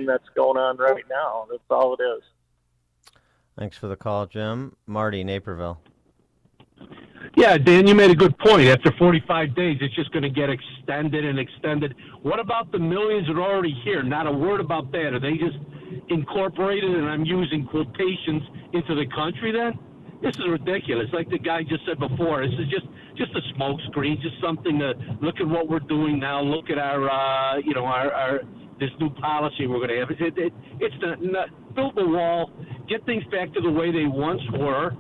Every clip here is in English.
that's going on right now. That's all it is. Thanks for the call, Jim. Marty, Naperville. Yeah, Dan, you made a good point. After 45 days, it's just going to get extended and extended. What about the millions that are already here? Not a word about that. Are they just incorporated, and I'm using quotations, into the country then? This is ridiculous. Like the guy just said before, this is just a smoke screen, just something to look at what we're doing now, look at our this new policy we're going to have. It's not build the wall, get things back to the way they once were,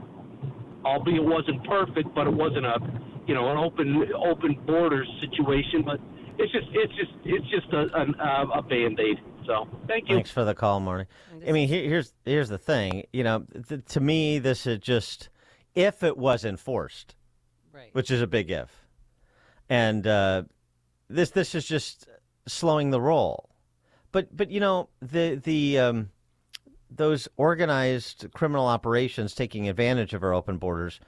albeit it wasn't perfect, but it wasn't an open borders situation. But it's just a Band-Aid. So thank you. Thanks for the call, Marty. I mean, here's the thing. To me, this is just if it was enforced, right? Which is a big if, and this is just slowing the roll. But those organized criminal operations taking advantage of our open borders,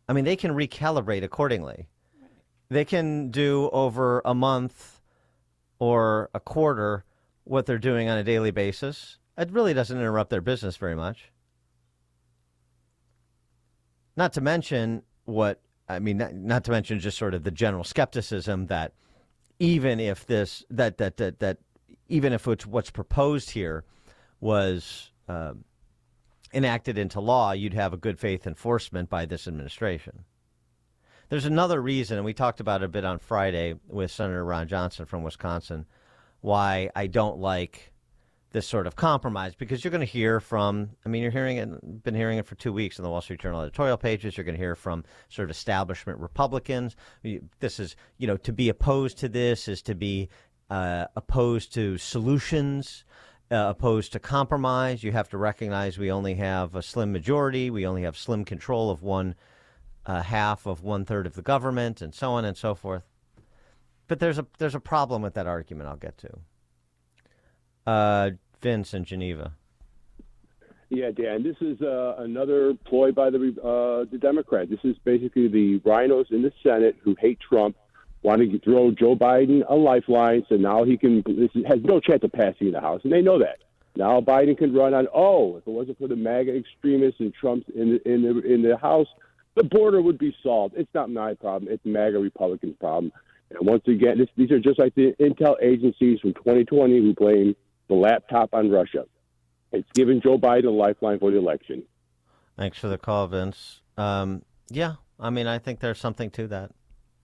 I mean, they can recalibrate accordingly. Right. They can do over a month or a quarter what they're doing on a daily basis. It really doesn't interrupt their business very much. Not to mention not to mention just sort of the general skepticism that even if even if what's proposed here was enacted into law, you'd have a good faith enforcement by this administration. There's another reason, and we talked about it a bit on Friday with Senator Ron Johnson from Wisconsin, why I don't like this sort of compromise, because you're going to hear from, you're been hearing it for 2 weeks in the Wall Street Journal editorial pages. You're going to hear from sort of establishment Republicans. This is, to be opposed to this is to be opposed to solutions, opposed to compromise. You have to recognize we only have a slim majority. We only have slim control of half of 1/3 of the government, and so on and so forth. But there's a problem with that argument I'll get to. Vince in Geneva. Yeah, Dan, this is another ploy by the Democrats. This is basically the rhinos in the Senate who hate Trump, wanting to throw Joe Biden a lifeline, so now has no chance of passing in the House, and they know that. Now Biden can run on, if it wasn't for the MAGA extremists and Trump in the House, the border would be solved. It's not my problem. It's MAGA Republicans' problem. And once again, these are just like the intel agencies from 2020 who blame the laptop on Russia. It's giving Joe Biden a lifeline for the election. Thanks for the call, Vince. I think there's something to that.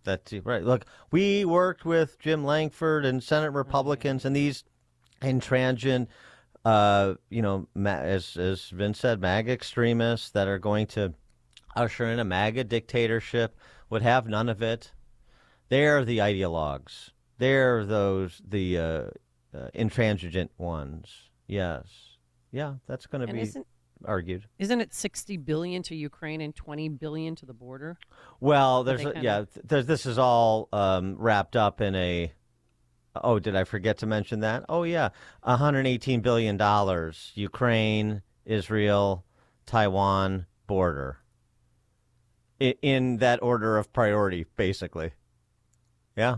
That's right. Look, we worked with Jim Lankford and Senate Republicans and these intransigent, as Vince said, MAGA extremists that are going to usher in a MAGA dictatorship would have none of it. They're the ideologues. They're the intransigent ones. Yes. Yeah, that's going to be argued. Isn't it $60 billion to Ukraine and $20 billion to the border? Well, this is all wrapped up in a. Oh, did I forget to mention that? Oh, yeah, $118 billion. Ukraine, Israel, Taiwan border. In that order of priority, basically. Yeah.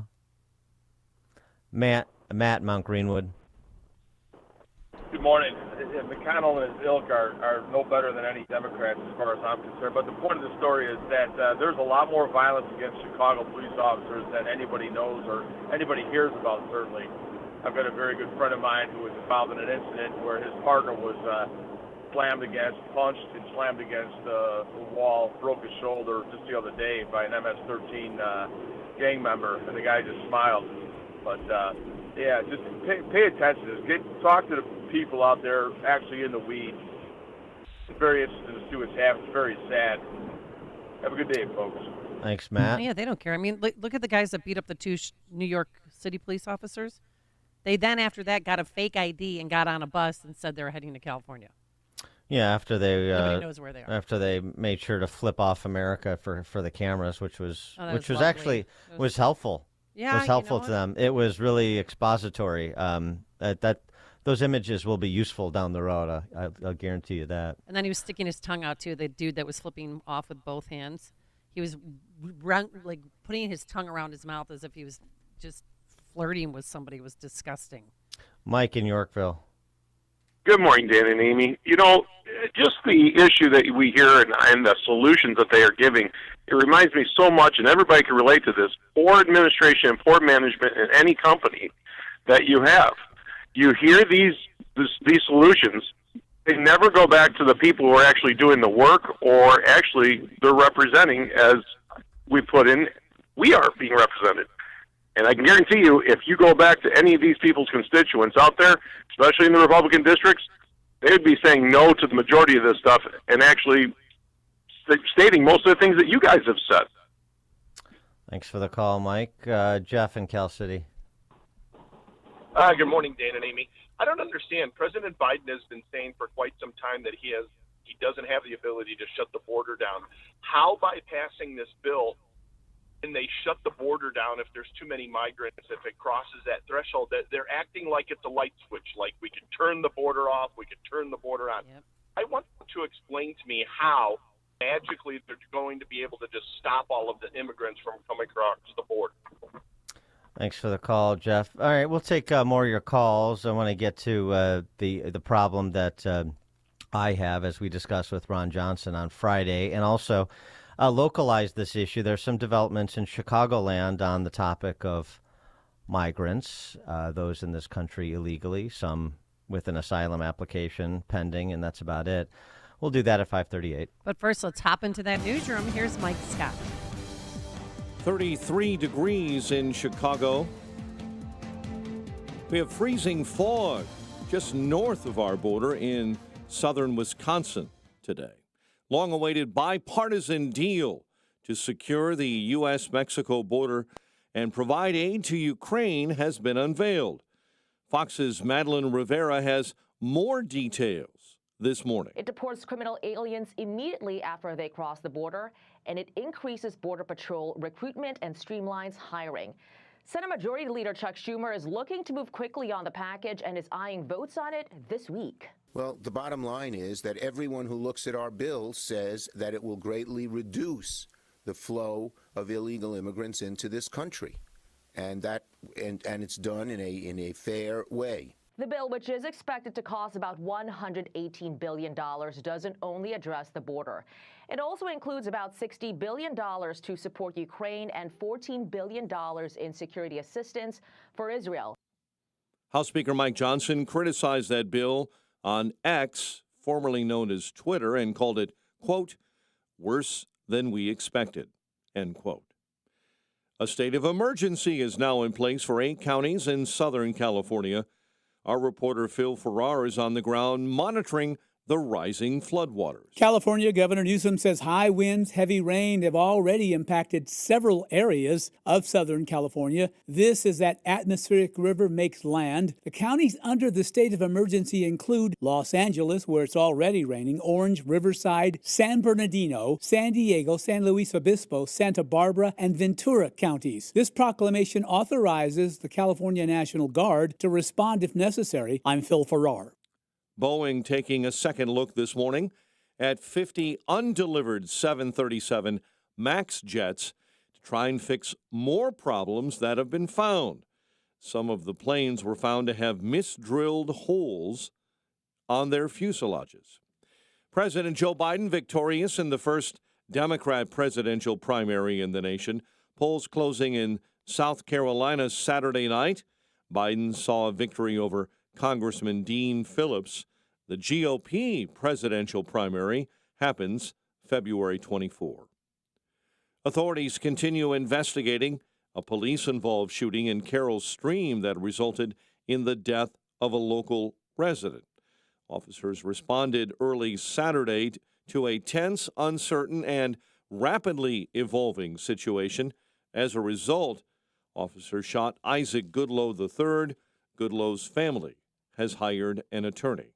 Matt, Mount Greenwood. Good morning. McConnell and his ilk are no better than any Democrats as far as I'm concerned. But the point of the story is that there's a lot more violence against Chicago police officers than anybody knows or anybody hears about, certainly. I've got a very good friend of mine who was involved in an incident where his partner was punched and slammed against the wall, broke his shoulder just the other day by an MS-13 gang member, and the guy just smiled. But, just pay attention to this. Talk to the people out there actually in the weeds. It's very interesting to see what's happening. It's very sad. Have a good day, folks. Thanks, Matt. Yeah, they don't care. I mean, look at the guys that beat up the two New York City police officers. They then, after that, got a fake ID and got on a bus and said they were heading to California. Yeah, after they nobody knows where they are. After they made sure to flip off America for the cameras, which was actually helpful. Yeah, it was helpful to them. It was really expository. That those images will be useful down the road. I'll guarantee you that. And then he was sticking his tongue out too. The dude that was flipping off with both hands, he was putting his tongue around his mouth as if he was just flirting with somebody. It was disgusting. Mike in Yorkville. Good morning, Dan and Amy. You know, just the issue that we hear and the solutions that they are giving, it reminds me so much, and everybody can relate to this, poor administration and poor management in any company that you have. You hear these solutions, they never go back to the people who are actually doing the work or actually they're representing, as we put in, we are being represented. And I can guarantee you, if you go back to any of these people's constituents out there, especially in the Republican districts, they would be saying no to the majority of this stuff and actually stating most of the things that you guys have said. Thanks for the call, Mike. Jeff in Cal City. Good morning, Dan and Amy. I don't understand. President Biden has been saying for quite some time that he doesn't have the ability to shut the border down. How, by passing this bill, can they shut the border down if there's too many migrants, if it crosses that threshold? That they're acting like it's a light switch, like we could turn the border off, we could turn the border on. Yep. I want them to explain to me how magically they're going to be able to just stop all of the immigrants from coming across the border. Thanks for the call, Jeff. All right, we'll take more of your calls. I want to get to the problem that I have, as we discussed with Ron Johnson on Friday, and also localize this issue. There's some developments in Chicagoland on the topic of migrants, those in this country illegally, some with an asylum application pending, and that's about it. We'll do that at 5:38. But first, let's hop into that newsroom. Here's Mike Scott. 33 degrees in Chicago. We have freezing fog just north of our border in southern Wisconsin today. Long-awaited bipartisan deal to secure the U.S.-Mexico border and provide aid to Ukraine has been unveiled. Fox's Madeline Rivera has more details this morning. It deports criminal aliens immediately after they cross the border, and it increases Border Patrol recruitment and streamlines hiring. Senate Majority Leader Chuck Schumer is looking to move quickly on the package and is eyeing votes on it this week. Well, the bottom line is that everyone who looks at our bill says that it will greatly reduce the flow of illegal immigrants into this country, and it's done in a fair way. The bill, which is expected to cost about $118 billion, doesn't only address the border. It also includes about $60 billion to support Ukraine and $14 billion in security assistance for Israel. House Speaker Mike Johnson criticized that bill on X, formerly known as Twitter, and called it, quote, worse than we expected, end quote. A state of emergency is now in place for 8 counties in Southern California. Our reporter Phil Farrar is on the ground monitoring the rising floodwaters. California Governor Newsom says high winds, heavy rain have already impacted several areas of Southern California. This as that atmospheric river makes land. The counties under the state of emergency include Los Angeles, where it's already raining, Orange, Riverside, San Bernardino, San Diego, San Luis Obispo, Santa Barbara, and Ventura counties. This proclamation authorizes the California National Guard to respond if necessary. I'm Phil Farrar. Boeing taking a second look this morning at 50 undelivered 737 MAX jets to try and fix more problems that have been found. Some of the planes were found to have misdrilled holes on their fuselages. President Joe Biden victorious in the first Democrat presidential primary in the nation. Polls closing in South Carolina Saturday night. Biden saw a victory over Congressman Dean Phillips. The GOP presidential primary happens February 24. Authorities continue investigating a police-involved shooting in Carroll Stream that resulted in the death of a local resident. Officers responded early Saturday to a tense, uncertain, and rapidly evolving situation. As a result, officers shot Isaac Goodloe III. Goodloe's family has hired an attorney.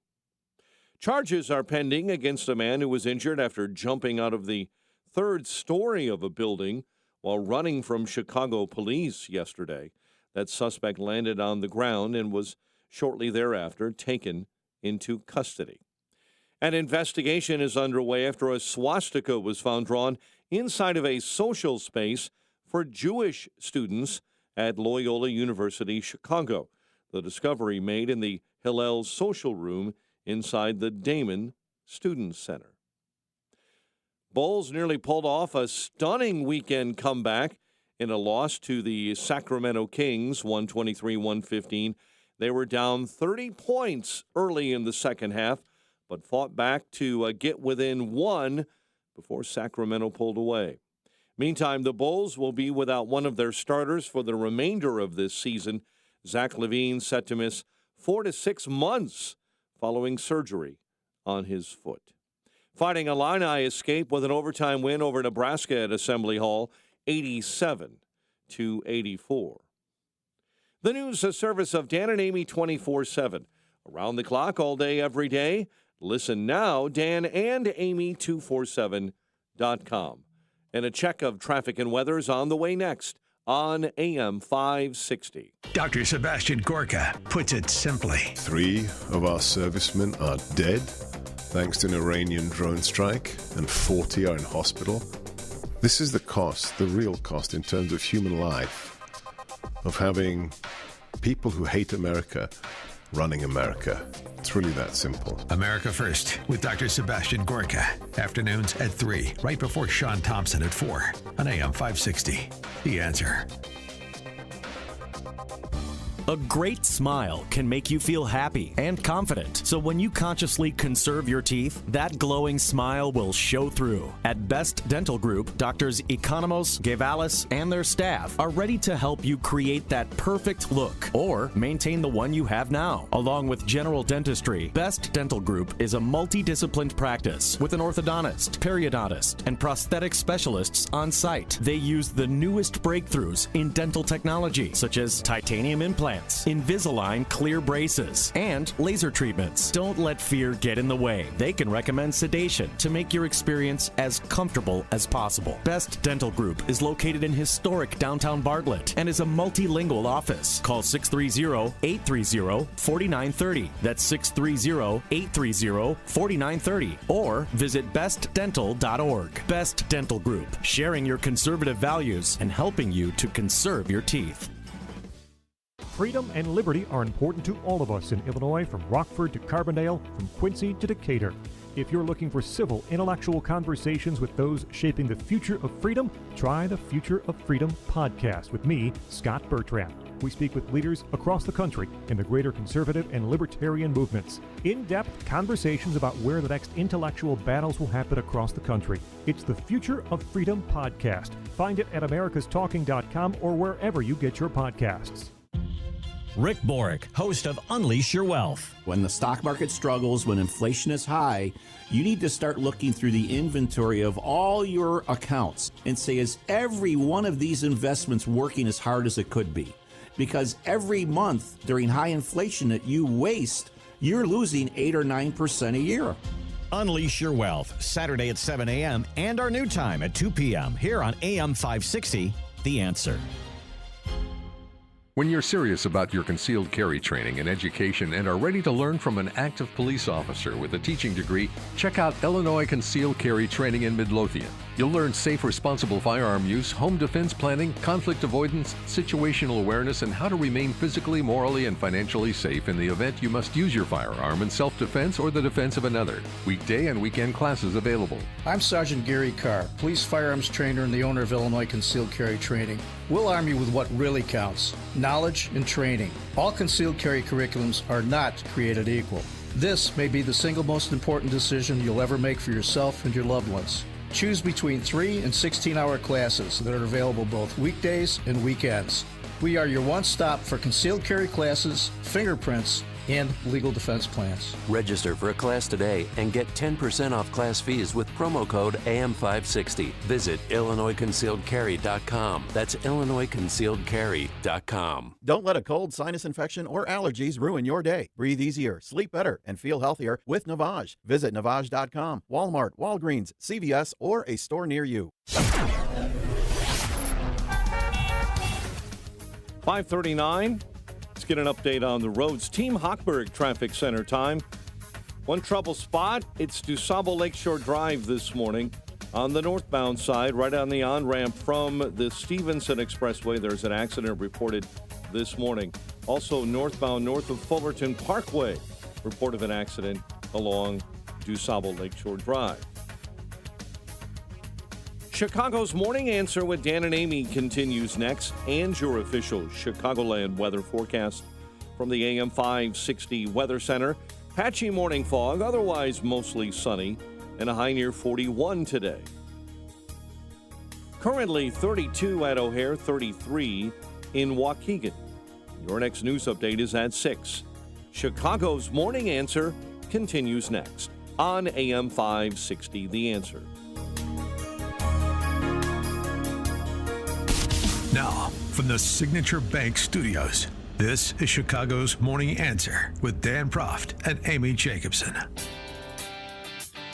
Charges are pending against a man who was injured after jumping out of the third story of a building while running from Chicago police yesterday. That suspect landed on the ground and was shortly thereafter taken into custody. An investigation is underway after a swastika was found drawn inside of a social space for Jewish students at Loyola University Chicago. The discovery made in the Hillel Social Room inside the Damon Student Center. Bulls nearly pulled off a stunning weekend comeback in a loss to the Sacramento Kings, 123-115. They were down 30 points early in the second half, but fought back to get within one before Sacramento pulled away. Meantime, the Bulls will be without one of their starters for the remainder of this season. Zach LaVine set to miss 4 to 6 months following surgery on his foot. Fighting Illini escape with an overtime win over Nebraska at Assembly Hall, 87-84. The news, a service of Dan and Amy 24/7. Around the clock, all day, every day. Listen now, danandamy247.com. And a check of traffic and weather is on the way next on AM 560. Dr. Sebastian Gorka puts it simply. 3 of our servicemen are dead thanks to an Iranian drone strike, and 40 are in hospital. This is the cost, the real cost in terms of human life, of having people who hate America running America. It's really that simple. America First with Dr. Sebastian Gorka. Afternoons at 3, right before Sean Thompson at 4 on AM 560. The Answer. A great smile can make you feel happy and confident. So when you consciously conserve your teeth, that glowing smile will show through. At Best Dental Group, Doctors Economos, Gavalis, and their staff are ready to help you create that perfect look or maintain the one you have now. Along with general dentistry, Best Dental Group is a multidisciplined practice with an orthodontist, periodontist, and prosthetic specialists on site. They use the newest breakthroughs in dental technology, such as titanium implants, Invisalign clear braces, and laser treatments. Don't let fear get in the way. They can recommend sedation to make your experience as comfortable as possible. Best Dental Group is located in historic downtown Bartlett and is a multilingual office. Call 630-830-4930. That's 630-830-4930. Or visit bestdental.org. Best Dental Group, sharing your conservative values and helping you to conserve your teeth. Freedom and liberty are important to all of us in Illinois, from Rockford to Carbondale, from Quincy to Decatur. If you're looking for civil, intellectual conversations with those shaping the future of freedom, try the Future of Freedom podcast with me, Scott Bertrand. We speak with leaders across the country in the greater conservative and libertarian movements. In-depth conversations about where the next intellectual battles will happen across the country. It's the Future of Freedom podcast. Find it at americastalking.com or wherever you get your podcasts. Rick Borick, host of Unleash Your Wealth. When the stock market struggles, when inflation is high, you need to start looking through the inventory of all your accounts and say, is every one of these investments working as hard as it could be? Because every month during high inflation that you waste, you're losing 8 or 9% a year. Unleash Your Wealth, Saturday at 7 a.m. and our new time at 2 p.m. here on AM 560, The Answer. When you're serious about your concealed carry training and education and are ready to learn from an active police officer with a teaching degree, check out Illinois Concealed Carry Training in Midlothian. You'll learn safe, responsible firearm use, home defense planning, conflict avoidance, situational awareness, and how to remain physically, morally, and financially safe in the event you must use your firearm in self-defense or the defense of another. Weekday and weekend classes available. I'm Sergeant Gary Carr, police firearms trainer and the owner of Illinois Concealed Carry Training. We'll arm you with what really counts: knowledge and training. All concealed carry curriculums are not created equal. This may be the single most important decision you'll ever make for yourself and your loved ones. Choose between 3 and 16-hour classes that are available both weekdays and weekends. We are your one-stop for concealed carry classes, fingerprints, and legal defense plans. Register for a class today and get 10% off class fees with promo code AM560. Visit IllinoisConcealedCarry.com. That's IllinoisConcealedCarry.com. Don't let a cold, sinus infection, or allergies ruin your day. Breathe easier, sleep better, and feel healthier with Navage. Visit Navage.com, Walmart, Walgreens, CVS, or a store near you. 5:39. Let's get an update on the roads. Team Hochberg Traffic Center time. One trouble spot, it's DuSable Lakeshore Drive this morning. On the northbound side, right on the on-ramp from the Stevenson Expressway, there's an accident reported this morning. Also northbound north of Fullerton Parkway. Report of an accident along DuSable Lakeshore Drive. Chicago's Morning Answer with Dan and Amy continues next, and your official Chicagoland weather forecast from the AM 560 Weather Center. Patchy morning fog, otherwise mostly sunny, and a high near 41 today. Currently 32 at O'Hare, 33 in Waukegan. Your next news update is at 6. Chicago's Morning Answer continues next on AM 560 The Answer. Now, from the Signature Bank Studios, this is Chicago's Morning Answer with Dan Proft and Amy Jacobson.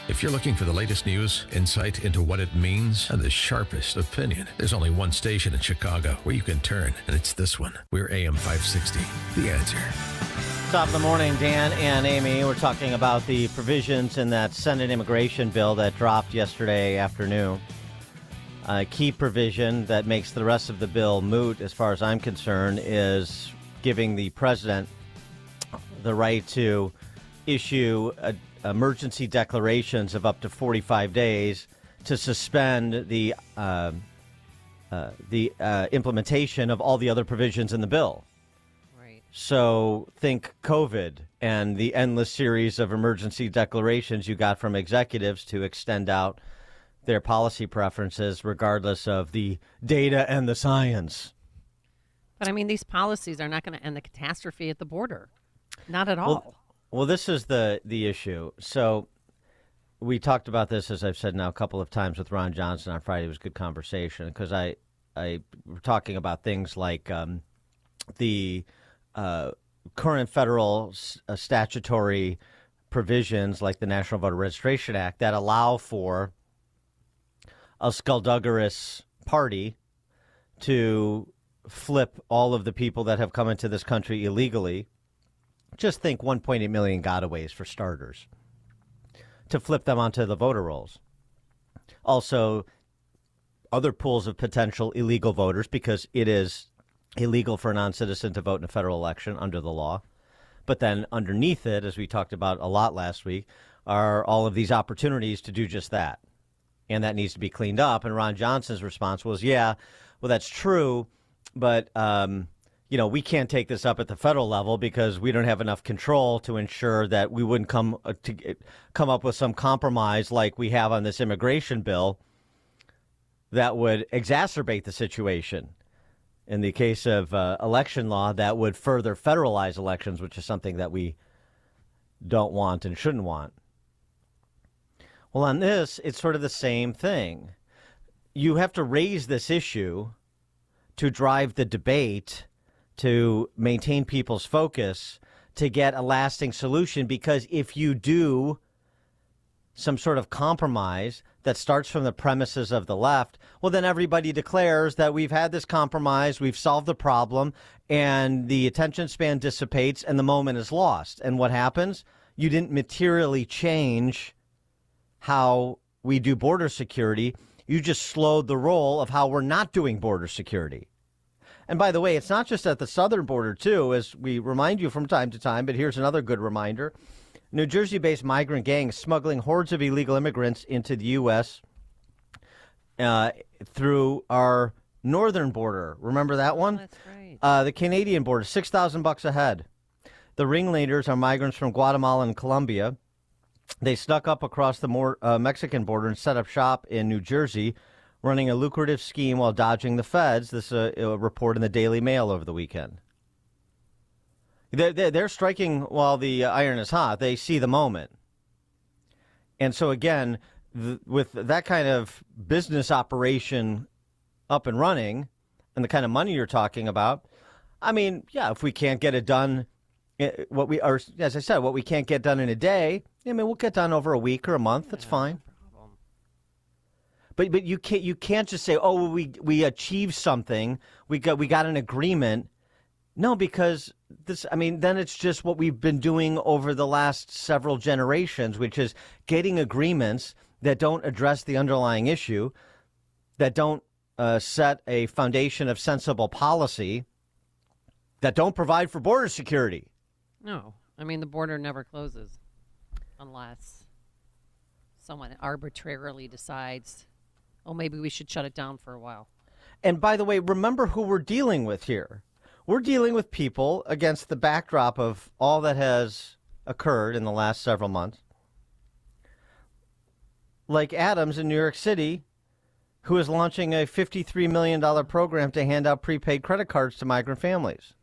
If you're looking for the latest news, insight into what it means, and the sharpest opinion, there's only one station in Chicago where you can turn, and it's this one. We're AM 560, The Answer. Top of the morning, Dan and Amy. We're talking about the provisions in that Senate immigration bill that dropped yesterday afternoon. A key provision that makes the rest of the bill moot, as far as I'm concerned, is giving the president the right to issue emergency declarations of up to 45 days to suspend the implementation of all the other provisions in the bill. Right. So think COVID and the endless series of emergency declarations you got from executives to extend out their policy preferences regardless of the data and the science. But I mean, these policies are not going to end the catastrophe at the border. Not at all. Well, this is the issue. So we talked about this, as I've said now a couple of times with Ron Johnson on Friday. It was a good conversation because I were talking about things like the current federal statutory provisions like the National Voter Registration Act that allow for a skullduggerous party to flip all of the people that have come into this country illegally. Just think 1.8 million gotaways for starters, to flip them onto the voter rolls. Also, other pools of potential illegal voters, because it is illegal for a non-citizen to vote in a federal election under the law. But then underneath it, as we talked about a lot last week, are all of these opportunities to do just that. And that needs to be cleaned up. And Ron Johnson's response was, yeah, well, that's true, but we can't take this up at the federal level because we don't have enough control to ensure that we wouldn't come up with some compromise like we have on this immigration bill that would exacerbate the situation. In the case of election law, that would further federalize elections, which is something that we don't want and shouldn't want. Well, on this, it's sort of the same thing. You have to raise this issue to drive the debate, to maintain people's focus, to get a lasting solution, because if you do some sort of compromise that starts from the premises of the left, well, then everybody declares that we've had this compromise, we've solved the problem, and the attention span dissipates and the moment is lost. And what happens? You didn't materially change how we do border security. You just slowed the roll of how we're not doing border security. And by the way, it's not just at the southern border, too, as we remind you from time to time, but here's another good reminder. New Jersey-based migrant gangs smuggling hordes of illegal immigrants into the U.S. Through our northern border. Remember that one? That's right. The Canadian border, $6,000 a head. The ringleaders are migrants from Guatemala and Colombia. They snuck up across the Mexican border and set up shop in New Jersey, running a lucrative scheme while dodging the feds. This is a report in the Daily Mail over the weekend. They're striking while the iron is hot. They see the moment. And so, again, with that kind of business operation up and running and the kind of money you're talking about, I mean, yeah, if we can't get it done, what we can't get done in a day, I mean, we'll get done over a week or a month. That's fine. But you can't just say, oh, well, we achieved something. We got an agreement. No, because then it's just what we've been doing over the last several generations, which is getting agreements that don't address the underlying issue, that don't set a foundation of sensible policy, that don't provide for border security. No. I mean, the border never closes unless someone arbitrarily decides, oh, maybe we should shut it down for a while. And by the way, remember who we're dealing with here. We're dealing with people against the backdrop of all that has occurred in the last several months. Like Adams in New York City, who is launching a $53 million program to hand out prepaid credit cards to migrant families.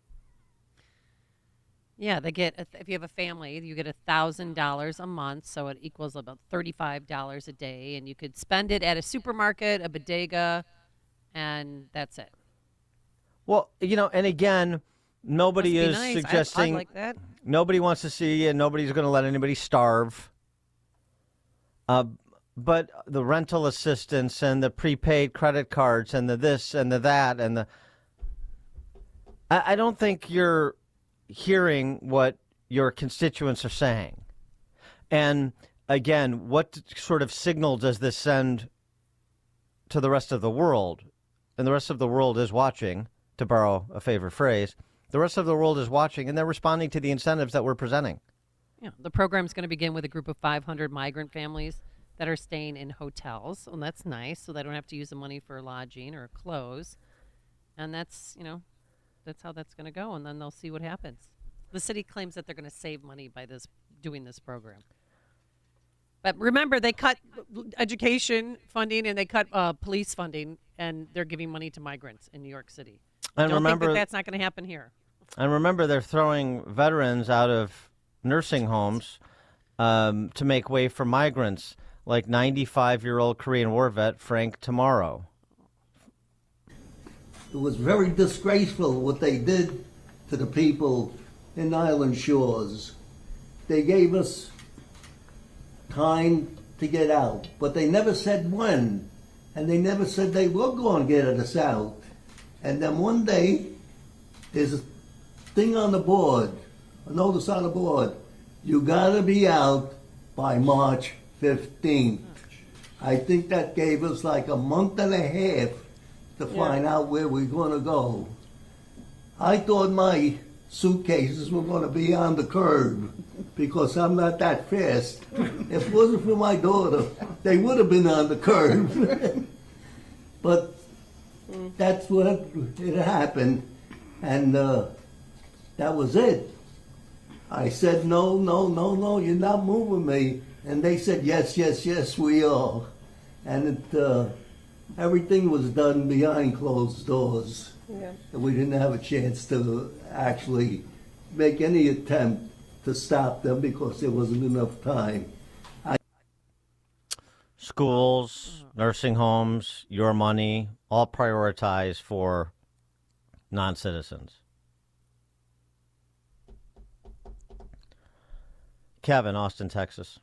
Yeah, they get, if you have a family, you get $1,000 a month, so it equals about $35 a day, and you could spend it at a supermarket, a bodega, and that's it. Well, and again, nobody is nice. suggesting I'd like that. Nobody wants to see, and nobody's going to let anybody starve. But the rental assistance and the prepaid credit cards and the this and the that and the, I don't think you're hearing what your constituents are saying. And again, what sort of signal does this send to the rest of the world? And the rest of the world is watching, to borrow a favorite phrase. The rest of the world is watching, and they're responding to the incentives that we're presenting. Yeah, the program's going to begin with a group of 500 migrant families that are staying in hotels, and that's nice, so they don't have to use the money for lodging or clothes. And that's, that's how that's going to go, and then they'll see what happens. The city claims that they're going to save money by doing this program. But remember, they cut education funding and they cut police funding, and they're giving money to migrants in New York City. And Don't remember, think that that's not going to happen here. And remember, they're throwing veterans out of nursing homes to make way for migrants, like 95-year-old Korean War vet Frank Tomorrow. It was very disgraceful what they did to the people in Island Shores. They gave us time to get out, but they never said when, and they never said they were going to get us out. And then one day, there's a thing on the board, a notice on the board, you gotta be out by March 15th. I think that gave us like a month and a half to find out where we're gonna go. I thought my suitcases were gonna be on the curb because I'm not that fast. If it wasn't for my daughter, they would have been on the curb. But that's what it happened, and that was it. I said, no, you're not moving me. And they said, yes, we are. And everything was done behind closed doors. Yeah. And we didn't have a chance to actually make any attempt to stop them because there wasn't enough time. Schools, nursing homes, your money, all prioritized for non-citizens. Kevin, Austin, Texas.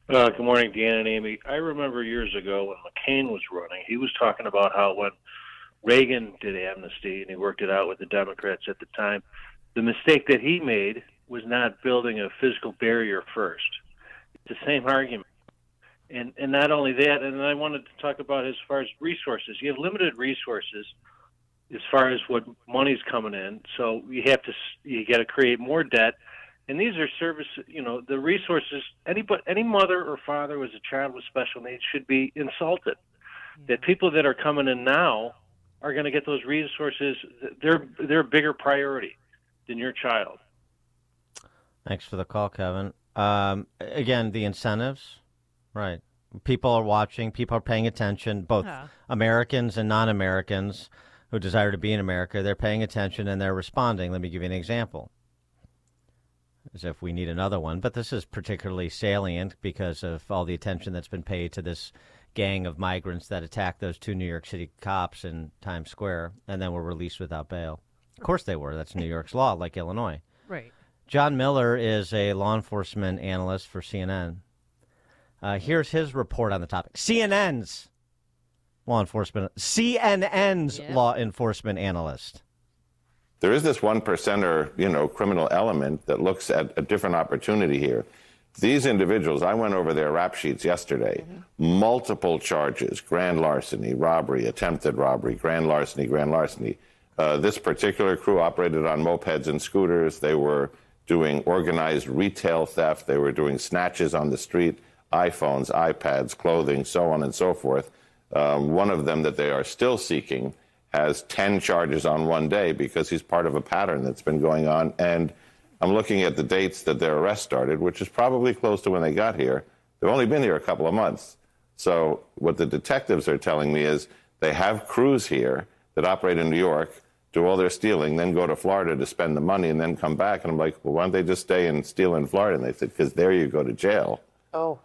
Good morning, Dan and Amy. I remember years ago when McCain was running, he was talking about how when Reagan did amnesty and he worked it out with the Democrats at the time, the mistake that he made was not building a physical barrier first. It's the same argument. And not only that, and I wanted to talk about as far as resources. You have limited resources as far as what money's coming in, so you got to create more debt. And these are the resources, any mother or father who has a child with special needs should be insulted. That people that are coming in now are going to get those resources. They're a bigger priority than your child. Thanks for the call, Kevin. Again, the incentives, right. People are watching, people are paying attention, both Americans and non-Americans who desire to be in America. They're paying attention and they're responding. Let me give you an example. As if we need another one, but this is particularly salient because of all the attention that's been paid to this gang of migrants that attacked those two New York City cops in Times Square and then were released without bail. Of course they were. That's New York's law, like Illinois. Right. John Miller is a law enforcement analyst for CNN. Here's his report on the topic. CNN's law enforcement analyst. There is this 1%er, criminal element that looks at a different opportunity here. These individuals, I went over their rap sheets yesterday, multiple charges, grand larceny, robbery, attempted robbery, grand larceny. This particular crew operated on mopeds and scooters. They were doing organized retail theft. They were doing snatches on the street, iPhones, iPads, clothing, so on and so forth. One of them that they are still seeking has 10 charges on one day because he's part of a pattern that's been going on. And I'm looking at the dates that their arrest started, which is probably close to when they got here. They've only been here a couple of months. So what the detectives are telling me is they have crews here that operate in New York, do all their stealing, then go to Florida to spend the money and then come back. And I'm like, well, why don't they just stay and steal in Florida? And they said, because there you go to jail. Oh.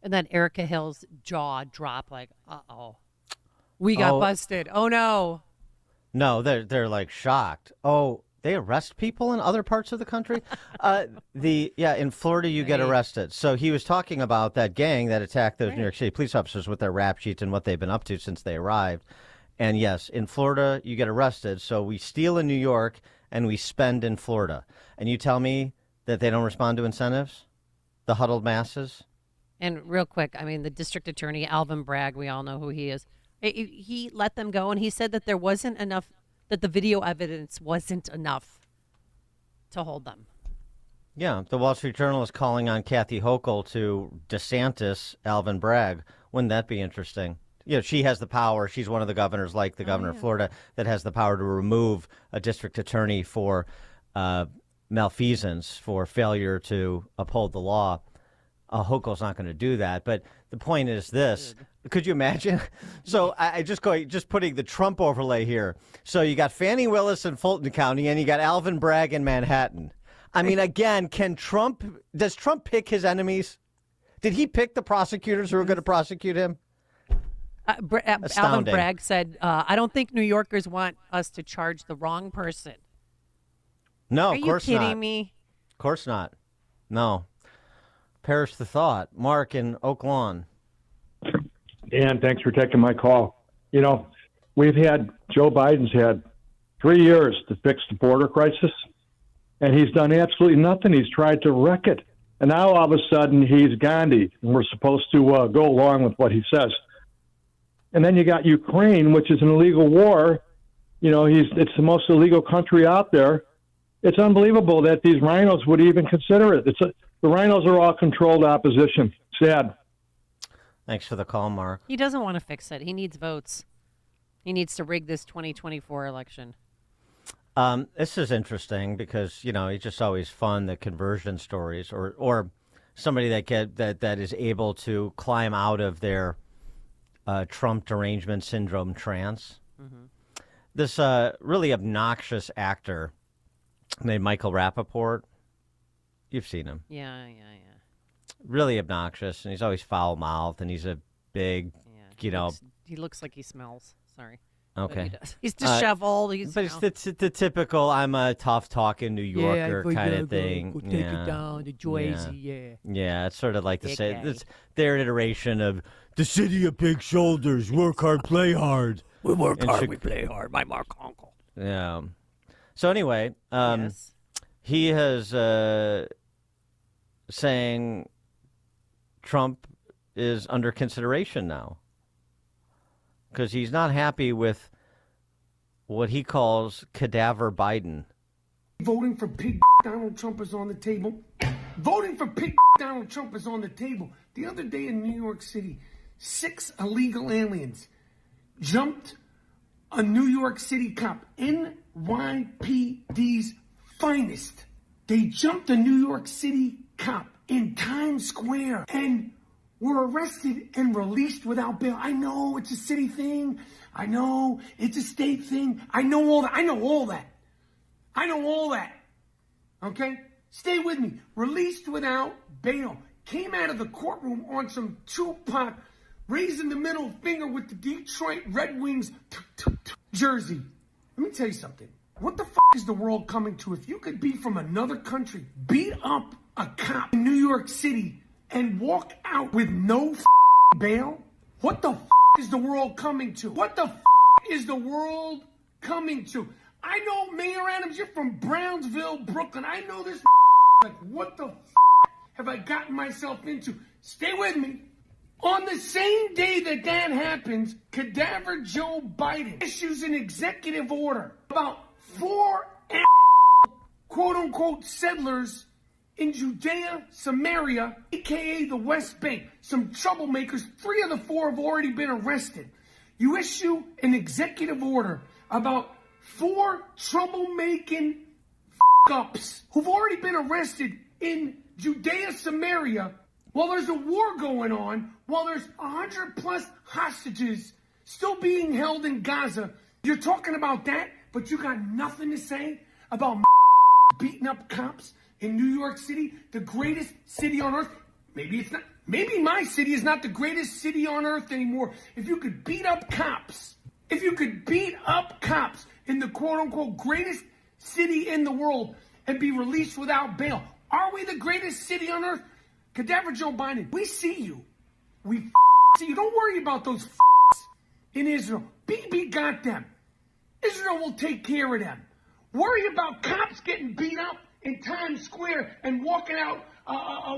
And then Erica Hill's jaw dropped like, uh-oh. We got busted. Oh, no. No, they're like shocked. Oh, they arrest people in other parts of the country? In Florida you get arrested. So he was talking about that gang that attacked those New York City police officers with their rap sheets and what they've been up to since they arrived. And yes, in Florida you get arrested. So we steal in New York and we spend in Florida. And you tell me that they don't respond to incentives? The huddled masses? And real quick, I mean, the district attorney, Alvin Bragg, we all know who he is. He let them go, and he said that there wasn't enough, that the video evidence wasn't enough to hold them. Yeah, the Wall Street Journal is calling on Kathy Hochul to DeSantis, Alvin Bragg. Wouldn't that be interesting? You know, she has the power. She's one of the governors, like the governor of Florida, that has the power to remove a district attorney for malfeasance, for failure to uphold the law. Hochul's not going to do that. But the point is this. Could you imagine? So I just putting the Trump overlay here. So you got Fannie Willis in Fulton County and you got Alvin Bragg in Manhattan. I mean, again, does Trump pick his enemies? Did he pick the prosecutors who are going to prosecute him? Alvin Bragg said, I don't think New Yorkers want us to charge the wrong person. No, of course not. Are you kidding me? Of course not. No. Perish the thought. Mark in Oak Lawn. Dan, thanks for taking my call. You know, Joe Biden's had 3 years to fix the border crisis, and he's done absolutely nothing. He's tried to wreck it. And now all of a sudden he's Gandhi, and we're supposed to go along with what he says. And then you got Ukraine, which is an illegal war. You know, it's the most illegal country out there. It's unbelievable that these rhinos would even consider it. The rhinos are all controlled opposition. Sad. Thanks for the call, Mark. He doesn't want to fix it. He needs votes. He needs to rig this 2024 election. This is interesting because, you know, it's just always fun, the conversion stories or somebody that is able to climb out of their Trump derangement syndrome trance. Mm-hmm. This really obnoxious actor named Michael Rappaport. You've seen him. Yeah. Really obnoxious, and he's always foul-mouthed, and he's a big, He looks like he smells. Sorry. Okay. He does. He's disheveled. But it's the typical, I'm a tough-talking New Yorker kind of thing. Go take it down to Jersey, Yeah, it's sort of like it's their iteration of the city of big shoulders, work hard, play hard. We work hard, we play hard. My Mark Uncle. Yeah. So anyway, yes. He has saying Trump is under consideration now because he's not happy with what he calls cadaver Biden. Voting for pig Donald Trump is on the table. Voting for pig Donald Trump is on the table. The other day in New York City, 6 illegal aliens jumped a New York City cop, NYPD's finest. They jumped a New York City cop in Times Square and were arrested and released without bail. I know it's a city thing. I know it's a state thing. I know all that. Okay? Stay with me. Released without bail. Came out of the courtroom on some Tupac raising the middle finger with the Detroit Red Wings jersey. Let me tell you something. What the is the world coming to? If you could be from another country, beat up a cop in New York City and walk out with no bail, what the is the world coming to? What the is the world coming to? I know, Mayor Adams, you're from Brownsville, Brooklyn. I know this like, what the have I gotten myself into? Stay with me. On the same day that happens, cadaver Joe Biden issues an executive order about 4 quote-unquote settlers in Judea, Samaria, a.k.a. the West Bank. Some troublemakers, 3 of the 4 have already been arrested. You issue an executive order about 4 troublemaking f***ups who've already been arrested in Judea, Samaria, while there's a war going on, while there's 100+ hostages still being held in Gaza. You're talking about that, but you got nothing to say about beating up cops in New York City, the greatest city on earth. Maybe it's not. Maybe my city is not the greatest city on earth anymore. If you could beat up cops, in the quote-unquote greatest city in the world and be released without bail, are we the greatest city on earth? Cadaver Joe Biden, we see you. We see you. Don't worry about those in Israel. Bibi got them. Israel will take care of them. Worry about cops getting beat up in Times Square and walking out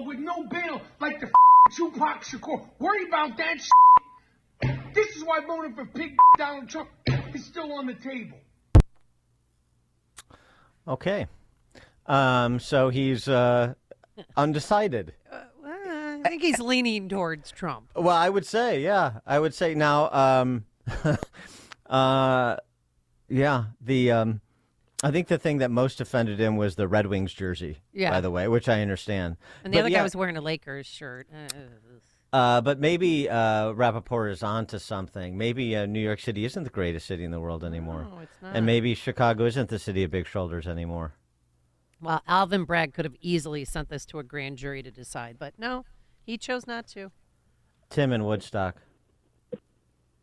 with no bail like the Tupac Shakur. Worry about that shit. This is why voting for pig Donald Trump is still on the table. Okay. So he's undecided. I think he's leaning towards Trump. Well, I would say, yeah. I would say now, I think the thing that most offended him was the Red Wings jersey, by the way, which I understand. And the other guy was wearing a Lakers shirt. But maybe Rappaport is on to something. Maybe New York City isn't the greatest city in the world anymore. No, it's not. And maybe Chicago isn't the city of big shoulders anymore. Well, Alvin Bragg could have easily sent this to a grand jury to decide, but no, he chose not to. Tim in Woodstock.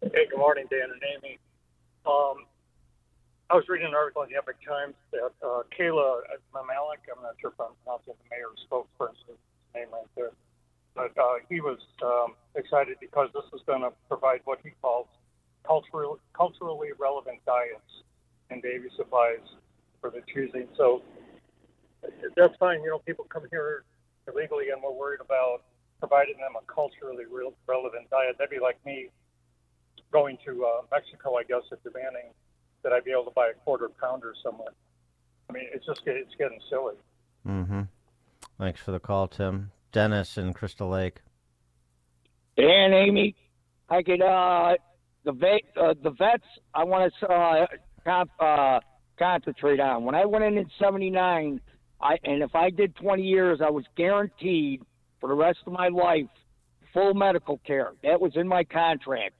Hey, good morning, Dan and Amy. I was reading an article in the Epic Times that Kayla Mamalik, I'm not sure if I'm pronouncing the mayor's spokesperson's name right there, but he was excited because this is going to provide what he calls culturally relevant diets and baby supplies for the choosing. So that's fine. You know, people come here illegally and we're worried about providing them a culturally relevant diet. That'd be like me going to Mexico, I guess, and demanding that I be able to buy a quarter pounder somewhere. I mean, it's getting silly. Mm-hmm. Thanks for the call, Tim. Dennis in Crystal Lake. Dan, Amy, I could the vets. I want to concentrate on. When I went in '79, and if I did 20 years, I was guaranteed for the rest of my life full medical care. That was in my contract.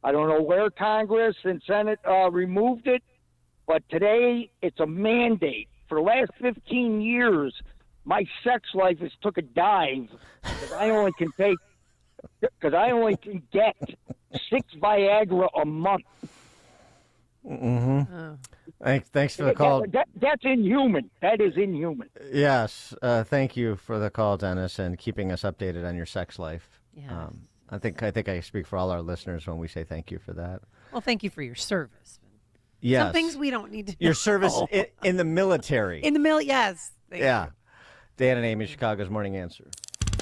I don't know where Congress and Senate removed it, but today it's a mandate. For the last 15 years, my sex life has took a dive because I only can get 6 Viagra a month. Mm-hmm. Thanks for the call. That's inhuman. That is inhuman. Yes. Thank you for the call, Dennis, and keeping us updated on your sex life. Yeah. I think I speak for all our listeners when we say thank you for that. Well, thank you for your service. Yes. Some things we don't need to know. Your service in the military. In the yes. Thank you. Dan and Amy, Chicago's Morning Answer.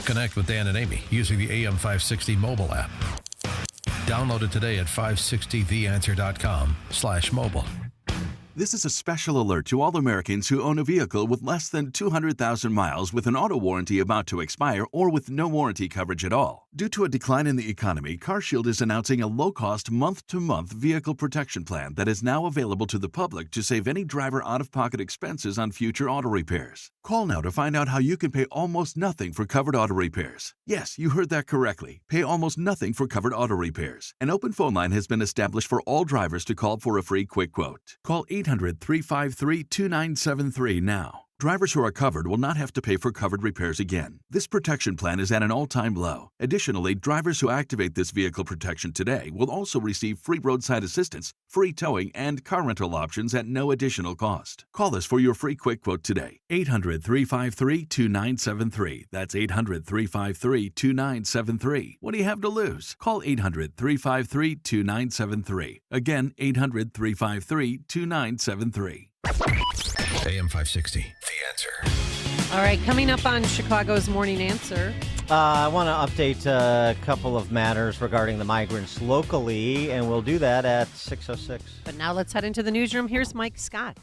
Connect with Dan and Amy using the AM560 mobile app. Download it today at 560theanswer.com/mobile. This is a special alert to all Americans who own a vehicle with less than 200,000 miles with an auto warranty about to expire or with no warranty coverage at all. Due to a decline in the economy, CarShield is announcing a low-cost month-to-month vehicle protection plan that is now available to the public to save any driver out-of-pocket expenses on future auto repairs. Call now to find out how you can pay almost nothing for covered auto repairs. Yes, you heard that correctly. Pay almost nothing for covered auto repairs. An open phone line has been established for all drivers to call for a free quick quote. Call 800-353-2973 now. Drivers who are covered will not have to pay for covered repairs again. This protection plan is at an all-time low. Additionally, drivers who activate this vehicle protection today will also receive free roadside assistance, free towing, and car rental options at no additional cost. Call us for your free quick quote today. 800-353-2973. That's 800-353-2973. What do you have to lose? Call 800-353-2973. Again, 800-353-2973. AM 560, The Answer. All right, coming up on Chicago's Morning Answer. I want to update a couple of matters regarding the migrants locally, and we'll do that at 6:06. But now let's head into the newsroom. Here's Mike Scott.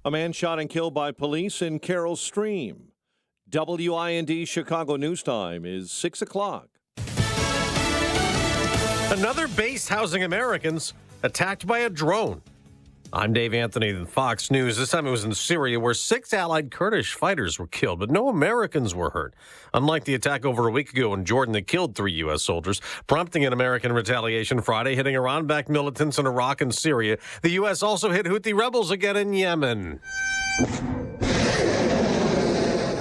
A man shot and killed by police in Carroll Stream. WIND Chicago News Time is 6 o'clock. Another base housing Americans attacked by a drone. I'm Dave Anthony in Fox News. This time it was in Syria where 6 allied Kurdish fighters were killed, but no Americans were hurt. Unlike the attack over a week ago in Jordan that killed 3 U.S. soldiers, prompting an American retaliation Friday, hitting Iran-backed militants in Iraq and Syria. The U.S. also hit Houthi rebels again in Yemen.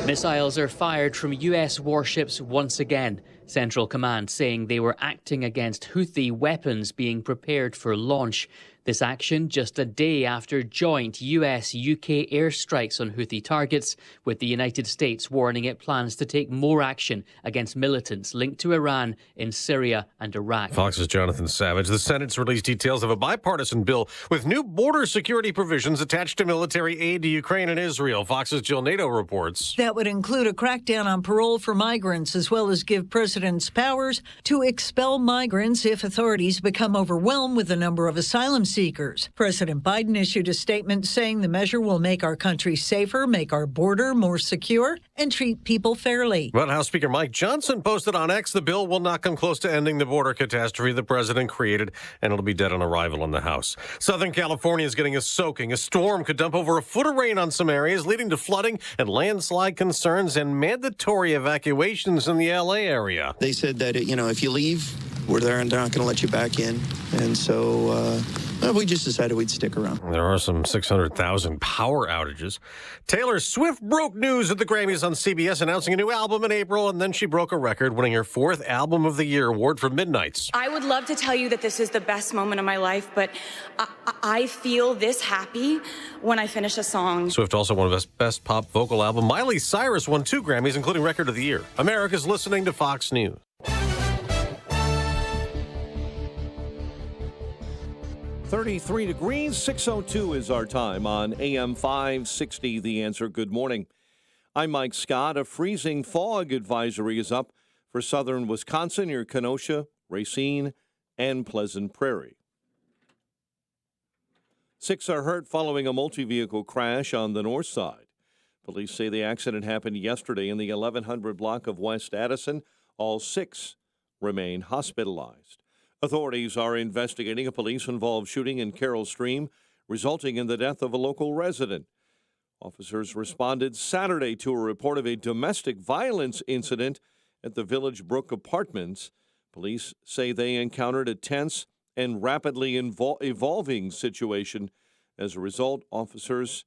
Missiles are fired from U.S. warships once again. Central Command saying they were acting against Houthi weapons being prepared for launch. This action just a day after joint US-UK airstrikes on Houthi targets, with the United States warning it plans to take more action against militants linked to Iran in Syria and Iraq. Fox's Jonathan Savage. The Senate's released details of a bipartisan bill with new border security provisions attached to military aid to Ukraine and Israel. Fox's Jill Nato reports. That would include a crackdown on parole for migrants, as well as give presidents powers to expel migrants if authorities become overwhelmed with the number of asylum seekers. President Biden issued a statement saying the measure will make our country safer, make our border more secure, and treat people fairly. But House Speaker Mike Johnson posted on X the bill will not come close to ending the border catastrophe the president created, and it'll be dead on arrival in the House. Southern California is getting a soaking. A storm could dump over a foot of rain on some areas, leading to flooding and landslide concerns and mandatory evacuations in the L.A. area. They said that, if you leave, we're there and they're not going to let you back in. And so we just decided we'd stick around. There are some 600,000 power outages. Taylor Swift broke news at the Grammys on CBS, announcing a new album in April, and then she broke a record, winning her 4th Album of the Year award for Midnights. I would love to tell you that this is the best moment of my life, but I feel this happy when I finish a song. Swift also won Best Pop Vocal Album. Miley Cyrus won 2 Grammys, including Record of the Year. America's listening to Fox News. 33 degrees, 6:02 is our time on AM 560, The Answer. Good morning. I'm Mike Scott. A freezing fog advisory is up for southern Wisconsin near Kenosha, Racine, and Pleasant Prairie. 6 are hurt following a multi-vehicle crash on the north side. Police say the accident happened yesterday in the 1100 block of West Addison. All 6 remain hospitalized. Authorities are investigating a police-involved shooting in Carroll Stream, resulting in the death of a local resident. Officers responded Saturday to a report of a domestic violence incident at the Village Brook Apartments. Police say they encountered a tense and rapidly evolving situation. As a result, officers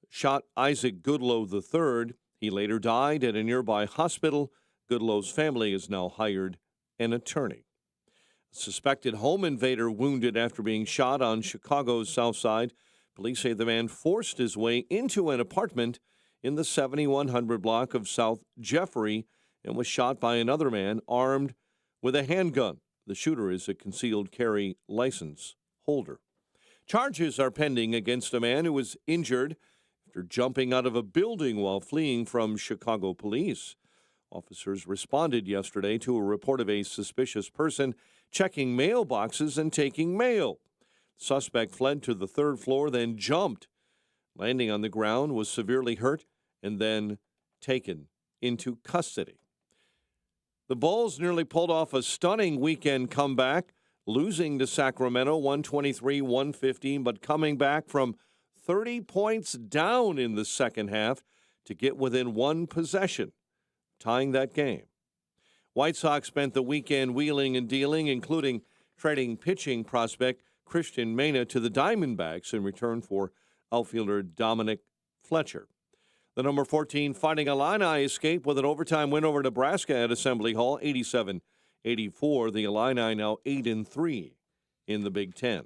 shot Isaac Goodlow III. He later died at a nearby hospital. Goodlow's family has now hired an attorney. Suspected home invader wounded after being shot on Chicago's South Side. Police say the man forced his way into an apartment in the 7100 block of South Jeffrey and was shot by another man armed with a handgun. The shooter is a concealed carry license holder. Charges are pending against a man who was injured after jumping out of a building while fleeing from Chicago police. Officers responded yesterday to a report of a suspicious person checking mailboxes and taking mail. Suspect fled to the 3rd floor, then jumped. Landing on the ground, was severely hurt, and then taken into custody. The Bulls nearly pulled off a stunning weekend comeback, losing to Sacramento 123-115, but coming back from 30 points down in the second half to get within 1 possession, tying that game. White Sox spent the weekend wheeling and dealing, including trading pitching prospect Christian Mena to the Diamondbacks in return for outfielder Dominic Fletcher. The number 14 Fighting Illini escaped with an overtime win over Nebraska at Assembly Hall, 87-84. The Illini now 8-3 in the Big Ten.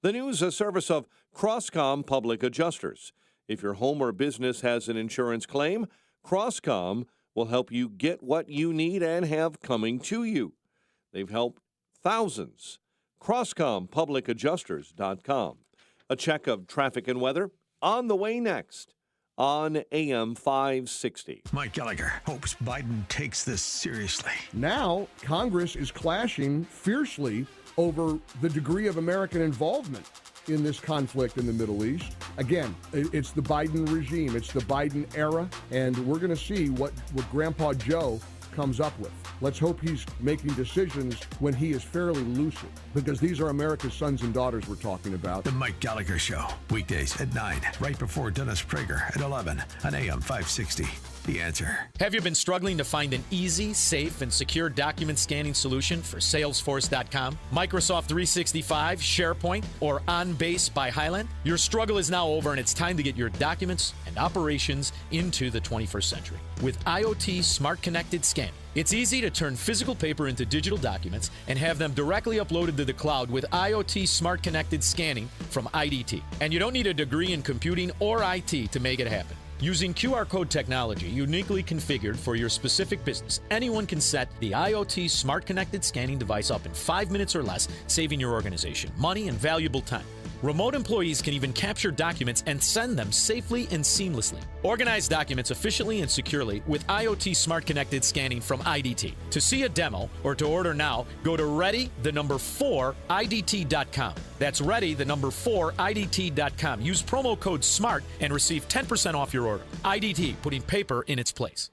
The news, a service of Crosscom Public Adjusters. If your home or business has an insurance claim, Crosscom will help you get what you need and have coming to you. They've helped thousands. CrosscomPublicAdjusters.com. A check of traffic and weather on the way next on AM 560. Mike Gallagher hopes Biden takes this seriously. Now, Congress is clashing fiercely over the degree of American involvement in this conflict in the Middle East. Again, it's the Biden regime. It's the Biden era. And we're going to see what Grandpa Joe comes up with. Let's hope he's making decisions when he is fairly lucid, because these are America's sons and daughters we're talking about. The Mike Gallagher Show, weekdays at 9, right before Dennis Prager at 11 on AM 560. The Answer. Have you been struggling to find an easy, safe, and secure document scanning solution for Salesforce.com, Microsoft 365, SharePoint, or OnBase by Highland? Your struggle is now over, and it's time to get your documents and operations into the 21st century. With IoT Smart Connected Scanning, it's easy to turn physical paper into digital documents and have them directly uploaded to the cloud with IoT Smart Connected Scanning from IDT. And you don't need a degree in computing or IT to make it happen. Using QR code technology uniquely configured for your specific business, anyone can set the IoT Smart Connected Scanning device up in 5 minutes or less, saving your organization money and valuable time. Remote employees can even capture documents and send them safely and seamlessly. Organize documents efficiently and securely with IoT Smart Connected Scanning from IDT. To see a demo or to order now, go to ready4idt.com. That's ready4idt.com. Use promo code SMART and receive 10% off your order. IDT, putting paper in its place.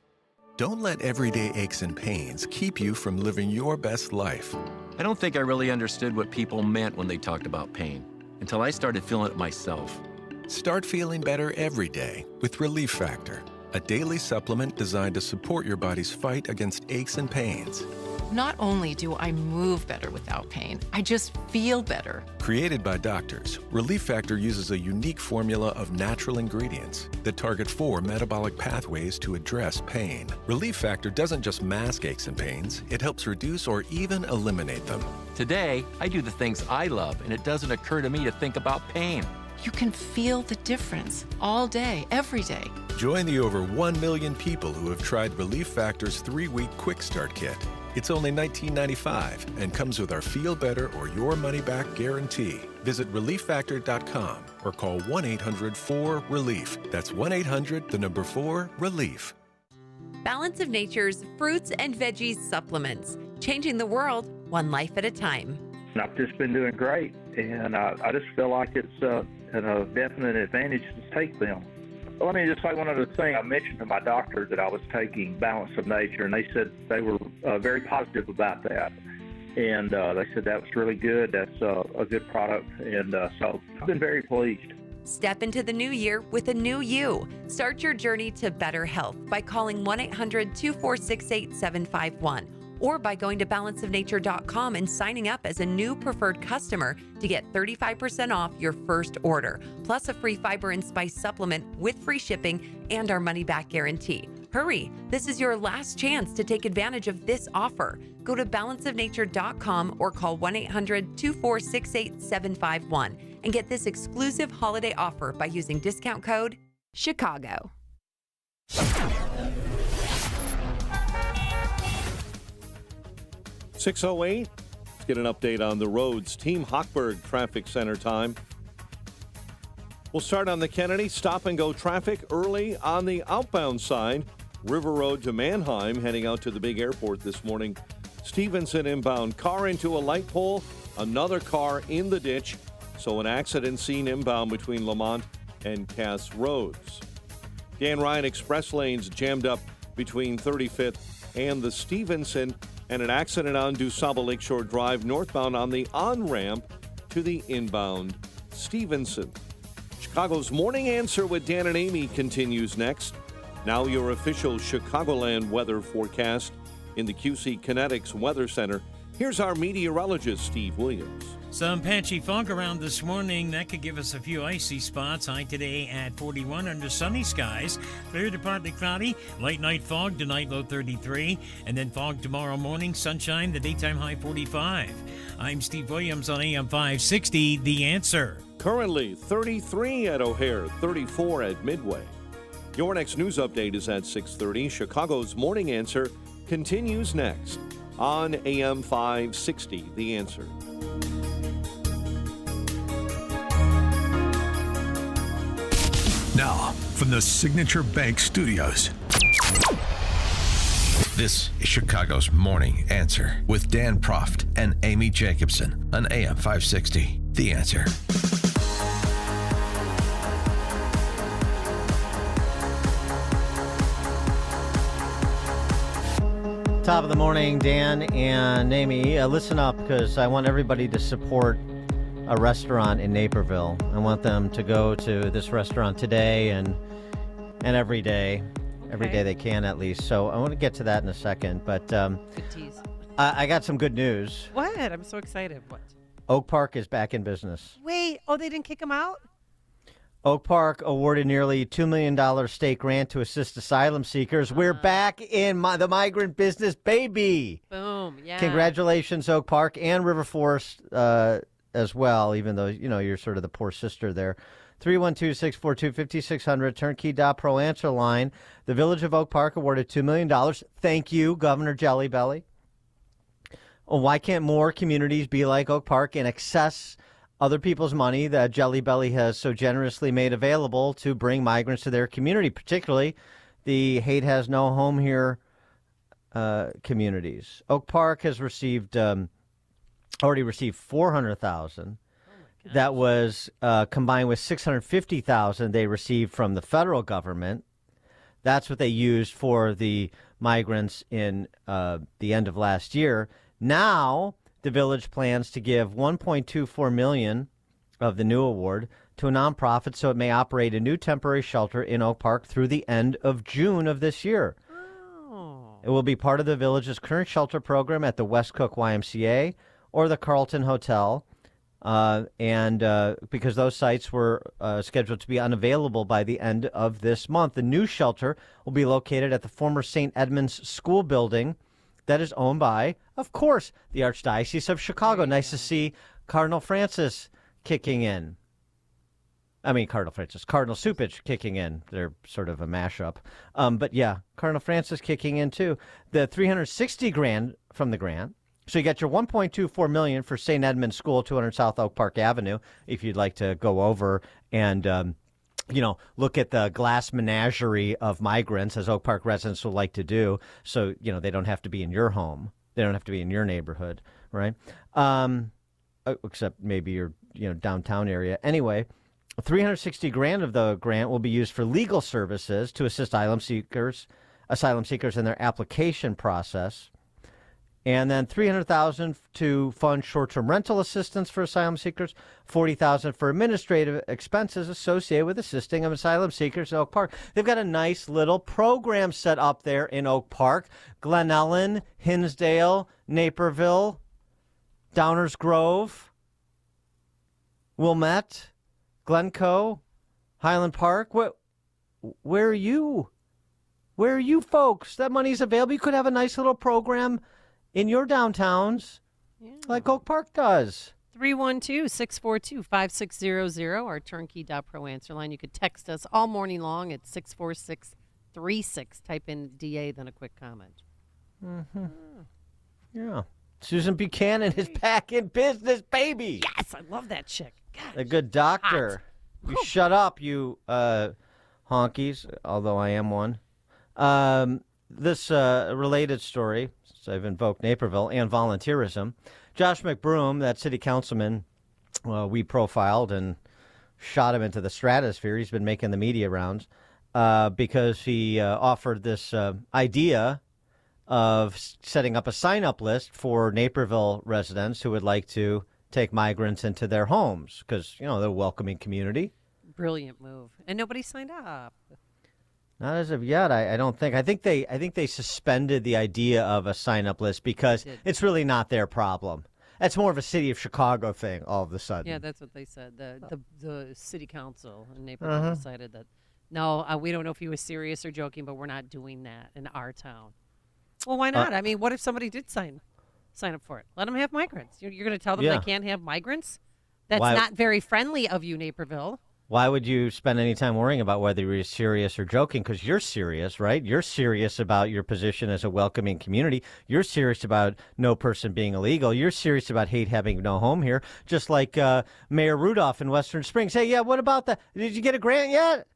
Don't let everyday aches and pains keep you from living your best life. I don't think I really understood what people meant when they talked about pain until I started feeling it myself. Start feeling better every day with Relief Factor, a daily supplement designed to support your body's fight against aches and pains. Not only do I move better without pain, I just feel better. Created by doctors, Relief Factor uses a unique formula of natural ingredients that target 4 metabolic pathways to address pain. Relief Factor doesn't just mask aches and pains, it helps reduce or even eliminate them. Today, I do the things I love, and it doesn't occur to me to think about pain. You can feel the difference all day, every day. Join the over 1 million people who have tried Relief Factor's 3-week Quick Start Kit. It's only $19.95 and comes with our Feel Better or Your Money Back guarantee. Visit ReliefFactor.com or call 1-800-4RELIEF. That's 1-800-4-RELIEF. Balance of Nature's fruits and veggies supplements, changing the world one life at a time. I've just been doing great, and I just feel like it's a definite advantage to take them. Let me just say one other thing. I mentioned to my doctor that I was taking Balance of Nature, and they said they were very positive about that. And they said that was really good. That's a good product. And so I've been very pleased. Step into the new year with a new you. Start your journey to better health by calling 1-800-246-8751 or by going to balanceofnature.com and signing up as a new preferred customer to get 35% off your first order, plus a free fiber and spice supplement with free shipping and our money-back guarantee. Hurry, this is your last chance to take advantage of this offer. Go to balanceofnature.com or call 1-800-246-8751 and get this exclusive holiday offer by using discount code CHICAGO. 6:08. Let's get an update on the roads. Team Hochberg Traffic Center time. We'll start on the Kennedy. Stop-and-go traffic early on the outbound side. River Road to Mannheim, heading out to the big airport this morning. Stevenson inbound. Car into a light pole. Another car in the ditch. So an accident scene inbound between Lamont and Cass Roads. Dan Ryan Express lanes jammed up between 35th and the Stevenson, and an accident on DuSable Lakeshore Drive northbound on the on-ramp to the inbound Stevenson. Chicago's Morning Answer with Dan and Amy continues next. Now your official Chicagoland weather forecast in the QC Kinetics Weather Center. Here's our meteorologist, Steve Williams. Some patchy fog around this morning. That could give us a few icy spots. High today at 41 under sunny skies. Clear to partly cloudy. Light night fog tonight, low 33. And then fog tomorrow morning. Sunshine, the daytime high 45. I'm Steve Williams on AM 560, The Answer. Currently 33 at O'Hare, 34 at Midway. Your next news update is at 6:30. Chicago's Morning Answer continues next on AM 560, The Answer. Now, from the Signature Bank Studios, this is Chicago's Morning Answer with Dan Proft and Amy Jacobson on AM 560, The Answer. Top of the morning, Dan and Amy. Listen up, because I want everybody to support a restaurant in Naperville. I want them to go to this restaurant today and every day. Every day they can, at least. So I want to get to that in a second. But Good tease. I got some good news. What? I'm so excited. What? Oak Park is back in business. Wait. Oh, they didn't kick him out? Oak Park awarded nearly $2 million state grant to assist asylum seekers. We're back in the migrant business, baby. Boom. Yeah. Congratulations, Oak Park and River Forest as well, even though, you're sort of the poor sister there. 312-642-5600, turnkey.pro answer line. The Village of Oak Park awarded $2 million. Thank you, Governor Jelly Belly. Well, why can't more communities be like Oak Park and access other people's money that Jelly Belly has so generously made available to bring migrants to their community, particularly the Hate Has No Home Here communities? Oak Park has already received $400,000. That was combined with $650,000 they received from the federal government. That's what they used for the migrants in the end of last year. Now, the village plans to give $1.24 million of the new award to a nonprofit so it may operate a new temporary shelter in Oak Park through the end of June of this year. Oh. It will be part of the village's current shelter program at the West Cook YMCA or the Carlton Hotel, because those sites were scheduled to be unavailable by the end of this month. The new shelter will be located at the former St. Edmund's School building that is owned by, of course, the Archdiocese of Chicago. Nice to see Cardinal Francis kicking in. Cardinal Cupich kicking in. They're sort of a mashup. But yeah, Cardinal Francis kicking in too. The $360,000 from the grant. So you got your $1.24 million for St. Edmund's School, 200 South Oak Park Avenue, if you'd like to go over and look at the glass menagerie of migrants, as Oak Park residents will like to do. So, they don't have to be in your home. They don't have to be in your neighborhood, right? Except maybe your, downtown area. Anyway, $360,000 of the grant will be used for legal services to assist asylum seekers in their application process. And then $300,000 to fund short-term rental assistance for asylum seekers, $40,000 for administrative expenses associated with assisting of asylum seekers in Oak Park. They've got a nice little program set up there in Oak Park. Glen Ellen, Hinsdale, Naperville, Downers Grove, Wilmette, Glencoe, Highland Park. Where are you? Where are you folks? That money's available. You could have a nice little program in your downtowns, like Oak Park does. 312-642-5600, our turnkey.pro answer line. You could text us all morning long at 64636. Type in DA, then a quick comment. Mm-hmm. Yeah. Susan Buchanan is back in business, baby. Yes, I love that chick. God, a good doctor. You shut up, you honkies, although I am one. This related story, since I've invoked Naperville and volunteerism. Josh McBroom, that city councilman, we profiled and shot him into the stratosphere. He's been making the media rounds because he offered this idea of setting up a sign-up list for Naperville residents who would like to take migrants into their homes because, they're a welcoming community. Brilliant move. And nobody signed up. Not as of yet, I don't think. I think they suspended the idea of a sign-up list because it's really not their problem. That's more of a city of Chicago thing all of a sudden. Yeah, that's what they said. The city council in Naperville decided that, no, we don't know if he was serious or joking, but we're not doing that in our town. Well, why not? What if somebody did sign up for it? Let them have migrants. You're going to tell them they can't have migrants? That's not very friendly of you, Naperville. Why would you spend any time worrying about whether you're serious or joking? Because you're serious, right? You're serious about your position as a welcoming community. You're serious about no person being illegal. You're serious about hate having no home here, just like Mayor Rudolph in Western Springs. Hey, what about that? Did you get a grant yet?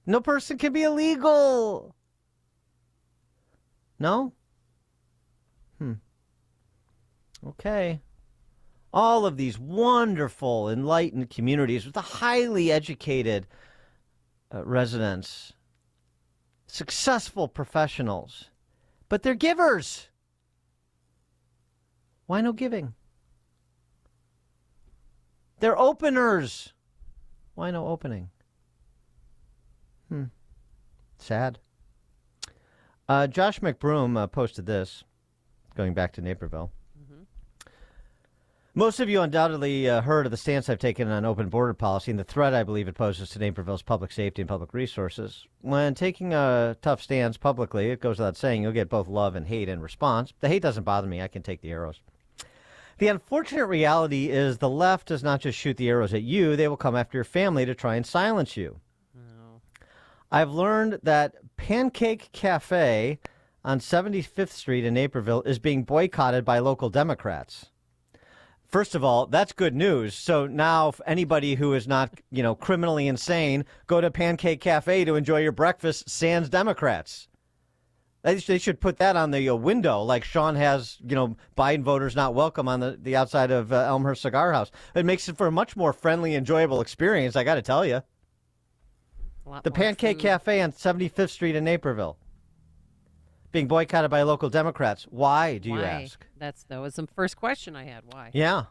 No person can be illegal. No? Okay. All of these wonderful, enlightened communities with the highly educated residents successful professionals, but they're givers. Why no giving? They're openers. Why no opening? Sad. Josh McBroom posted this, going back to Naperville. Most of you undoubtedly heard of the stance I've taken on open border policy and the threat I believe it poses to Naperville's public safety and public resources. When taking a tough stance publicly, it goes without saying, you'll get both love and hate in response. The hate doesn't bother me. I can take the arrows. The unfortunate reality is the left does not just shoot the arrows at you. They will come after your family to try and silence you. I've learned that Pancake Cafe on 75th Street in Naperville is being boycotted by local Democrats. First of all, that's good news. So now if anybody who is not, criminally insane, go to Pancake Cafe to enjoy your breakfast, sans Democrats. They should put that on the window, like Sean has, Biden voters not welcome on the outside of Elmhurst Cigar House. It makes it for a much more friendly, enjoyable experience, I got to tell you. The Pancake Cafe on 75th Street in Naperville being boycotted by local Democrats. Why, do you ask? That was the first question I had. Why? Yeah.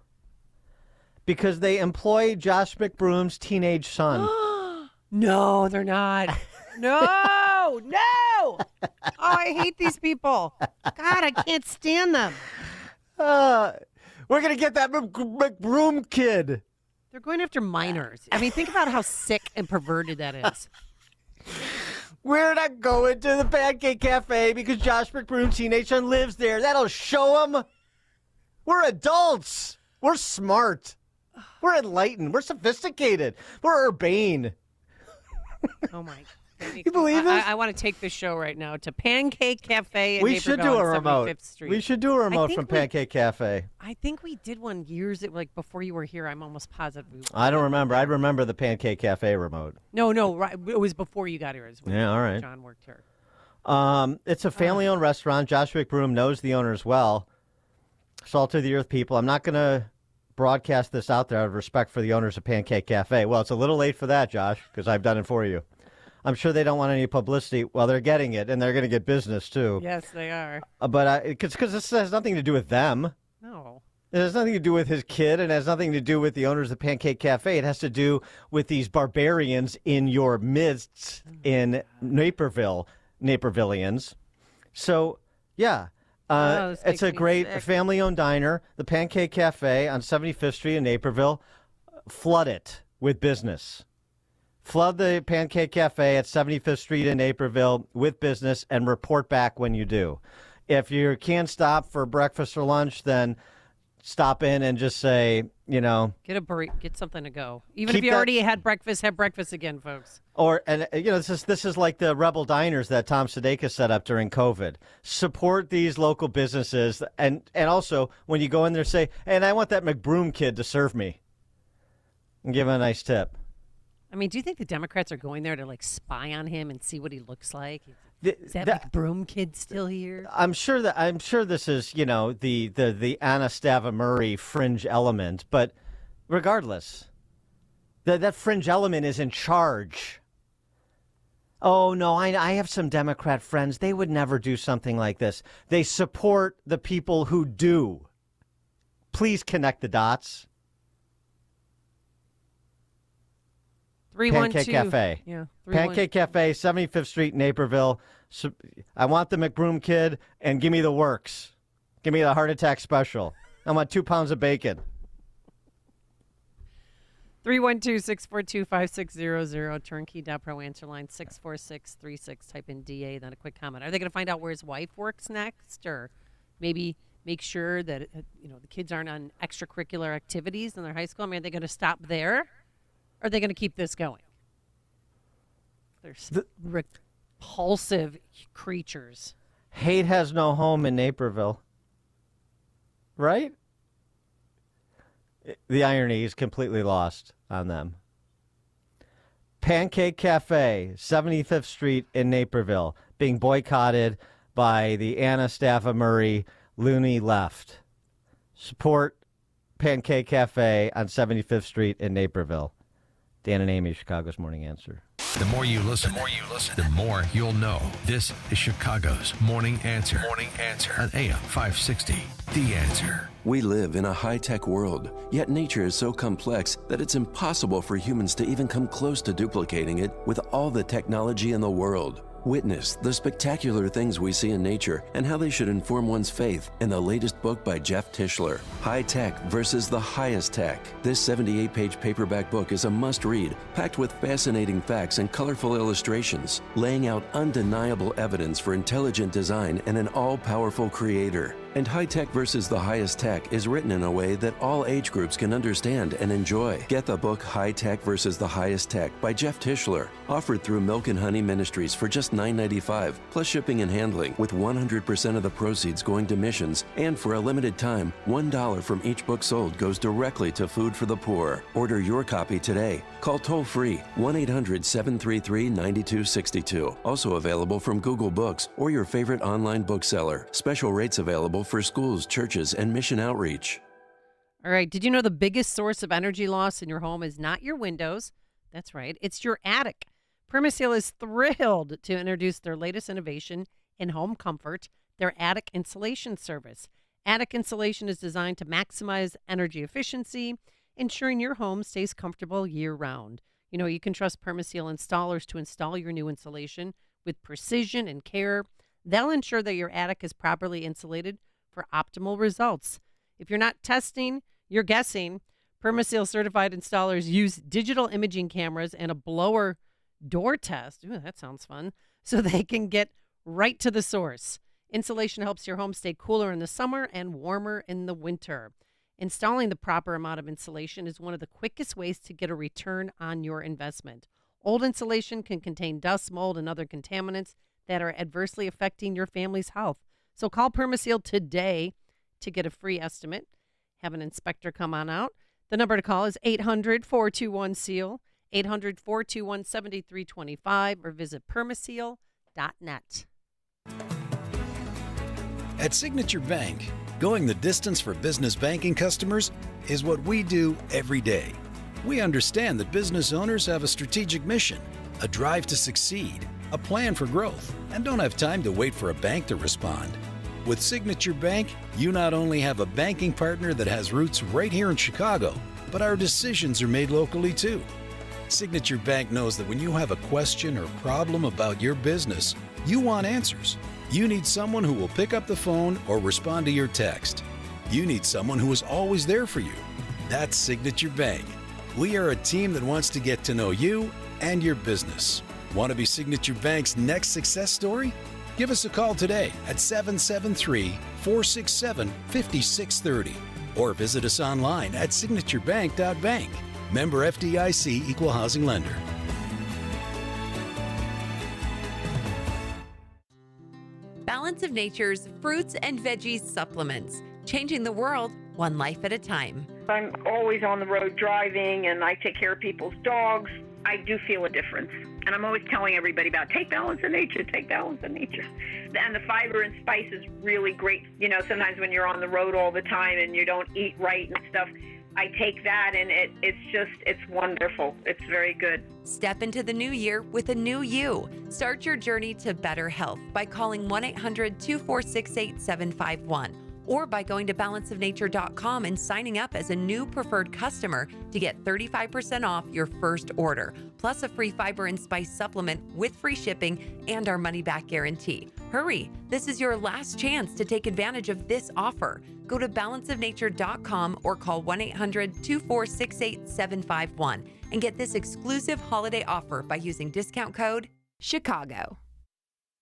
Because they employ Josh McBroom's teenage son. No, they're not. No. Oh, I hate these people. God, I can't stand them. We're going to get that McBroom kid. They're going after minors. I mean, think about how sick and perverted that is. We're not going to the Pancake Cafe because Josh McBroom's teenage son lives there. That'll show him. We're adults. We're smart. We're enlightened. We're sophisticated. We're urbane. Oh, my God. You believe this? I want to take this show right now to Pancake Cafe in We should Naperville do a on remote. 75th Street. We should do a remote from Pancake Cafe. I think we did one years, before you were here. I'm almost positive. I don't remember. I'd remember the Pancake Cafe remote. No, right. It was before you got here as well. Yeah, all right. John worked here. It's a family-owned restaurant. Josh McBroom knows the owners well. Salt of the earth people. I'm not going to broadcast this out there out of respect for the owners of Pancake Cafe. Well, it's a little late for that, Josh, because I've done it for you. I'm sure they don't want any publicity. Well, they're getting it, and they're going to get business, too. Yes, they are. But because this has nothing to do with them. No. It has nothing to do with his kid, and it has nothing to do with the owners of Pancake Cafe. It has to do with these barbarians in your midst in Naperville, Napervillians. So, yeah. It's a great family-owned diner, the Pancake Cafe on 75th Street in Naperville. Flood it with business. Flood the Pancake Cafe at 75th Street in Naperville with business and report back when you do. If you can't stop for breakfast or lunch, then stop in and just say, get a burrito, get something to go. Even if you already had breakfast, have breakfast again, folks. This is like the Rebel Diners that Tom Sudeikis set up during COVID. Support these local businesses, and also when you go in there, say, and I want that McBroom kid to serve me, and give him a nice tip. I mean, do you think the Democrats are going there to spy on him and see what he looks like? Is that McBroom kid still here? I'm sure this is the Anastava Murray fringe element, but regardless, that fringe element is in charge. Oh no, I have some Democrat friends. They would never do something like this. They support the people who do. Please connect the dots. Pancake Cafe. Yeah. Pancake Cafe, 75th Street, Naperville. I want the McBroom kid, and give me the works. Give me the heart attack special. I want 2 pounds of bacon. 312-642-5600, turnkey.pro, answer line 64636. Type in DA, then a quick comment. Are they going to find out where his wife works next, or maybe make sure that the kids aren't on extracurricular activities in their high school? I mean, are they going to stop there? Or are they going to keep this going? They're repulsive creatures. Hate has no home in Naperville. Right? The irony is completely lost on them. Pancake Cafe, 75th Street in Naperville, being boycotted by the Anastava Murray loony left. Support Pancake Cafe on 75th Street in Naperville. Dan and Amy, Chicago's Morning Answer. The more you listen, the more you'll know. This is Chicago's Morning Answer. Morning Answer on AM 560. The Answer. We live in a high-tech world, yet nature is so complex that it's impossible for humans to even come close to duplicating it with all the technology in the world. Witness the spectacular things we see in nature and how they should inform one's faith in the latest book by Jeff Tischler, High Tech versus the Highest Tech. This 78-page paperback book is a must-read, packed with fascinating facts and colorful illustrations, laying out undeniable evidence for intelligent design and an all-powerful creator. And High Tech versus the Highest Tech is written in a way that all age groups can understand and enjoy. Get the book High Tech versus the Highest Tech by Jeff Tischler, offered through Milk and Honey Ministries for just $9.95, plus shipping and handling, with 100% of the proceeds going to missions. And for a limited time, $1 from each book sold goes directly to Food for the Poor. Order your copy today. Call toll-free 1-800-733-9262. Also available from Google Books or your favorite online bookseller. Special rates available for schools, churches, and mission outreach. All right. Did you know the biggest source of energy loss in your home is not your windows? That's right. It's your attic. Permaseal is thrilled to introduce their latest innovation in home comfort, their attic insulation service. Attic insulation is designed to maximize energy efficiency, ensuring your home stays comfortable year-round. You know, you can trust Permaseal installers to install your new insulation with precision and care. They'll ensure that your attic is properly insulated for optimal results. If you're not testing, you're guessing. Permaseal certified installers use digital imaging cameras and a blower door test. Ooh, that sounds fun. So they can get right to the source. Insulation helps your home stay cooler in the summer and warmer in the winter. Installing the proper amount of insulation is one of the quickest ways to get a return on your investment. Old insulation can contain dust, mold, and other contaminants that are adversely affecting your family's health. So call Permaseal today to get a free estimate. Have an inspector come on out. The number to call is 800-421-SEAL, 800-421-7325, or visit permaseal.net. At Signature Bank, going the distance for business banking customers is what we do every day. We understand that business owners have a strategic mission, a drive to succeed, a plan for growth, and don't have time to wait for a bank to respond. With Signature Bank, you not only have a banking partner that has roots right here in Chicago, but our decisions are made locally too. Signature Bank knows that when you have a question or problem about your business, you want answers. You need someone who will pick up the phone or respond to your text. You need someone who is always there for you. That's Signature Bank. We are a team that wants to get to know you and your business. Want to be Signature Bank's next success story? Give us a call today at 773-467-5630 or visit us online at signaturebank.bank. Member FDIC Equal Housing Lender. Balance of Nature's fruits and veggies supplements, changing the world one life at a time. I'm always on the road driving, and I take care of people's dogs. I do feel a difference. And I'm always telling everybody about take Balance of Nature, take Balance of Nature. And the fiber and spice is really great. You know, sometimes when you're on the road all the time and you don't eat right and stuff, I take that and it's wonderful. It's very good. Step into the new year with a new you. Start your journey to better health by calling 1-800-246-8751 or by going to balanceofnature.com and signing up as a new preferred customer to get 35% off your first order, plus a free fiber and spice supplement with free shipping and our money-back guarantee. Hurry, this is your last chance to take advantage of this offer. Go to balanceofnature.com or call 1-800-246-8751 and get this exclusive holiday offer by using discount code CHICAGO.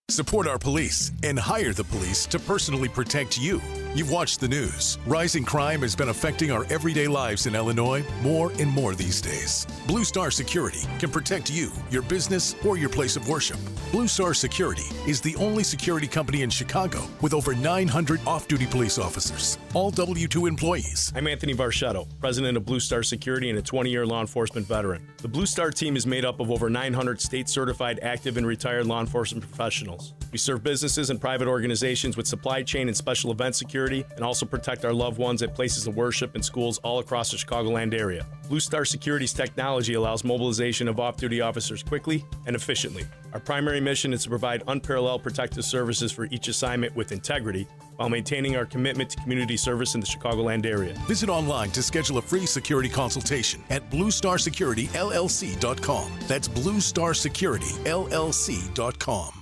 Support our police and hire the police to personally protect you. You've watched the news. Rising crime has been affecting our everyday lives in Illinois more and more these days. Blue Star Security can protect you, your business, or your place of worship. Blue Star Security is the only security company in Chicago with over 900 off-duty police officers, all W-2 employees. I'm Anthony Varchetto, president of Blue Star Security and a 20-year law enforcement veteran. The Blue Star team is made up of over 900 state-certified active and retired law enforcement professionals. professionals. We serve businesses and private organizations with supply chain and special event security, and also protect our loved ones at places of worship and schools all across the Chicagoland area. Blue Star Security's technology allows mobilization of off-duty officers quickly and efficiently. Our primary mission is to provide unparalleled protective services for each assignment with integrity, while maintaining our commitment to community service in the Chicagoland area. Visit online to schedule a free security consultation at BlueStarSecurityLLC.com. That's BlueStarSecurityLLC.com.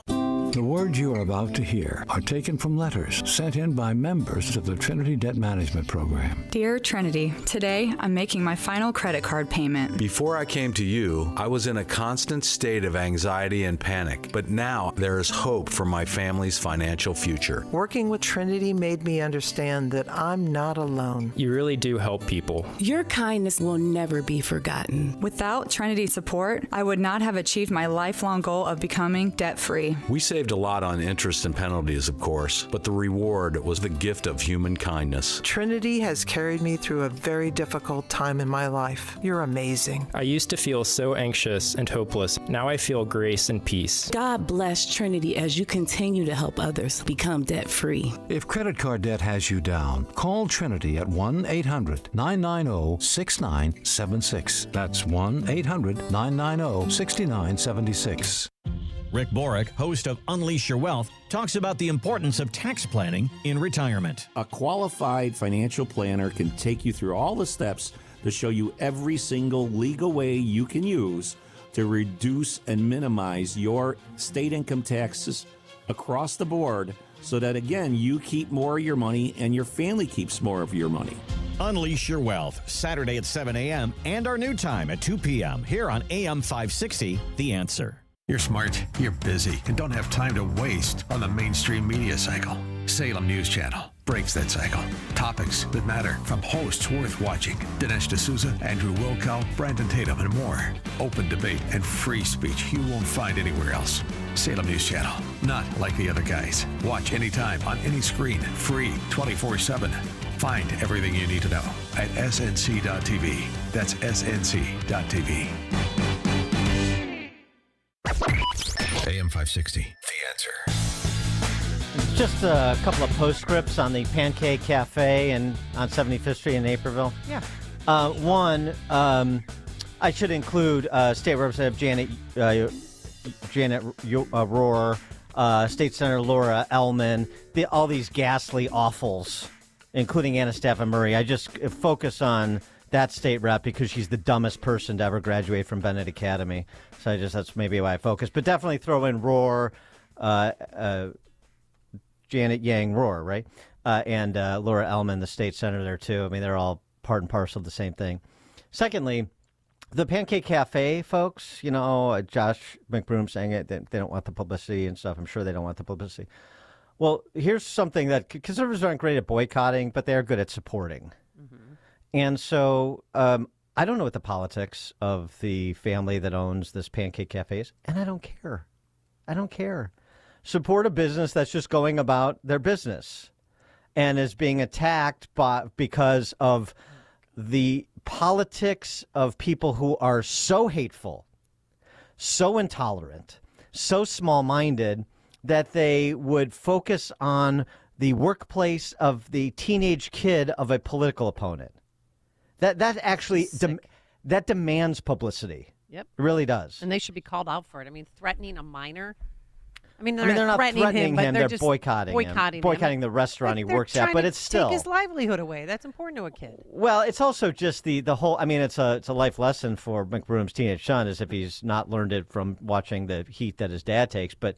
The words you are about to hear are taken from letters sent in by members of the Trinity Debt Management Program. Dear Trinity, today I'm making my final credit card payment. Before I came to you, I was in a constant state of anxiety and panic, but now there is hope for my family's financial future. Working with Trinity made me understand that I'm not alone. You really do help people. Your kindness will never be forgotten. Without Trinity's support, I would not have achieved my lifelong goal of becoming debt-free. We saved a lot on interest and penalties, of course, but the reward was the gift of human kindness. Trinity has carried me through a very difficult time in my life. You're amazing. I used to feel so anxious and hopeless. Now I feel grace and peace. God bless Trinity as you continue to help others become debt-free. If credit card debt has you down, call Trinity at 1-800-990-6976. That's 1-800-990-6976. Rick Borick, host of Unleash Your Wealth, talks about the importance of tax planning in retirement. A qualified financial planner can take you through all the steps to show you every single legal way you can use to reduce and minimize your state income taxes across the board so that, again, you keep more of your money and your family keeps more of your money. Unleash Your Wealth, Saturday at 7 a.m. and our new time at 2 p.m. here on AM 560, The Answer. You're smart, you're busy, and don't have time to waste on the mainstream media cycle. Salem News Channel breaks that cycle. Topics that matter from hosts worth watching. Dinesh D'Souza, Andrew Wilkow, Brandon Tatum, and more. Open debate and free speech you won't find anywhere else. Salem News Channel, not like the other guys. Watch anytime on any screen, free 24/7. Find everything you need to know at snc.tv. That's snc.tv. AM 560, The Answer. Just a couple of postscripts on the Pancake Cafe and on 75th Street in Naperville. Yeah. One, I should include State Representative Janet Rohr, State Senator Laura Ellman, all these ghastly awfuls, including Anastasia Murray. I just focus on that state rep because she's the dumbest person to ever graduate from Bennett Academy. So that's maybe why I focus. But definitely throw in Rohr, Janet Yang Rohr, right? And Laura Ellman, the state senator there too. I mean, they're all part and parcel of the same thing. Secondly, the Pancake Cafe folks, Josh McBroom saying it, they don't want the publicity and stuff. I'm sure they don't want the publicity. Well, here's something that conservatives aren't great at boycotting, but they're good at supporting. And so I don't know what the politics of the family that owns this Pancake Cafe is, and I don't care. I don't care. Support a business that's just going about their business and is being attacked because of the politics of people who are so hateful, so intolerant, so small-minded that they would focus on the workplace of the teenage kid of a political opponent. That actually that demands publicity. Yep. It really does. And they should be called out for it. I mean, threatening a minor. They're not threatening him. They're just boycotting him. Boycotting the restaurant he works at. But it's still take his livelihood away. That's important to a kid. Well, it's also just the whole. I mean, it's a life lesson for McBroom's teenage son, as if he's not learned it from watching the heat that his dad takes. But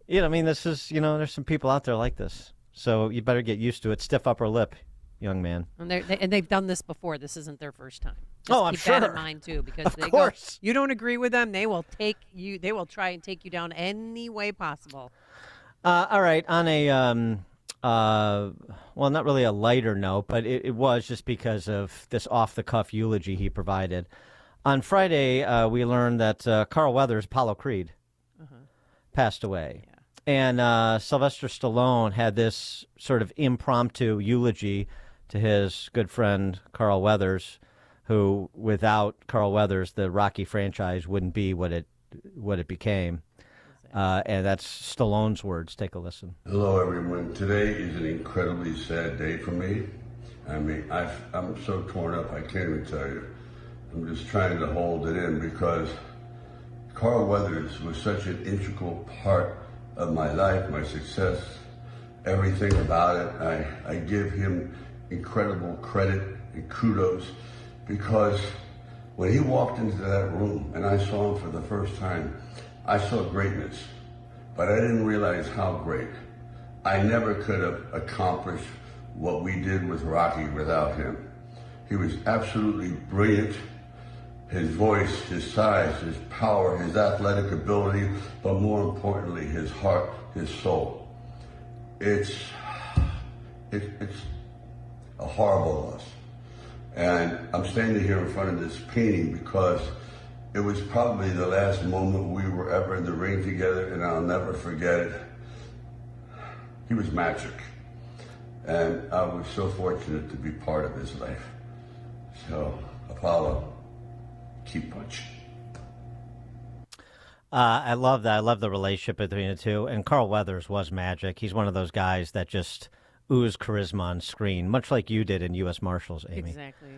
this is there's some people out there like this, so you better get used to it. Stiff upper lip, young man. And they've done this before. This isn't their first time. I'm sure. Keep that in mind too, because of course. You don't agree with them, they will take you. They will try and take you down any way possible. All right. On a well, not really a lighter note, but it was just because of this off-the-cuff eulogy he provided. On Friday, we learned that Carl Weathers, Apollo Creed, passed away. Yeah. And Sylvester Stallone had this sort of impromptu eulogy to his good friend Carl Weathers, who, without Carl Weathers, the Rocky franchise wouldn't be what it became. And that's Stallone's words. Take a listen. Hello, everyone. Today is an incredibly sad day for me. I mean, I'm so torn up, I can't even tell you. I'm just trying to hold it in because Carl Weathers was such an integral part of my life, my success, everything about it. I give him incredible credit and kudos because when he walked into that room and I saw him for the first time, I saw greatness, but I didn't realize how great. I never could have accomplished what we did with Rocky without him. He was absolutely brilliant. His voice, his size, his power, his athletic ability, but more importantly, his heart, his soul. It's a horrible loss. And I'm standing here in front of this painting because it was probably the last moment we were ever in the ring together, and I'll never forget it. He was magic. And I was so fortunate to be part of his life. So, Apollo, keep punching. I love that. I love the relationship between the two. And Carl Weathers was magic. He's one of those guys that just ooze charisma on screen, much like you did in U.S. Marshals, Amy. Exactly.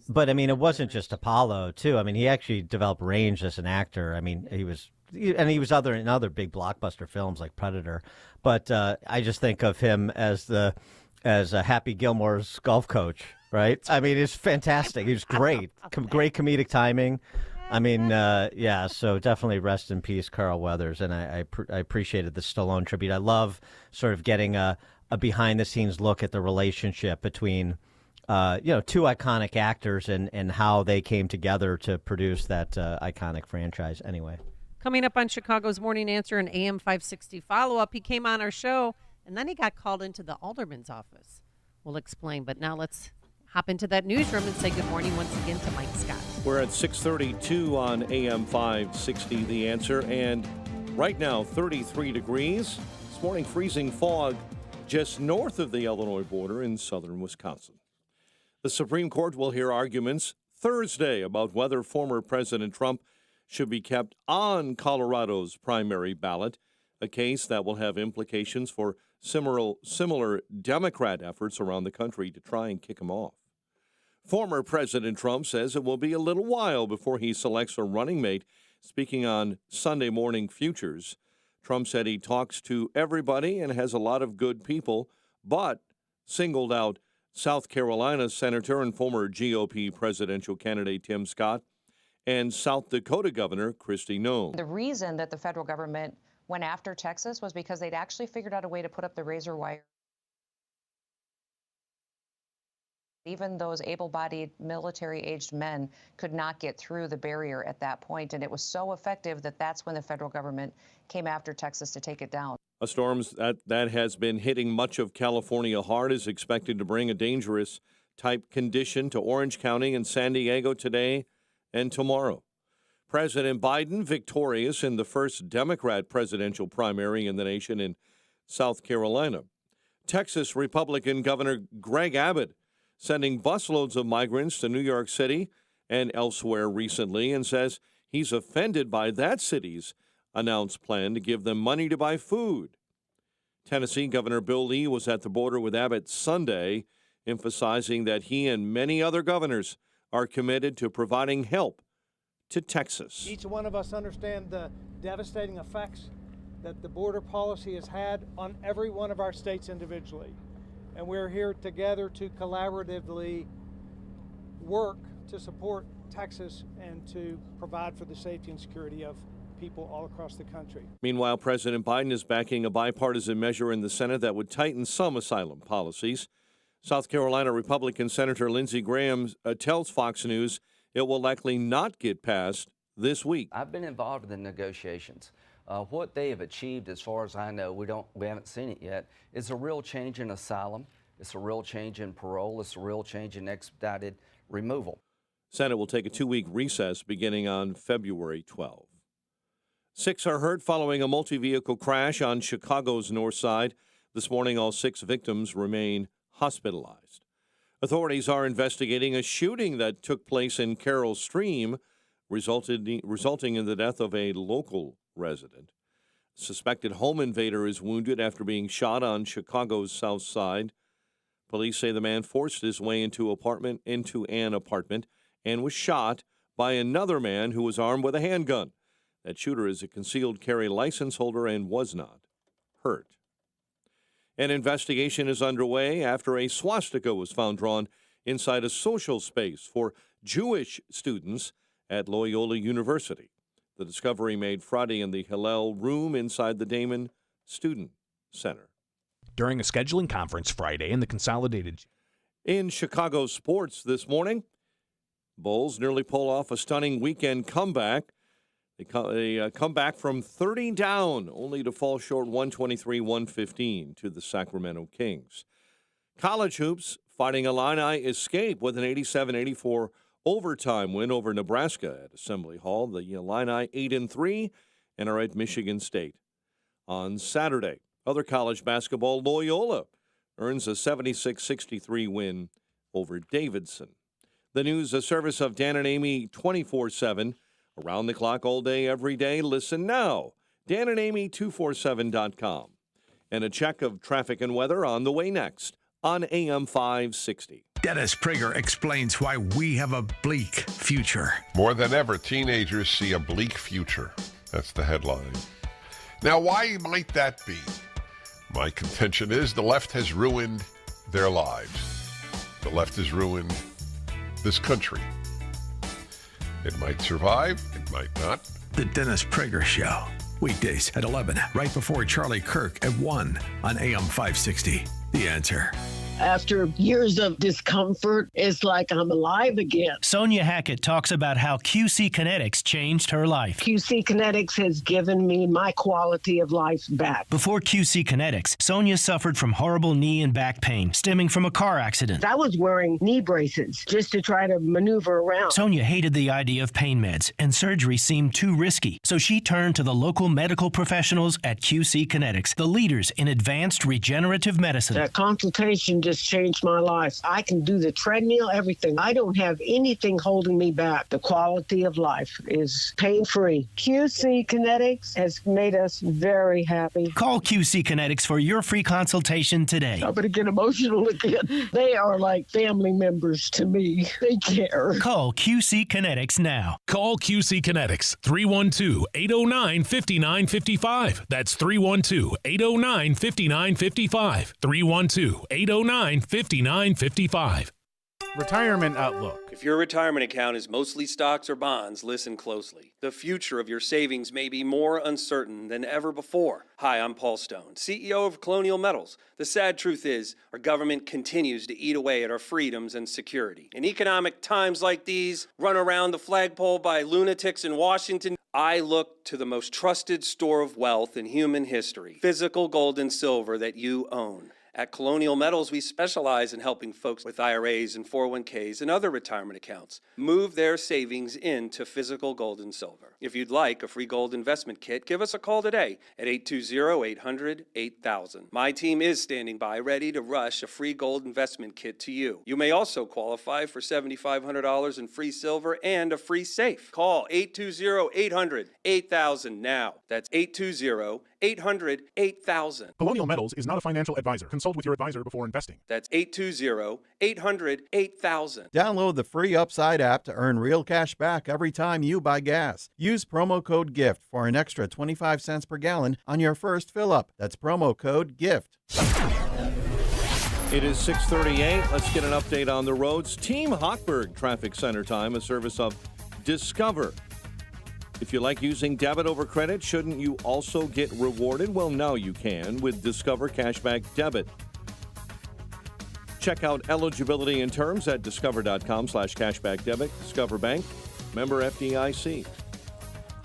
But, I mean, it wasn't just Apollo, too. I mean, he actually developed range as an actor. I mean, he was in other big blockbuster films like Predator. But I just think of him as Happy Gilmore's golf coach, right? I mean, it's fantastic. He was great. Great comedic timing. I mean, yeah, so definitely rest in peace, Carl Weathers. And I appreciated the Stallone tribute. I love sort of getting a behind-the-scenes look at the relationship between, two iconic actors and how they came together to produce that iconic franchise. Anyway. Coming up on Chicago's Morning Answer and AM 560 follow-up, he came on our show, and then he got called into the alderman's office. We'll explain, but now let's hop into that newsroom and say good morning once again to Mike Scott. We're at 6:32 on AM 560, The Answer, and right now 33 degrees. This morning, freezing fog just north of the Illinois border in southern Wisconsin. The Supreme Court will hear arguments Thursday about whether former President Trump should be kept on Colorado's primary ballot, a case that will have implications for similar Democrat efforts around the country to try and kick him off. Former President Trump says it will be a little while before he selects a running mate. Speaking on Sunday Morning Futures, Trump said he talks to everybody and has a lot of good people, but singled out South Carolina Senator and former GOP presidential candidate Tim Scott and South Dakota Governor Kristi Noem. The reason that the federal government went after Texas was because they'd actually figured out a way to put up the razor wire. Even those able-bodied military-aged men could not get through the barrier at that point, and it was so effective that that's when the federal government came after Texas to take it down. A storm that has been hitting much of California hard is expected to bring a dangerous type condition to Orange County and San Diego today and tomorrow. President Biden victorious in the first Democrat presidential primary in the nation in South Carolina. Texas Republican Governor Greg Abbott sending busloads of migrants to New York City and elsewhere recently and says he's offended by that city's announced plan to give them money to buy food. Tennessee Governor Bill Lee was at the border with Abbott Sunday, emphasizing that he and many other governors are committed to providing help to Texas. Each one of us understand the devastating effects that the border policy has had on every one of our states individually. And we're here together to collaboratively work to support Texas and to provide for the safety and security of people all across the country. Meanwhile, President Biden is backing a bipartisan measure in the Senate that would tighten some asylum policies. South Carolina Republican Senator Lindsey Graham tells Fox News it will likely not get passed this week. I've been involved in the negotiations. What they have achieved, as far as I know, we haven't seen it yet, is a real change in asylum. It's a real change in parole. It's a real change in expedited removal. Senate will take a 2-week recess beginning on February 12. 6 are hurt following a multi-vehicle crash on Chicago's north side. This morning, all 6 victims remain hospitalized. Authorities are investigating a shooting that took place in Carroll Stream, resulting in the death of a local resident. Suspected home invader is wounded after being shot on Chicago's South Side. Police say the man forced his way into an apartment and was shot by another man who was armed with a handgun. That shooter is a concealed carry license holder and was not hurt. An investigation is underway after a swastika was found drawn inside a social space for Jewish students at Loyola University. The discovery made Friday in the Hillel room inside the Damon Student Center. During a scheduling conference Friday in the Consolidated. In Chicago sports this morning, Bulls nearly pull off a stunning weekend comeback. They come back from 30 down, only to fall short 123-115 to the Sacramento Kings. College hoops Fighting Illini escape with an 87-84 overtime win over Nebraska at Assembly Hall. The Illini 8-3 and are at Michigan State. On Saturday, other college basketball, Loyola earns a 76-63 win over Davidson. The news, a service of Dan and Amy 24/7. Around the clock, all day, every day. Listen now. danandamy247.com. And a check of traffic and weather on the way next on AM 560. Dennis Prager explains why we have a bleak future. More than ever, teenagers see a bleak future. That's the headline. Now, why might that be? My contention is the left has ruined their lives. The left has ruined this country. It might survive, it might not. The Dennis Prager Show. Weekdays at 11, right before Charlie Kirk at 1 on AM 560. The Answer. After years of discomfort, it's like I'm alive again. Sonia Hackett talks about how QC Kinetics changed her life. QC Kinetics has given me my quality of life back. Before QC Kinetics, Sonia suffered from horrible knee and back pain stemming from a car accident. I was wearing knee braces just to try to maneuver around. Sonia hated the idea of pain meds, and surgery seemed too risky. So she turned to the local medical professionals at QC Kinetics, the leaders in advanced regenerative medicine. That consultation just changed my life. I can do the treadmill, everything. I don't have anything holding me back. The quality of life is pain-free. QC Kinetics has made us very happy. Call QC Kinetics for your free consultation today. I'm going to get emotional again. They are like family members to me. They care. Call QC Kinetics now. Call QC Kinetics, 312-809-5955. That's 312-809-5955. 312-809-5955. Retirement Outlook. If your retirement account is mostly stocks or bonds, listen closely. The future of your savings may be more uncertain than ever before. Hi, I'm Paul Stone, CEO of Colonial Metals. The sad truth is, our government continues to eat away at our freedoms and security. In economic times like these, run around the flagpole by lunatics in Washington, I look to the most trusted store of wealth in human history, physical gold and silver that you own. At Colonial Metals, we specialize in helping folks with IRAs and 401ks and other retirement accounts move their savings into physical gold and silver. If you'd like a free gold investment kit, give us a call today at 820-800-8000. My team is standing by ready to rush a free gold investment kit to you. You may also qualify for $7,500 in free silver and a free safe. Call 820-800-8000 now. That's 820-800-8000. Colonial Metals is not a financial advisor. Consult with your advisor before investing. That's 820-800-8000. Download the free Upside app to earn real cash back every time you buy gas. Use promo code GIFT for an extra 25 cents per gallon on your first fill-up. That's promo code GIFT. It is 6:38. Let's get an update on the roads. Team Hochberg Traffic Center time, a service of Discover. If you like using debit over credit, shouldn't you also get rewarded? Well, now you can with Discover Cashback Debit. Check out eligibility and terms at discover.com/cashbackdebit. Discover Bank, member FDIC.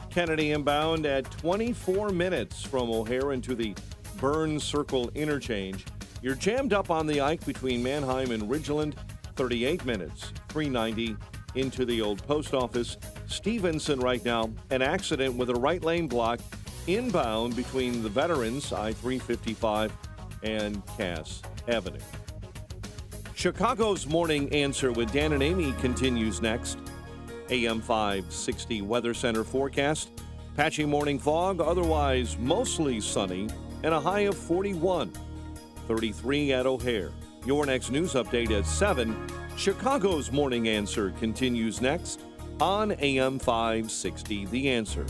Kennedy inbound at 24 minutes from O'Hare into the Burns Circle interchange. You're jammed up on the Ike between Manheim and Ridgeland. 38 minutes, 390 into the old post office. Stevenson right now, an accident with a right lane block inbound between the Veterans, I-355, and Cass Avenue. Chicago's Morning Answer with Dan and Amy continues next. AM 560 Weather Center forecast. Patchy morning fog, otherwise mostly sunny, and a high of 41. 33 at O'Hare. Your next news update at 7. Chicago's Morning Answer continues next on AM 560, The Answer.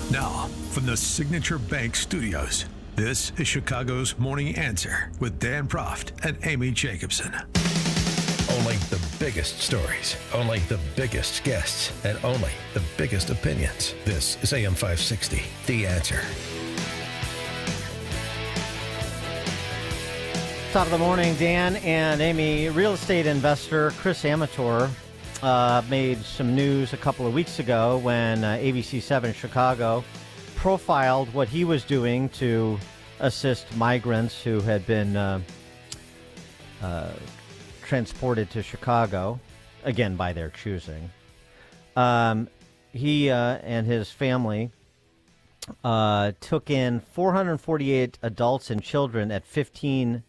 Now, from the Signature Bank Studios, this is Chicago's Morning Answer with Dan Proft and Amy Jacobson. Only the biggest stories, only the biggest guests, and only the biggest opinions. This is AM 560, The Answer. Top of the morning, Dan and Amy. Real estate investor Chris Amator made some news a couple of weeks ago when ABC 7 Chicago profiled what he was doing to assist migrants who had been transported to Chicago, again by their choosing. He and his family took in 448 adults and children at 15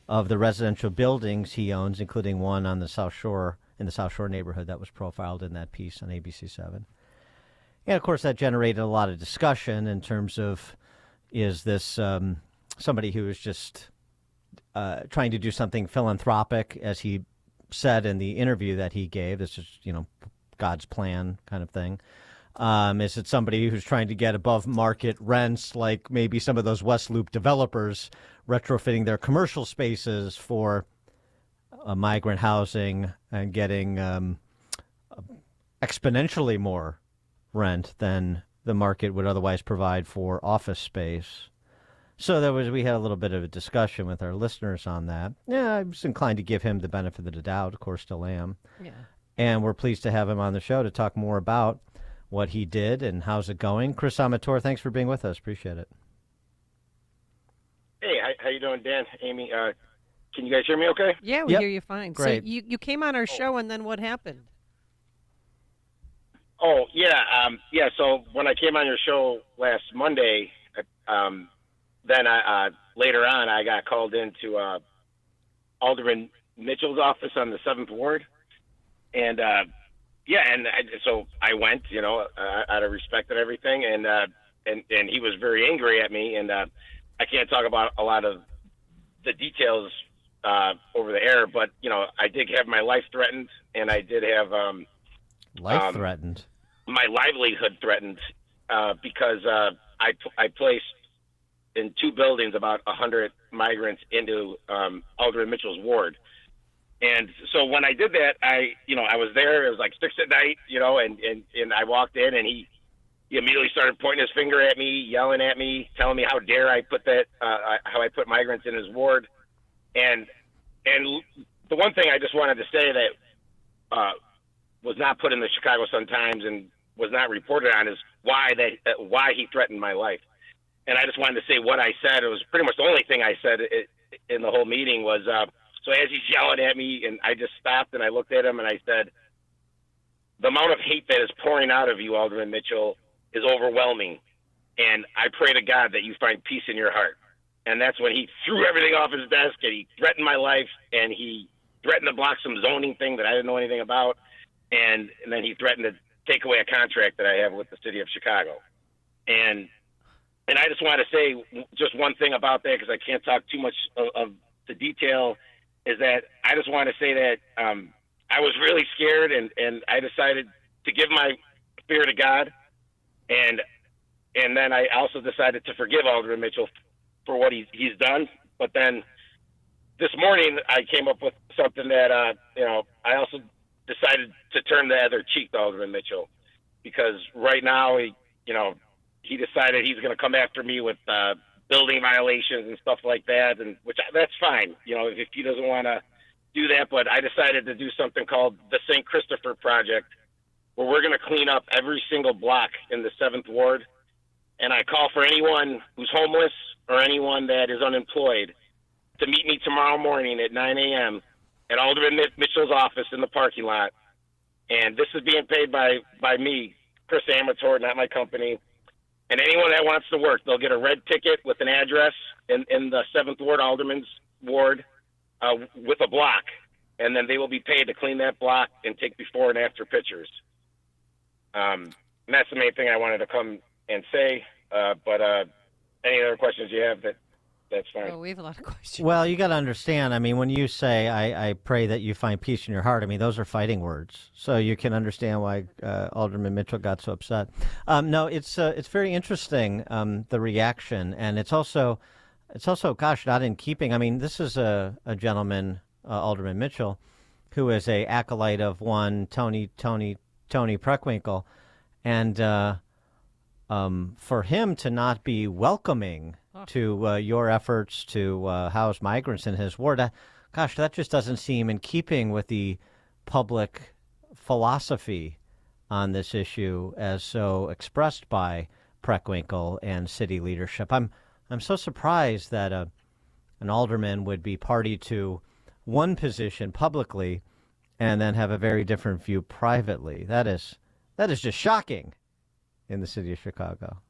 of the residential buildings he owns, including one on the South Shore, in the South Shore neighborhood that was profiled in that piece on ABC 7. And, of course, that generated a lot of discussion in terms of, is this somebody who is just trying to do something philanthropic, as he said in the interview that he gave. This is, God's plan kind of thing. Is it somebody who's trying to get above market rents, like maybe some of those West Loop developers retrofitting their commercial spaces for migrant housing and getting exponentially more rent than the market would otherwise provide for office space? So we had a little bit of a discussion with our listeners on that. Yeah, I was inclined to give him the benefit of the doubt. Of course, still am. Yeah. And we're pleased to have him on the show to talk more about what he did and how's it going. Chris Amator, thanks for being with us. Appreciate it. Hey, how you doing, Dan, Amy? Can you guys hear me okay? Yeah, we hear you fine. Great. So you came on our show, and then what happened? Oh, yeah. So when I came on your show last Monday, then later on I got called into Alderman Mitchell's office on the 7th Ward. And, so I went, out of respect and everything. And he was very angry at me. And I can't talk about a lot of the details over the air, but, I did have my life threatened, and I did have life threatened. My livelihood threatened because I placed in 2 buildings about 100 migrants into Alderman Mitchell's ward. And so when I did that, I was there. It was like 6 at night, and I walked in, and he immediately started pointing his finger at me, yelling at me, telling me how dare I put that, how I put migrants in his ward. And the one thing I just wanted to say that was not put in the Chicago Sun-Times and was not reported on is why he threatened my life. And I just wanted to say what I said. It was pretty much the only thing I said in the whole meeting was, so as he's yelling at me, and I just stopped and I looked at him and I said, the amount of hate that is pouring out of you, Alderman Mitchell, is overwhelming. And I pray to God that you find peace in your heart. And that's when he threw everything off his desk and he threatened my life, and he threatened to block some zoning thing that I didn't know anything about. And then he threatened to take away a contract that I have with the city of Chicago. And I just want to say just one thing about that, because I can't talk too much of the detail, is that I just want to say that I was really scared, and I decided to give my fear to God. And then I also decided to forgive Alderman Mitchell for what he's done. But then this morning I came up with something that, I also decided to turn the other cheek to Alderman Mitchell, because right now he decided he's going to come after me with building violations and stuff like that, and that's fine, if he doesn't want to do that. But I decided to do something called the St. Christopher Project, where we're going to clean up every single block in the 7th Ward. And I call for anyone who's homeless or anyone that is unemployed to meet me tomorrow morning at 9 a.m. at Alderman Mitchell's office in the parking lot. And this is being paid by me, Chris Amator, not my company. And anyone that wants to work, they'll get a red ticket with an address in the 7th Ward, Alderman's Ward, with a block. And then they will be paid to clean that block and take before and after pictures. And that's the main thing I wanted to come and say. But any other questions you have, that's fine. Oh, we have a lot of questions. Well, you got to understand, I mean, when you say, I pray that you find peace in your heart, I mean, those are fighting words. So you can understand why Alderman Mitchell got so upset. No, it's very interesting, the reaction. And it's also, gosh, not in keeping. I mean, this is a gentleman, Alderman Mitchell, who is a acolyte of one Tony Preckwinkle. And for him to not be welcoming to your efforts to house migrants in his ward, gosh, that just doesn't seem in keeping with the public philosophy on this issue as so expressed by Preckwinkle and city leadership. I'm so surprised that an alderman would be party to one position publicly and then have a very different view privately. That is just shocking in the city of Chicago.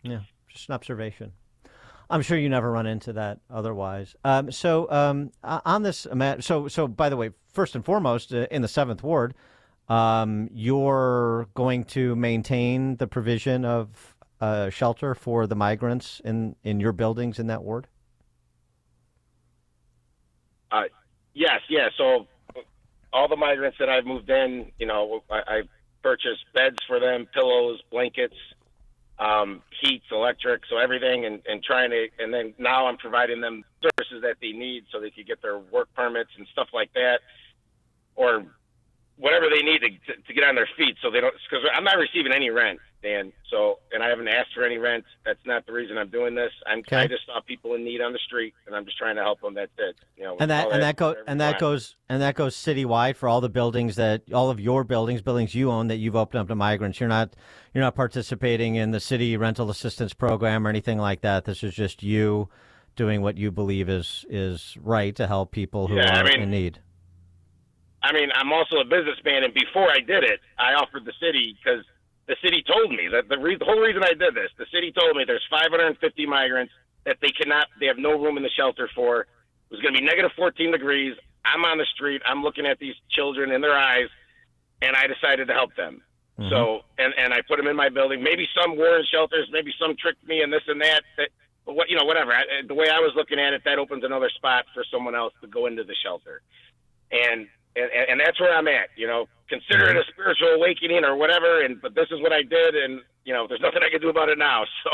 Yeah, just an observation. I'm sure you never run into that otherwise. On this, so by the way, first and foremost, in the 7th Ward, you're going to maintain the provision of shelter for the migrants in your buildings in that ward? Yes. So all the migrants that I've moved in, I purchased beds for them, pillows, blankets, heats, electric, so everything, and then now I'm providing them services that they need so they can get their work permits and stuff like that, or whatever they need to get on their feet, so they don't, because I'm not receiving any rent, Dan. So, and I haven't asked for any rent. That's not the reason I'm doing this. I just saw people in need on the street, and I'm just trying to help them. That's it. And that goes citywide for all the buildings all of your buildings you own that you've opened up to migrants. You're not participating in the city rental assistance program or anything like that. This is just you doing what you believe is right to help people who are in need. I mean, I'm also a businessman, and before I did it, I offered the city, because the city told me that the whole reason I did this, the city told me there's 550 migrants that they have no room in the shelter for. It was going to be negative 14 degrees. I'm on the street. I'm looking at these children in their eyes, and I decided to help them. Mm-hmm. So, and I put them in my building. Maybe some were in shelters. Maybe some tricked me and this and that. But whatever. The way I was looking at it, that opens another spot for someone else to go into the shelter. And that's where I'm at, consider it a spiritual awakening or whatever. But this is what I did. And, there's nothing I can do about it now. So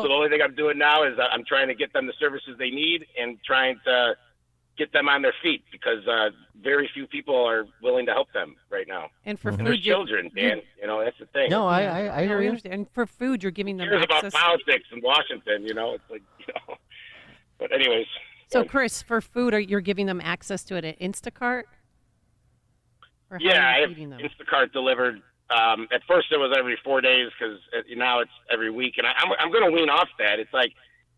the only thing I'm doing now is I'm trying to get them the services they need and trying to get them on their feet, because very few people are willing to help them right now. And for food, there's children, Dan, that's the thing. No, I hear you. And for food, you're giving them access. About politics in Washington, it's like, but anyways. So Chris, for food, you're giving them access to it at Instacart? I have Instacart delivered. At first it was every 4 days, because now it's every week, and I'm going to wean off that. It's like,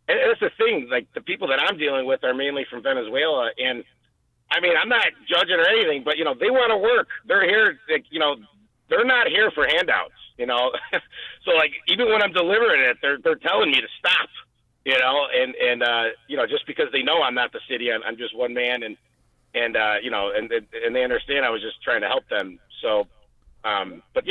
and that's the thing. Like, the people that I'm dealing with are mainly from Venezuela, and I mean, I'm not judging or anything, but they want to work. They're here. They're not here for handouts. So like, even when I'm delivering it, they're telling me to stop. And just because they know I'm not the city, I'm just one man, and they understand I was just trying to help them. So, but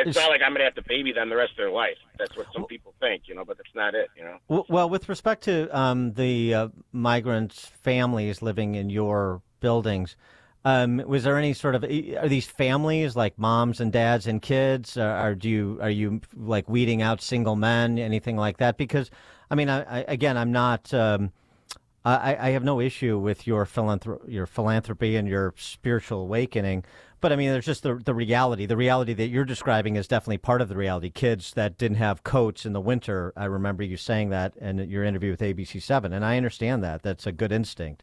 it's not like I'm going to have to baby them the rest of their life. That's what some people think, but that's not it, Well, with respect to the migrants' families living in your buildings, was there any sort of, are these families like moms and dads and kids? Are you like weeding out single men, anything like that? Because, I mean, I'm not... I have no issue with your philanthropy and your spiritual awakening, but I mean, there's just the reality. The reality that you're describing is definitely part of the reality. Kids that didn't have coats in the winter. I remember you saying that in your interview with ABC7, and I understand that. That's a good instinct.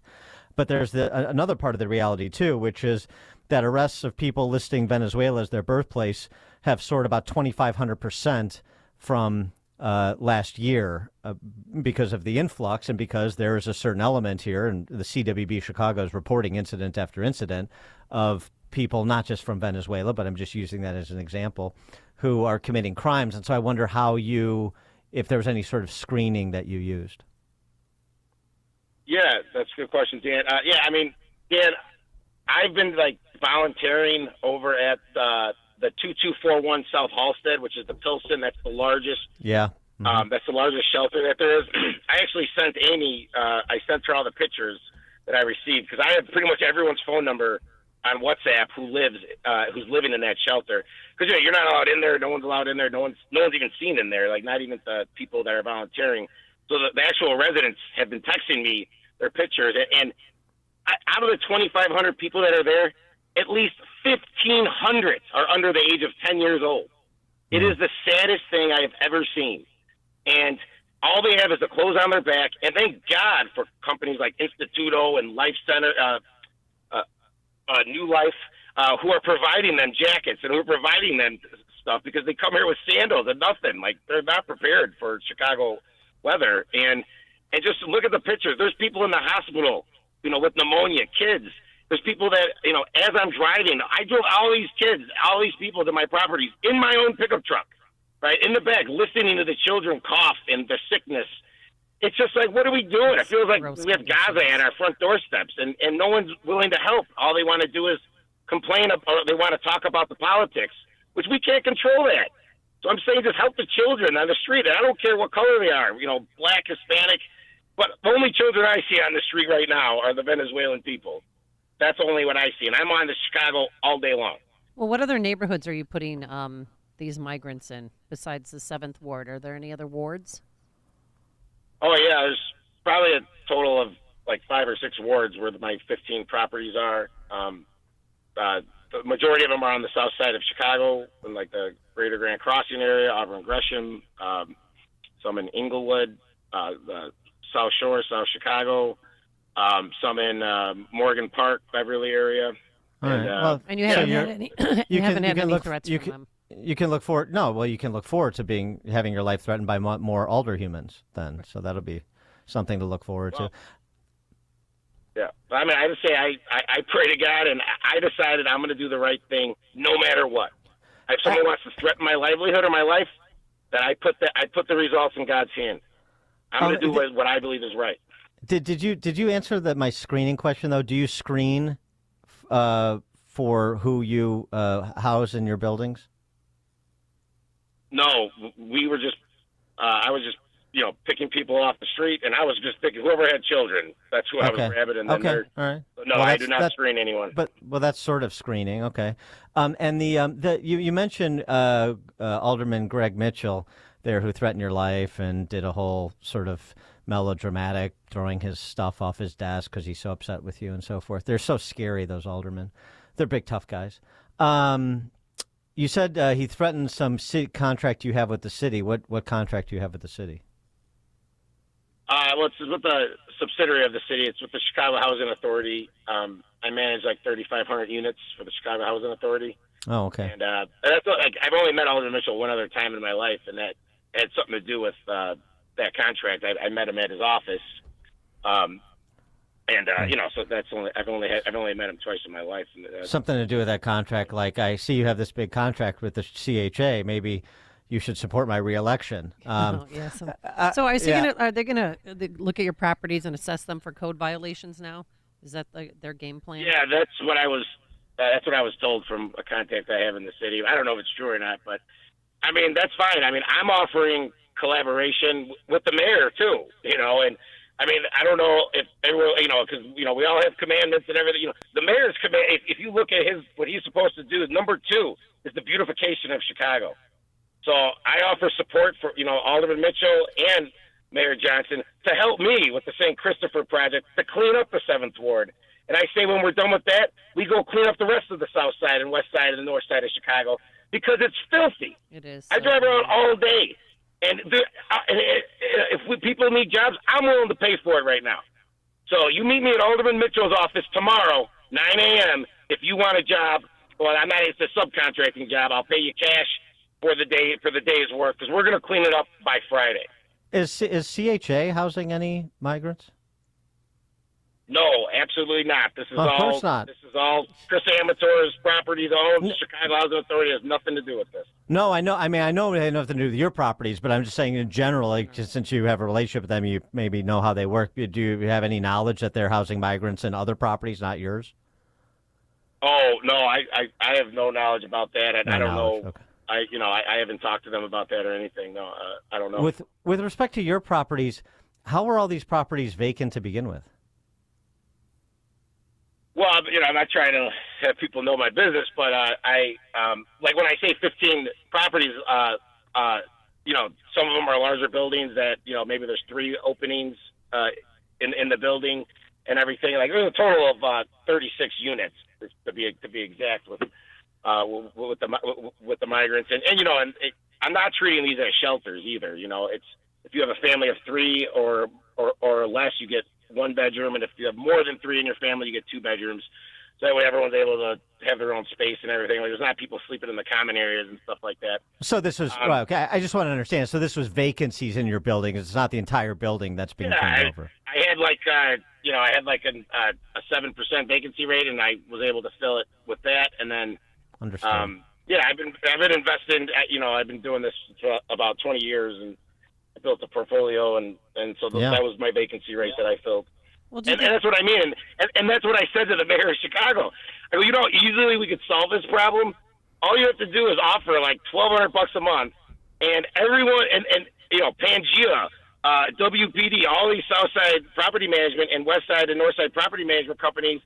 But there's another part of the reality, too, which is that arrests of people listing Venezuela as their birthplace have soared about 2,500% from last year because of the influx, and because there is a certain element here, and the CWB Chicago is reporting incident after incident of people not just from Venezuela, but I'm just using that as an example, who are committing crimes. And so I wonder if there was any sort of screening that you used. Yeah, that's a good question, Dan. I mean, Dan, I've been like volunteering over at the 2241 South Halstead, which is the Pilsen. That's the largest. Yeah. That's the largest shelter that there is. I actually sent Amy. I sent her all the pictures that I received because I have pretty much everyone's phone number on WhatsApp who's living in that shelter. Because you're not allowed in there. No one's allowed in there. No one's even seen in there. Like not even the people that are volunteering. So the actual residents have been texting me their pictures, and out of the 2,500 people that are there, at least 1,500 are under the age of 10 years old. It is the saddest thing I have ever seen. And all they have is the clothes on their back. And thank God for companies like Instituto and Life Center, New Life, who are providing them jackets and who are providing them stuff because they come here with sandals and nothing. Like they're not prepared for Chicago weather. And just look at the pictures. There's people in the hospital, with pneumonia, kids. There's people that, as I'm driving, I drove all these kids, all these people to my properties in my own pickup truck, right, in the back, listening to the children cough and the sickness. It's just like, what are we doing? It feels like we have Gaza at our front doorsteps, and no one's willing to help. All they want to do is complain, or they want to talk about the politics, which we can't control that. So I'm saying just help the children on the street. And I don't care what color they are, black, Hispanic. But the only children I see on the street right now are the Venezuelan people. That's only what I see. And I'm on the Chicago all day long. Well, what other neighborhoods are you putting these migrants in besides the 7th Ward? Are there any other wards? Oh, yeah. There's probably a total of like 5 or 6 wards where my 15 properties are. The majority of them are on the south side of Chicago, in like the Greater Grand Crossing area, Auburn Gresham, some in Inglewood, the South Shore, South Chicago, some in Morgan Park, Beverly area. All right. And you haven't had any, any threats from them. You can look forward. No, well, you can look forward to having your life threatened by more older humans then. So that'll be something to look forward to. Yeah, I mean, I would say I pray to God, and I decided I'm going to do the right thing no matter what. If someone wants to threaten my livelihood or my life, then I put the results in God's hand. I'm going to do what I believe is right. Did you answer my screening question though? Do you screen for who you house in your buildings? No, we were just I was just picking people off the street, and I was just picking whoever had children. That's who I was grabbing. And then all right. No, I do not screen anyone. But that's sort of screening. Okay. And you mentioned Alderman Greg Mitchell there, who threatened your life and did a whole sort of melodramatic throwing his stuff off his desk because he's so upset with you and so forth. They're so scary, those aldermen. They're big, tough guys. You said he threatened some contract you have with the city. What contract do you have with the city? Well, it's with the subsidiary of the city. It's with the Chicago Housing Authority. I manage like 3,500 units for the Chicago Housing Authority. Oh, okay. And that's I've only met Alderman Mitchell one other time in my life, and that had something to do with that contract. I met him at his office, so that's I've only met him twice in my life. Something to do with that contract. Like, I see you have this big contract with the CHA. Maybe you should support my reelection. So are they going to look at your properties and assess them for code violations now? Is that their game plan? Yeah, that's what I was told from a contact I have in the city. I don't know if it's true or not, but I mean, that's fine. I mean, I'm offering collaboration with the mayor too, and I mean, I don't know if everyone, because we all have commandments and everything. The mayor's command. If you look at what he's supposed to do, number 2 is the beautification of Chicago. So I offer support for Alderman Mitchell and Mayor Johnson to help me with the St. Christopher project to clean up the 7th Ward. And I say when we're done with that, we go clean up the rest of the south side and west side and the north side of Chicago because it's filthy. It is. I drive around all day. And if people need jobs, I'm willing to pay for it right now. So you meet me at Alderman Mitchell's office tomorrow, 9 a.m. If you want a job. Well, it's a subcontracting job. I'll pay you cash for the day's work because we're going to clean it up by Friday. Is CHA housing any migrants? No, absolutely not. This is of course not. This is all Chris Amateur's properties owned. The Chicago Housing Authority has nothing to do with this. No, I know. I mean, I know it had nothing to do with your properties, but I'm just saying in general, like, just since you have a relationship with them, you maybe know how they work. Do you have any knowledge that they're housing migrants in other properties, not yours? Oh no, I have no knowledge about that, and I don't know. Okay. I haven't talked to them about that or anything. No, I don't know. With respect to your properties, how were all these properties vacant to begin with? Well, I'm not trying to have people know my business, but like when I say 15 properties, some of them are larger buildings that maybe there's 3 openings in the building and everything. Like there's a total of 36 units to be exact with the migrants, and I'm not treating these as shelters either. It's if you have a family of 3 or less, you get 1 bedroom, and if you have more than 3 in your family, you get 2 bedrooms. So that way everyone's able to have their own space and everything. Like, there's not people sleeping in the common areas and stuff like that. So this was okay. I just want to understand. So this was vacancies in your building. It's not the entire building that's being turned over. I had a 7% vacancy rate, and I was able to fill it with that. And then, Understand. I've been investing. I've been doing this for about 20 years, and I built a portfolio, and so that was my vacancy rate that I filled. Well, and that's what I mean, and that's what I said to the mayor of Chicago. I go, easily we could solve this problem. All you have to do is offer like $1,200 a month, and everyone, and Pangea, WPD, all these Southside property management and Westside and Northside property management companies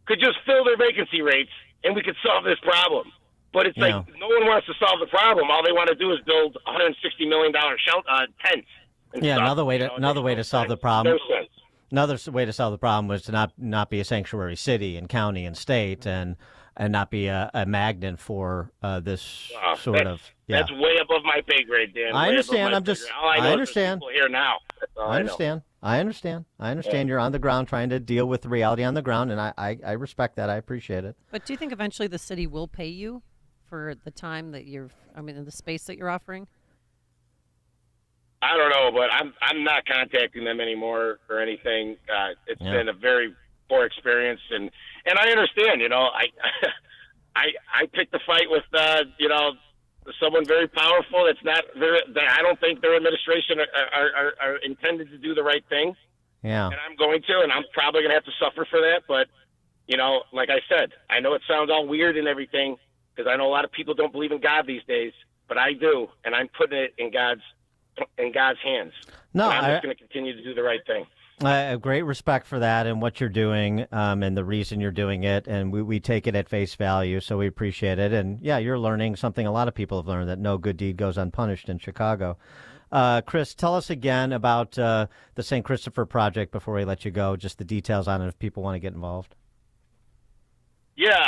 could just fill their vacancy rates, and we could solve this problem. But it's like no one wants to solve the problem. All they want to do is build $160 million tents. Yeah, stuff. another way to solve the problem. No sense. Another way to solve the problem was to not be a sanctuary city and county and state and not be a magnet for this sort of. Yeah. That's way above my pay grade, Dan. I understand. I understand. Here now. I understand. I understand. You're on the ground trying to deal with the reality on the ground, and I respect that. I appreciate it. But do you think eventually the city will pay you for the time that in the space that you're offering? I don't know, but I'm not contacting them anymore or anything. It's been a very poor experience, and I understand. I picked a fight with someone very powerful. That's not very. I don't think their administration are intended to do the right thing. Yeah, and I'm going to, and I'm probably going to have to suffer for that. But like I said, I know it sounds all weird and everything because I know a lot of people don't believe in God these days, but I do, and I'm putting it in God's hands. No, and I'm just going to continue to do the right thing. I have great respect for that and what you're doing and the reason you're doing it, and we take it at face value, so we appreciate it. And, yeah, you're learning something a lot of people have learned, that no good deed goes unpunished in Chicago. Chris, tell us again about the St. Christopher Project before we let you go, just the details on it if people want to get involved. Yeah,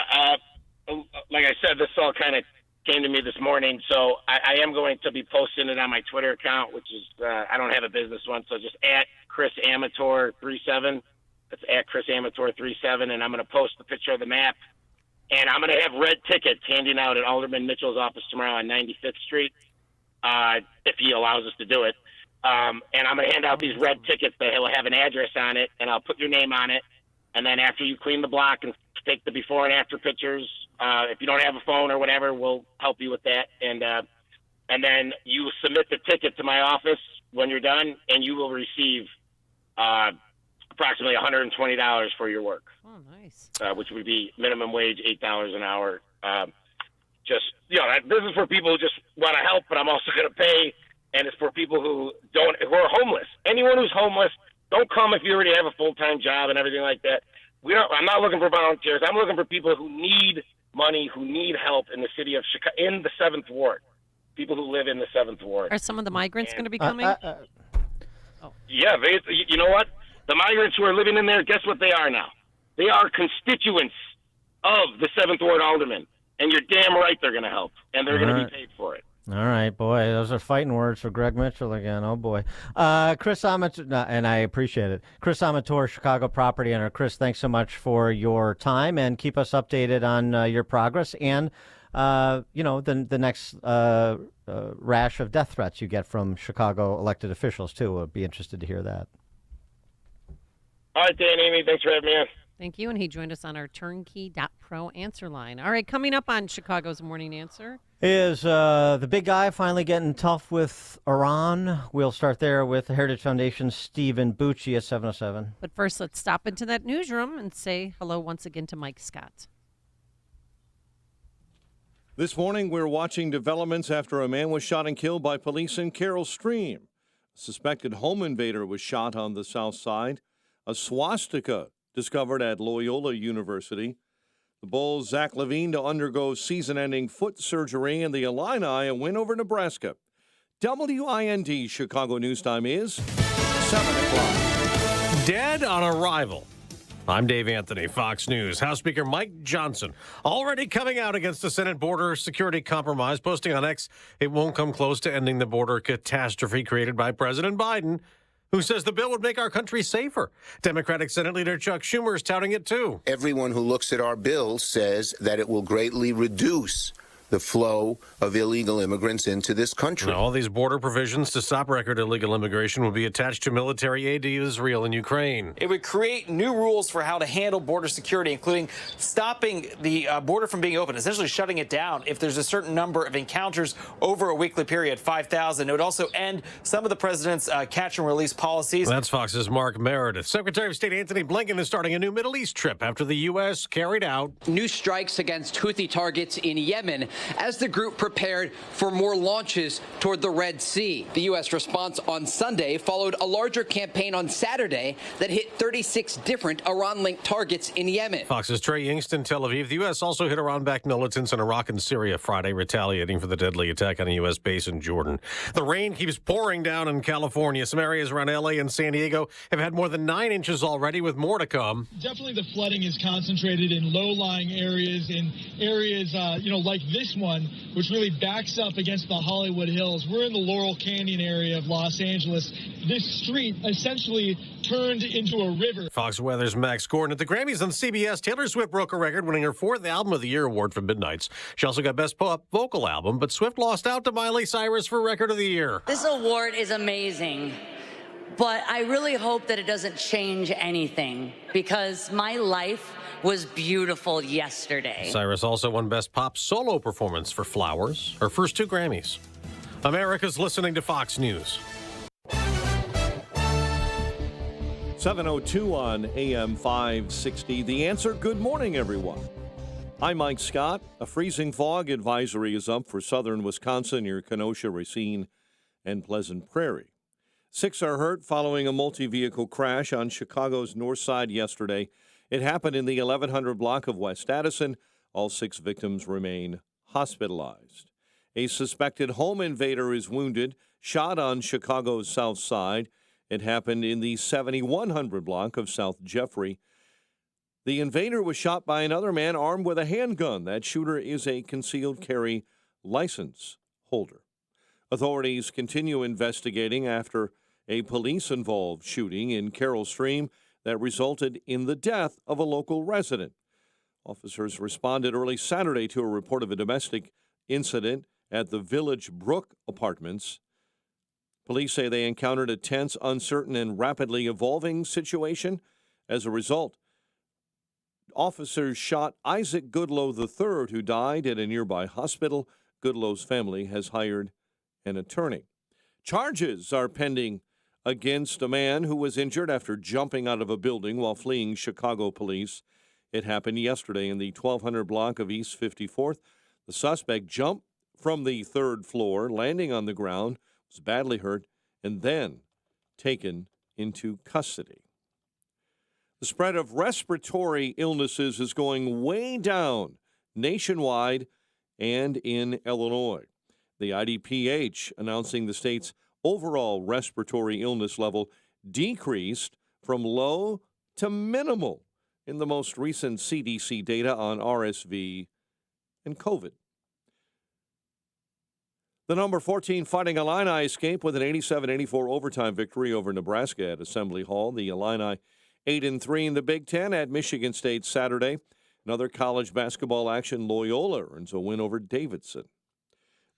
like I said, this all kind of came to me this morning, so I am going to be posting it on my Twitter account, which is I don't have a business one, so just at Chris Amator 37. That's at Chris Amator 37, and I'm going to post the picture of the map, and I'm going to have red tickets handing out at Alderman Mitchell's office tomorrow on 95th Street, if he allows us to do it. And I'm going to hand out these red tickets that will have an address on it, and I'll put your name on it, and then after you clean the block and take the before and after pictures, if you don't have a phone or whatever, we'll help you with that. And then you submit the ticket to my office when you're done, and you will receive approximately $120 for your work. Oh, nice. Which would be minimum wage, $8 an hour. This is for people who just want to help, but I'm also going to pay. And it's for people who are homeless. Anyone who's homeless, don't come if you already have a full-time job and everything like that. I'm not looking for volunteers. I'm looking for people who need money, who need help in the city of Chicago, in the 7th Ward. People who live in the 7th Ward. Are some of the migrants going to be coming? Yeah, you know what? The migrants who are living in there, guess what they are now? They are constituents of the 7th Ward alderman. And you're damn right they're going to help. And they're going to be paid for it. All right, boy, those are fighting words for Greg Mitchell again. Oh, boy. Chris Amator, and I appreciate it. Chris Amator, Chicago property owner. Chris, thanks so much for your time, and keep us updated on your progress and, the next rash of death threats you get from Chicago elected officials, too. I'd be interested to hear that. All right, Dan, Amy, thanks for having me on. Thank you, and he joined us on our turnkey.pro answer line. All right, coming up on Chicago's Morning Answer is the big guy finally getting tough with Iran. We'll start there with the Heritage Foundation's Stephen Bucci at 7:07. But first, let's stop into that newsroom and say hello once again to Mike Scott. This morning, we're watching developments after a man was shot and killed by police in Carroll Stream. A suspected home invader was shot on the south side. A swastika discovered at Loyola University. The Bulls' Zach LaVine to undergo season-ending foot surgery, and the Illini a win over Nebraska. WIND Chicago News Time is 7 o'clock. Dead on arrival. I'm Dave Anthony, Fox News. House Speaker Mike Johnson already coming out against the Senate border security compromise, posting on X, it won't come close to ending the border catastrophe created by President Biden, who says the bill would make our country safer. Democratic Senate Leader Chuck Schumer is touting it, too. Everyone who looks at our bill says that it will greatly reduce the flow of illegal immigrants into this country. Now, all these border provisions to stop record illegal immigration will be attached to military aid to Israel and Ukraine. It would create new rules for how to handle border security, including stopping the border from being open, essentially shutting it down if there's a certain number of encounters over a weekly period, 5,000. It would also end some of the president's catch and release policies. That's Fox's Mark Meredith. Secretary of State Antony Blinken is starting a new Middle East trip after the U.S. carried out new strikes against Houthi targets in Yemen as the group prepared for more launches toward the Red Sea. The U.S. response on Sunday followed a larger campaign on Saturday that hit 36 different Iran-linked targets in Yemen. Fox's Trey Yingst in Tel Aviv. The U.S. also hit Iran-backed militants in Iraq and Syria Friday, retaliating for the deadly attack on a U.S. base in Jordan. The rain keeps pouring down in California. Some areas around L.A. and San Diego have had more than 9 inches already, with more to come. Definitely the flooding is concentrated in low-lying areas, in areas, like this one, which really backs up against the Hollywood Hills. We're in the Laurel Canyon area of Los Angeles. This street essentially turned into a river. Fox Weather's Max Gordon. At the Grammys on CBS, Taylor Swift broke a record, winning her 4th Album of the Year award from Midnights. She also got Best Pop Vocal Album, but Swift lost out to Miley Cyrus for Record of the Year. This award is amazing, but I really hope that it doesn't change anything, because my life was beautiful yesterday. Cyrus also won Best Pop Solo Performance for Flowers, her first 2 Grammys. America's listening to Fox News. 7:02 on AM 560. The Answer. Good morning, everyone. I'm Mike Scott. A freezing fog advisory is up for southern Wisconsin near Kenosha, Racine, and Pleasant Prairie. 6 are hurt following a multi-vehicle crash on Chicago's north side yesterday. It happened in the 1100 block of West Addison. All 6 victims remain hospitalized. A suspected home invader is wounded, shot on Chicago's south side. It happened in the 7100 block of South Jeffrey. The invader was shot by another man armed with a handgun. That shooter is a concealed carry license holder. Authorities continue investigating after a police-involved shooting in Carroll Stream that resulted in the death of a local resident. Officers responded early Saturday to a report of a domestic incident at the Village Brook Apartments. Police say they encountered a tense, uncertain, and rapidly evolving situation. As a result, officers shot Isaac Goodlow III, who died at a nearby hospital. Goodlow's family has hired an attorney. Charges are pending against a man who was injured after jumping out of a building while fleeing Chicago police. It happened yesterday in the 1200 block of East 54th. The suspect jumped from the 3rd floor, landing on the ground, was badly hurt, and then taken into custody. The spread of respiratory illnesses is going way down nationwide and in Illinois. The IDPH announcing the state's overall respiratory illness level decreased from low to minimal in the most recent CDC data on RSV and COVID. The number 14 Fighting Illini escaped with an 87-84 overtime victory over Nebraska at Assembly Hall. The Illini 8-3 in the Big Ten at Michigan State Saturday. Another college basketball action, Loyola earns a win over Davidson.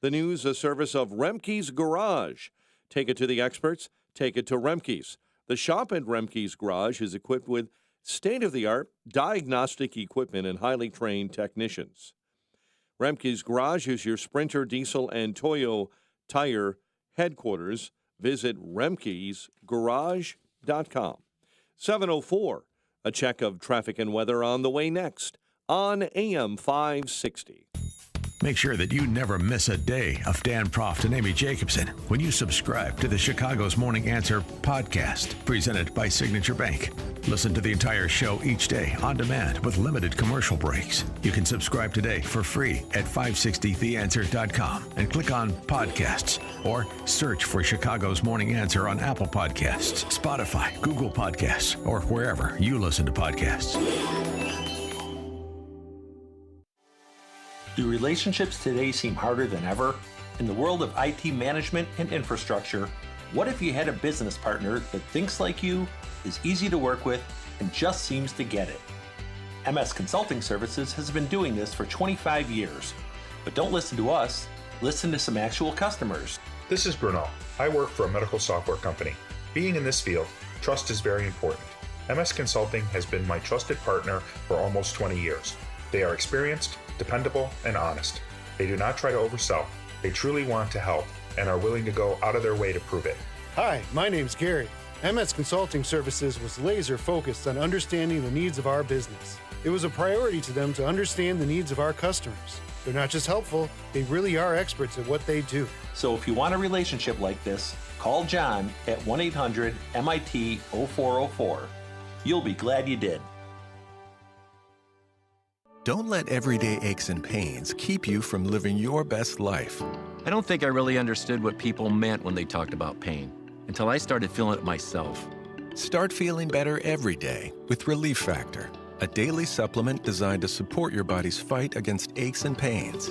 The news, a service of Remke's Garage. Take it to the experts, take it to Remke's. The shop at Remke's Garage is equipped with state-of-the-art diagnostic equipment and highly trained technicians. Remke's Garage is your Sprinter, Diesel, and Toyo tire headquarters. Visit Remke'sGarage.com. 7:04, a check of traffic and weather on the way next on AM 560. Make sure that you never miss a day of Dan Proft and Amy Jacobson when you subscribe to the Chicago's Morning Answer podcast, presented by Signature Bank. Listen to the entire show each day on demand with limited commercial breaks. You can subscribe today for free at 560theanswer.com and click on podcasts or search for Chicago's Morning Answer on Apple Podcasts, Spotify, Google Podcasts, or wherever you listen to podcasts. Do relationships today seem harder than ever? In the world of IT management and infrastructure, what if you had a business partner that thinks like you, is easy to work with, and just seems to get it? MS Consulting Services has been doing this for 25 years. But don't listen to us, listen to some actual customers. This is Bruno. I work for a medical software company. Being in this field, trust is very important. MS Consulting has been my trusted partner for almost 20 years. They are experienced, dependable, and honest. They do not try to oversell. They truly want to help and are willing to go out of their way to prove it. Hi, my name's Gary. MS Consulting Services was laser focused on understanding the needs of our business. It was a priority to them to understand the needs of our customers. They're not just helpful, they really are experts at what they do. So if you want a relationship like this, call John at 1-800-MIT-0404. You'll be glad you did. Don't let everyday aches and pains keep you from living your best life. I don't think I really understood what people meant when they talked about pain until I started feeling it myself. Start feeling better every day with Relief Factor, a daily supplement designed to support your body's fight against aches and pains.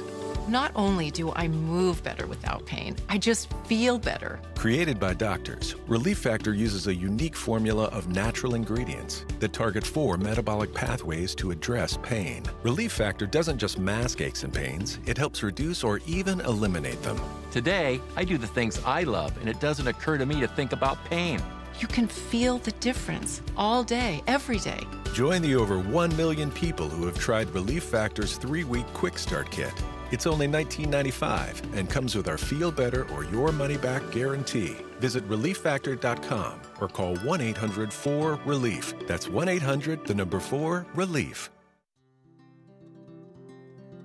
Not only do I move better without pain, I just feel better. Created by doctors, Relief Factor uses a unique formula of natural ingredients that target 4 metabolic pathways to address pain. Relief Factor doesn't just mask aches and pains, it helps reduce or even eliminate them. Today, I do the things I love, and it doesn't occur to me to think about pain. You can feel the difference all day, every day. Join the over 1 million people who have tried Relief Factor's 3-week Quick Start Kit. It's only $19.95 and comes with our Feel Better or Your Money Back guarantee. Visit ReliefFactor.com or call 1-800-4RELIEF. That's 1-800-4-RELIEF.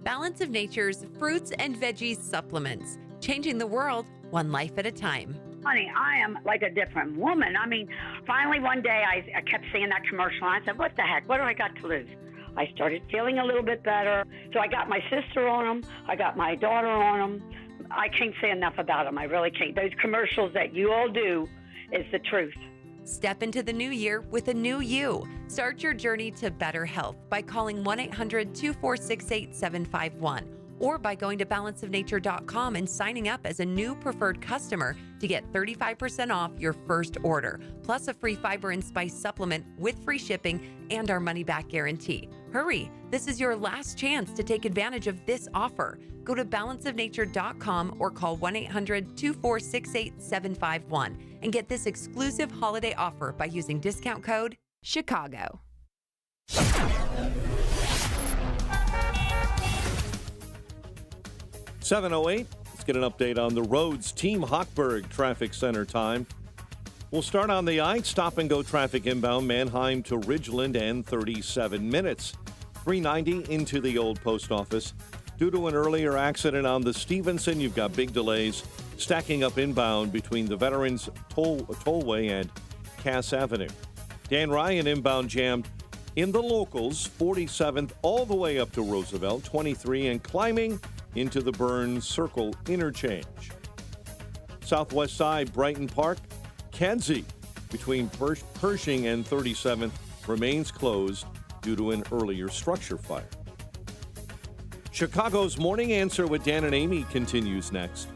Balance of Nature's fruits and veggies supplements, changing the world one life at a time. Honey, I am like a different woman. I mean, finally one day I kept seeing that commercial and I said, what the heck, what do I got to lose? I started feeling a little bit better. So I got my sister on them. I got my daughter on them. I can't say enough about them. I really can't. Those commercials that you all do is the truth. Step into the new year with a new you. Start your journey to better health by calling 1-800-246-8751 or by going to balanceofnature.com and signing up as a new preferred customer to get 35% off your first order, plus a free fiber and spice supplement with free shipping and our money-back guarantee. Hurry, this is your last chance to take advantage of this offer. Go to balanceofnature.com or call 1-800-246-8751 and get this exclusive holiday offer by using discount code CHICAGO. 7:08. Let's get an update on the roads. Team Hochberg Traffic Center time. We'll start on the stop-and-go traffic inbound Mannheim to Ridgeland and 37 minutes. 390 into the old post office. Due to an earlier accident on the Stevenson, you've got big delays stacking up inbound between the Veterans Tollway and Cass Avenue. Dan Ryan inbound jammed in the locals, 47th all the way up to Roosevelt, 23, and climbing into the Burns Circle interchange. Southwest side, Brighton Park, Kedzie between Pershing and 37th remains closed due to an earlier structure fire. Chicago's Morning Answer with Dan and Amy continues next.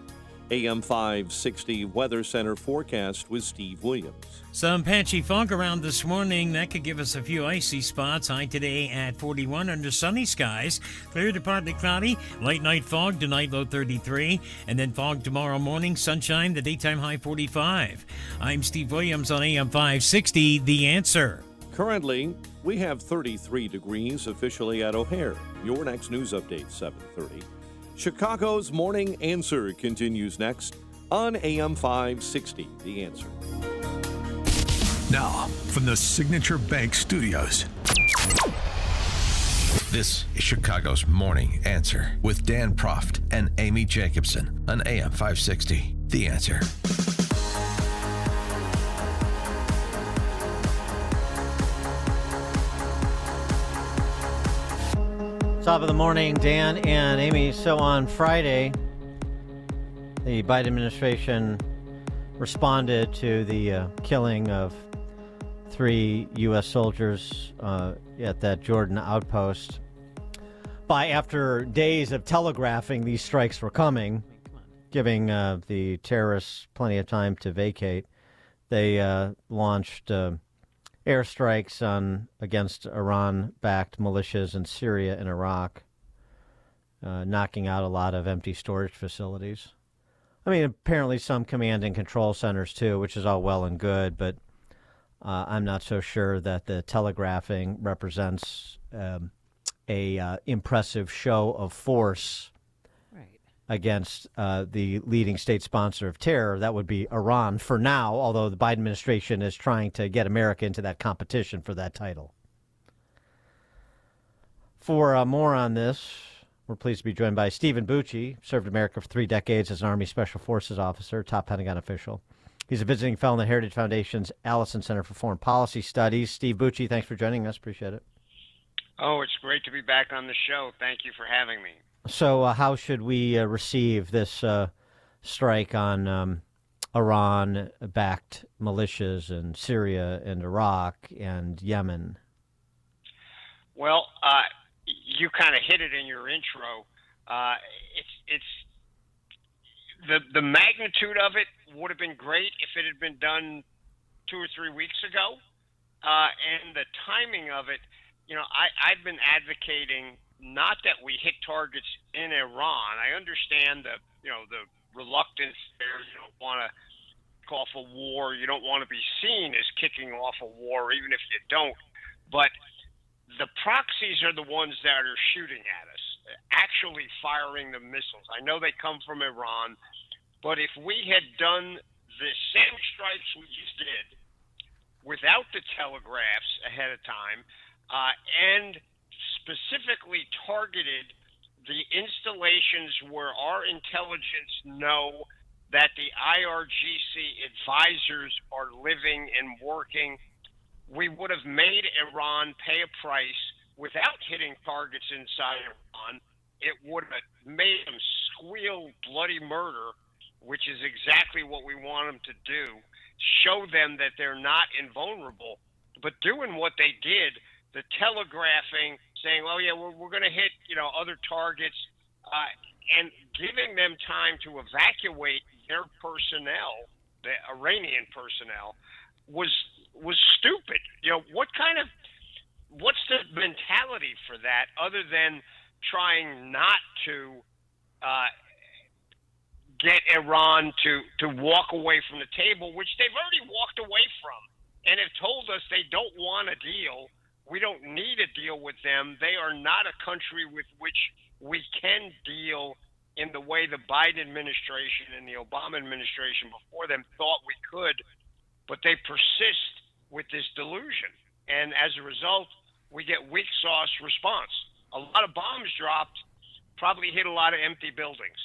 AM 560 Weather Center forecast with Steve Williams. Some patchy fog around this morning. That could give us a few icy spots. High today at 41 under sunny skies. Clear to partly cloudy. Light night fog tonight, low 33. And then fog tomorrow morning. Sunshine, the daytime high 45. I'm Steve Williams on AM 560, The Answer. Currently, we have 33 degrees officially at O'Hare. Your next news update, 7:30. Chicago's Morning Answer continues next on AM 560, The Answer. Now, from the Signature Bank Studios. This is Chicago's Morning Answer with Dan Proft and Amy Jacobson on AM 560. The Answer. Top of the morning, Dan and Amy. So on Friday, the Biden administration responded to the killing of 3 U.S. soldiers at that Jordan outpost by, after days of telegraphing these strikes were coming, giving the terrorists plenty of time to vacate, they launched airstrikes against Iran-backed militias in Syria and Iraq, knocking out a lot of empty storage facilities. I mean, apparently some command and control centers too, which is all well and good, but I'm not so sure that the telegraphing represents a impressive show of force against the leading state sponsor of terror. That would be Iran for now, although the Biden administration is trying to get America into that competition for that title. For more on this, we're pleased to be joined by Stephen Bucci, served America for 3 decades as an Army Special Forces officer, top Pentagon official. He's a visiting fellow in the Heritage Foundation's Allison Center for Foreign Policy Studies. Steve Bucci, thanks for joining us. Appreciate it. Oh, it's great to be back on the show. Thank you for having me. So how should we receive this strike on Iran-backed militias in Syria and Iraq and Yemen? Well, you kind of hit it in your intro. It's the magnitude of it would have been great if it had been done 2 or 3 weeks ago, and the timing of it. You know, I've been advocating not that we hit targets in Iran. I understand the reluctance there. You don't want to kick off a war. You don't want to be seen as kicking off a war, even if you don't. But the proxies are the ones that are shooting at us, actually firing the missiles. I know they come from Iran, but if we had done the same strikes we just did without the telegraphs ahead of time, and specifically targeted the installations where our intelligence know that the IRGC advisors are living and working, we would have made Iran pay a price without hitting targets inside Iran. It would have made them squeal bloody murder, which is exactly what we want them to do, show them that they're not invulnerable. But doing what they did, the telegraphing, saying, "Oh yeah, we're going to hit other targets," and giving them time to evacuate their personnel, the Iranian personnel, was stupid. What's the mentality for that other than trying not to get Iran to walk away from the table, which they've already walked away from, and have told us they don't want a deal. We don't need a deal with them. They are not a country with which we can deal in the way the Biden administration and the Obama administration before them thought we could, but they persist with this delusion. And as a result, we get weak sauce response. A lot of bombs dropped, probably hit a lot of empty buildings.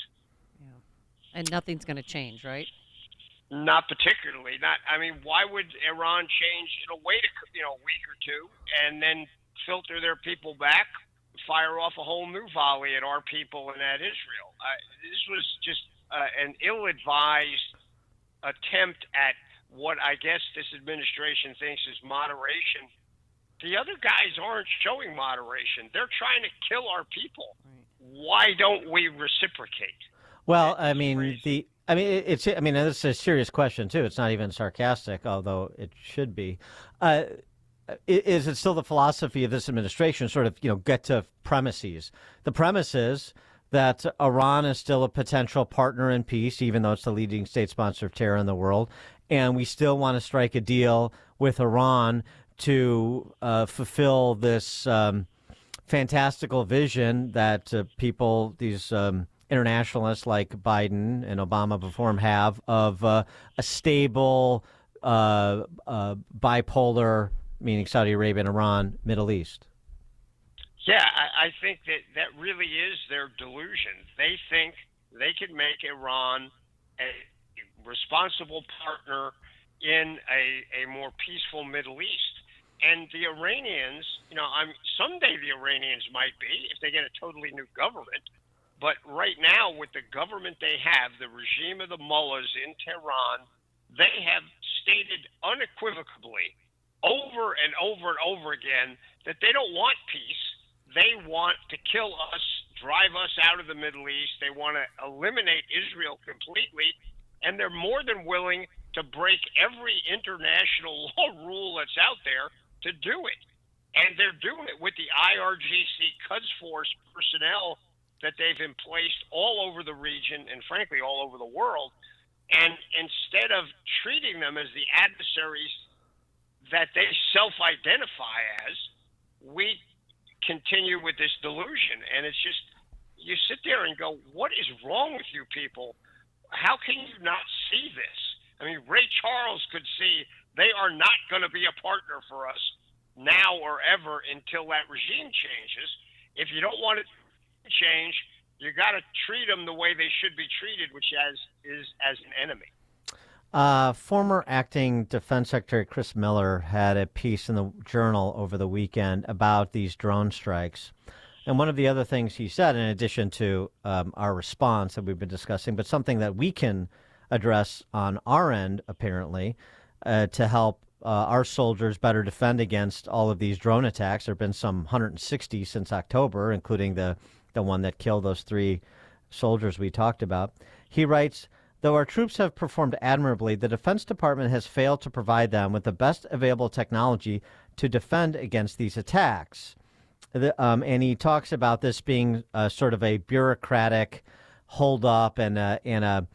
And nothing's going to change, right? Not particularly. Why would Iran change? It'll wait a week or two and then filter their people back, fire off a whole new volley at our people and at Israel. This was just an ill-advised attempt at what I guess this administration thinks is moderation. The other guys aren't showing moderation. They're trying to kill our people. Why don't we reciprocate? Well, this is a serious question too. It's not even sarcastic, although it should be. Is it still the philosophy of this administration, sort of, get to premises? The premise is that Iran is still a potential partner in peace, even though it's the leading state sponsor of terror in the world, and we still want to strike a deal with Iran to fulfill this fantastical vision that these internationalists like Biden and Obama before him have of a stable, bipolar, meaning Saudi Arabia and Iran, Middle East. Yeah, I think that really is their delusion. They think they can make Iran a responsible partner in a more peaceful Middle East. And the Iranians, someday the Iranians might be if they get a totally new government. But right now, with the government they have, the regime of the mullahs in Tehran, they have stated unequivocally over and over and over again that they don't want peace. They want to kill us, drive us out of the Middle East. They want to eliminate Israel completely. And they're more than willing to break every international law rule that's out there to do it. And they're doing it with the IRGC Quds Force personnel that they've emplaced all over the region and, frankly, all over the world. And instead of treating them as the adversaries that they self-identify as, we continue with this delusion. And it's just, you sit there and go, what is wrong with you people? How can you not see this? I mean, Ray Charles could see they are not going to be a partner for us now or ever until that regime changes. If you don't want it to change, you got to treat them the way they should be treated, which is as an enemy. Former acting Defense Secretary Chris Miller had a piece in the Journal over the weekend about these drone strikes. And one of the other things he said, in addition to our response that we've been discussing, but something that we can address on our end, apparently, to help our soldiers better defend against all of these drone attacks. There have been some 160 since October, including the one that killed those 3 soldiers we talked about. He writes, though our troops have performed admirably, the Defense Department has failed to provide them with the best available technology to defend against these attacks. And he talks about this being sort of a bureaucratic holdup and an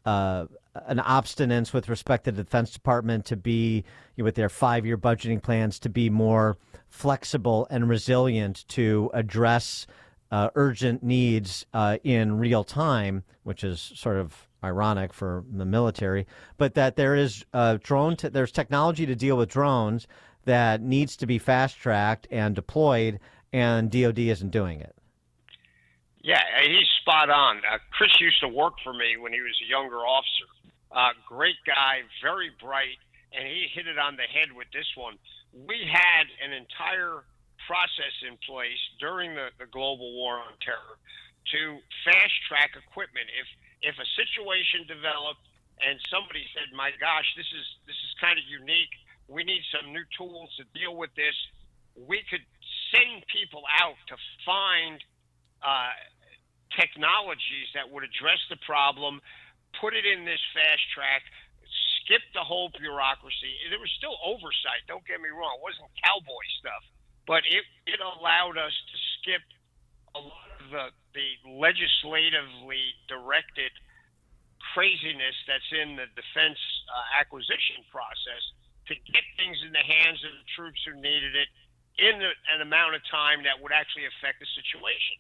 obstinance with respect to the Defense Department to be, with their 5-year budgeting plans, to be more flexible and resilient to address urgent needs in real time, which is sort of ironic for the military, but that there is there's technology to deal with drones that needs to be fast-tracked and deployed, and DOD isn't doing it. Yeah, he's spot on. Chris used to work for me when he was a younger officer. Great guy, very bright, and he hit it on the head with this one. We had an entire process in place during the global war on terror to fast-track equipment. If a situation developed and somebody said, my gosh, this is kind of unique, we need some new tools to deal with this, we could send people out to find technologies that would address the problem, put it in this fast track, skip the whole bureaucracy. There was still oversight, don't get me wrong. It wasn't cowboy stuff, but it allowed us to skip a lot of the legislatively directed craziness that's in the defense acquisition process to get things in the hands of the troops who needed it in an amount of time that would actually affect the situation.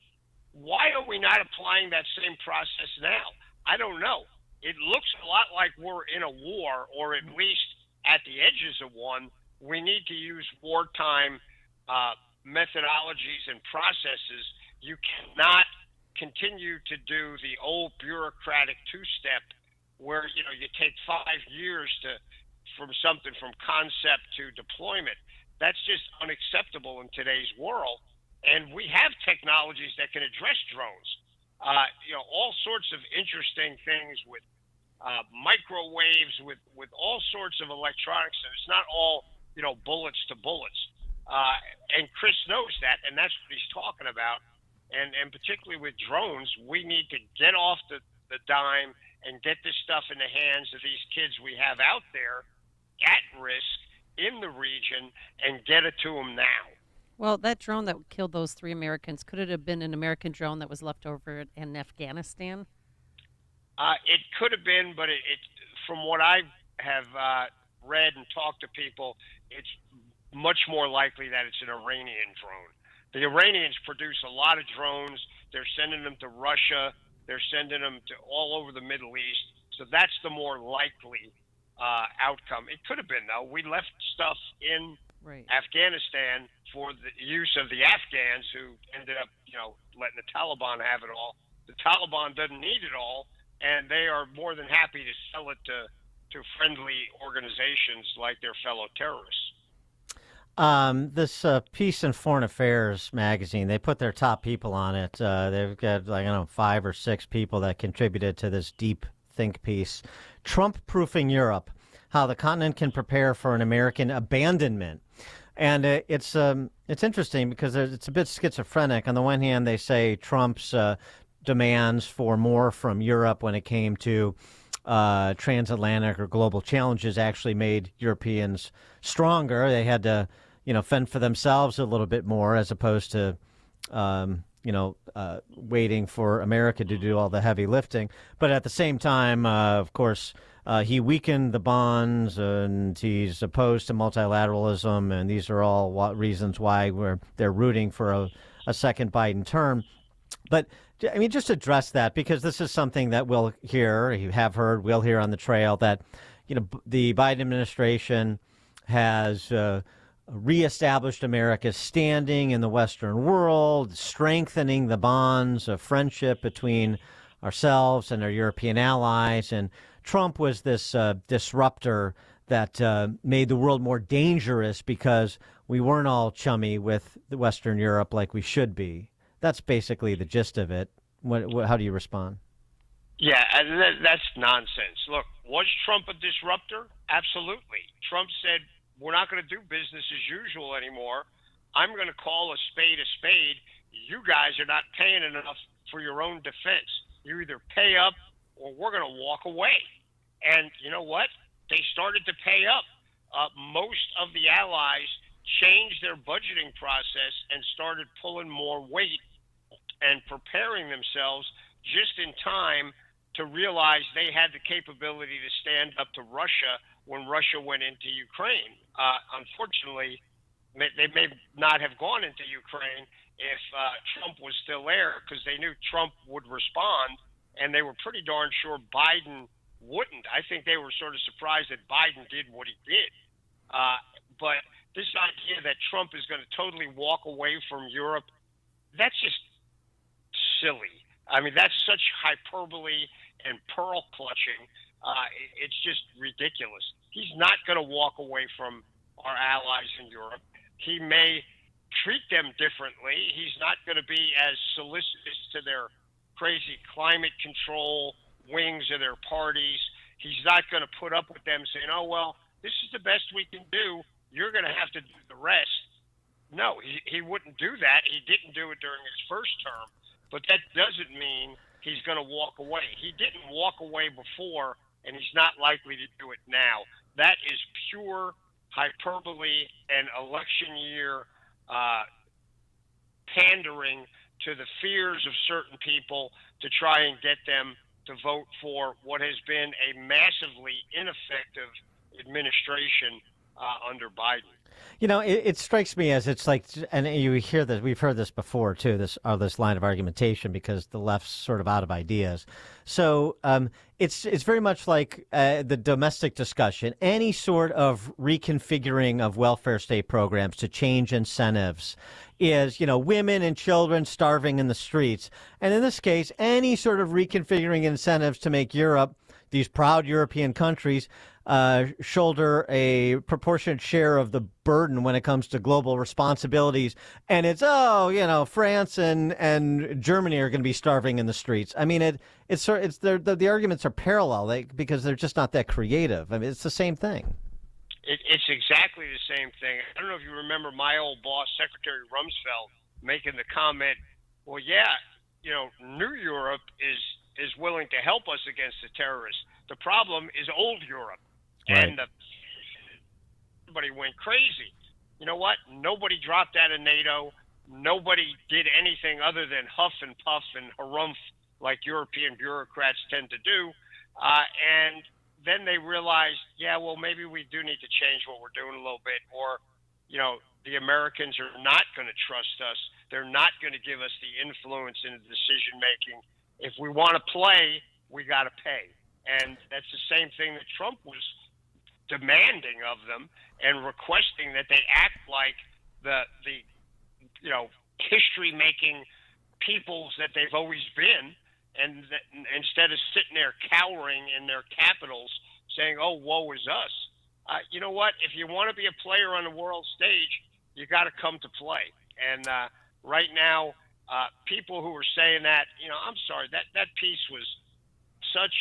Why are we not applying that same process now? I don't know. It looks a lot like we're in a war, or at least at the edges of one. We need to use wartime methodologies and processes. You cannot continue to do the old bureaucratic two-step where you take 5 years from concept to deployment. That's just unacceptable in today's world. And we have technologies that can address drones. All sorts of interesting things with microwaves, with all sorts of electronics. And it's not all bullets to bullets. And Chris knows that, and that's what he's talking about. And particularly with drones, we need to get off the dime and get this stuff in the hands of these kids we have out there at risk in the region and get it to them now. Well, that drone that killed those 3 Americans, could it have been an American drone that was left over in Afghanistan? It could have been, but it from what I have read and talked to people, it's much more likely that it's an Iranian drone. The Iranians produce a lot of drones. They're sending them to Russia. They're sending them to all over the Middle East. So that's the more likely outcome. It could have been, though. We left stuff in Right. Afghanistan for the use of the Afghans who ended up, letting the Taliban have it all. The Taliban doesn't need it all, and they are more than happy to sell it to friendly organizations like their fellow terrorists. This Peace and Foreign Affairs magazine, they put their top people on it. They've got, 5 or 6 people that contributed to this deep think piece. Trump-proofing Europe, how the continent can prepare for an American abandonment. And it's interesting because it's a bit schizophrenic. On the one hand, they say Trump's demands for more from Europe when it came to transatlantic or global challenges actually made Europeans stronger. They had to, fend for themselves a little bit more as opposed to, waiting for America to do all the heavy lifting. But at the same time, of course, he weakened the bonds and he's opposed to multilateralism. And these are all reasons why they're rooting for a second Biden term. But I mean, just address that, because this is something that we'll hear, you have heard, we'll hear on the trail, that, the Biden administration has reestablished America's standing in the Western world, strengthening the bonds of friendship between ourselves and our European allies. And Trump was this disruptor that made the world more dangerous because we weren't all chummy with the Western Europe like we should be. That's basically the gist of it. How do you respond? Yeah, that's nonsense. Look, was Trump a disruptor? Absolutely. Trump said, we're not going to do business as usual anymore. I'm going to call a spade a spade. You guys are not paying enough for your own defense. You either pay up or we're going to walk away. And you know what? They started to pay up. Most of the allies changed their budgeting process and started pulling more weight and preparing themselves just in time to realize they had the capability to stand up to Russia when Russia went into Ukraine. Unfortunately, they may not have gone into Ukraine if Trump was still there, because they knew Trump would respond, and they were pretty darn sure Biden wouldn't. I think they were sort of surprised that Biden did what he did. But this idea that Trump is going to totally walk away from Europe, that's just silly. I mean, that's such hyperbole and pearl clutching. It's just ridiculous. He's not going to walk away from our allies in Europe. He may treat them differently. He's not going to be as solicitous to their crazy climate control wings of their parties. He's not going to put up with them saying, oh, well, this is the best we can do. You're going to have to do the rest. No, he wouldn't do that. He didn't do it during his first term. But that doesn't mean he's going to walk away. He didn't walk away before, and he's not likely to do it now. That is pure hyperbole and election year pandering to the fears of certain people to try and get them to vote for what has been a massively ineffective administration under Biden. It strikes me as it's like, and you hear that we've heard this before too, this line of argumentation, because the left's sort of out of ideas. So it's very much like the domestic discussion. Any sort of reconfiguring of welfare state programs to change incentives is, women and children starving in the streets. And in this case, any sort of reconfiguring incentives to make Europe, these proud European countries, shoulder a proportionate share of the burden when it comes to global responsibilities. And it's, France and Germany are going to be starving in the streets. I mean, the arguments are parallel because they're just not that creative. I mean, it's the same thing. It's exactly the same thing. I don't know if you remember my old boss, Secretary Rumsfeld, making the comment, well, yeah, New Europe is willing to help us against the terrorists. The problem is old Europe. Right. And everybody went crazy. You know what? Nobody dropped out of NATO. Nobody did anything other than huff and puff and harumph like European bureaucrats tend to do. And then they realized, yeah, well, maybe we do need to change what we're doing a little bit. Or, the Americans are not going to trust us. They're not going to give us the influence in the decision making. If we want to play, we got to pay. And that's the same thing that Trump was demanding of them and requesting that they act like the history making peoples that they've always been, and instead of sitting there cowering in their capitals saying, "Oh, woe is us." You know what? If you want to be a player on the world stage, you got to come to play. And right now, people who are saying that, I'm sorry, that piece was such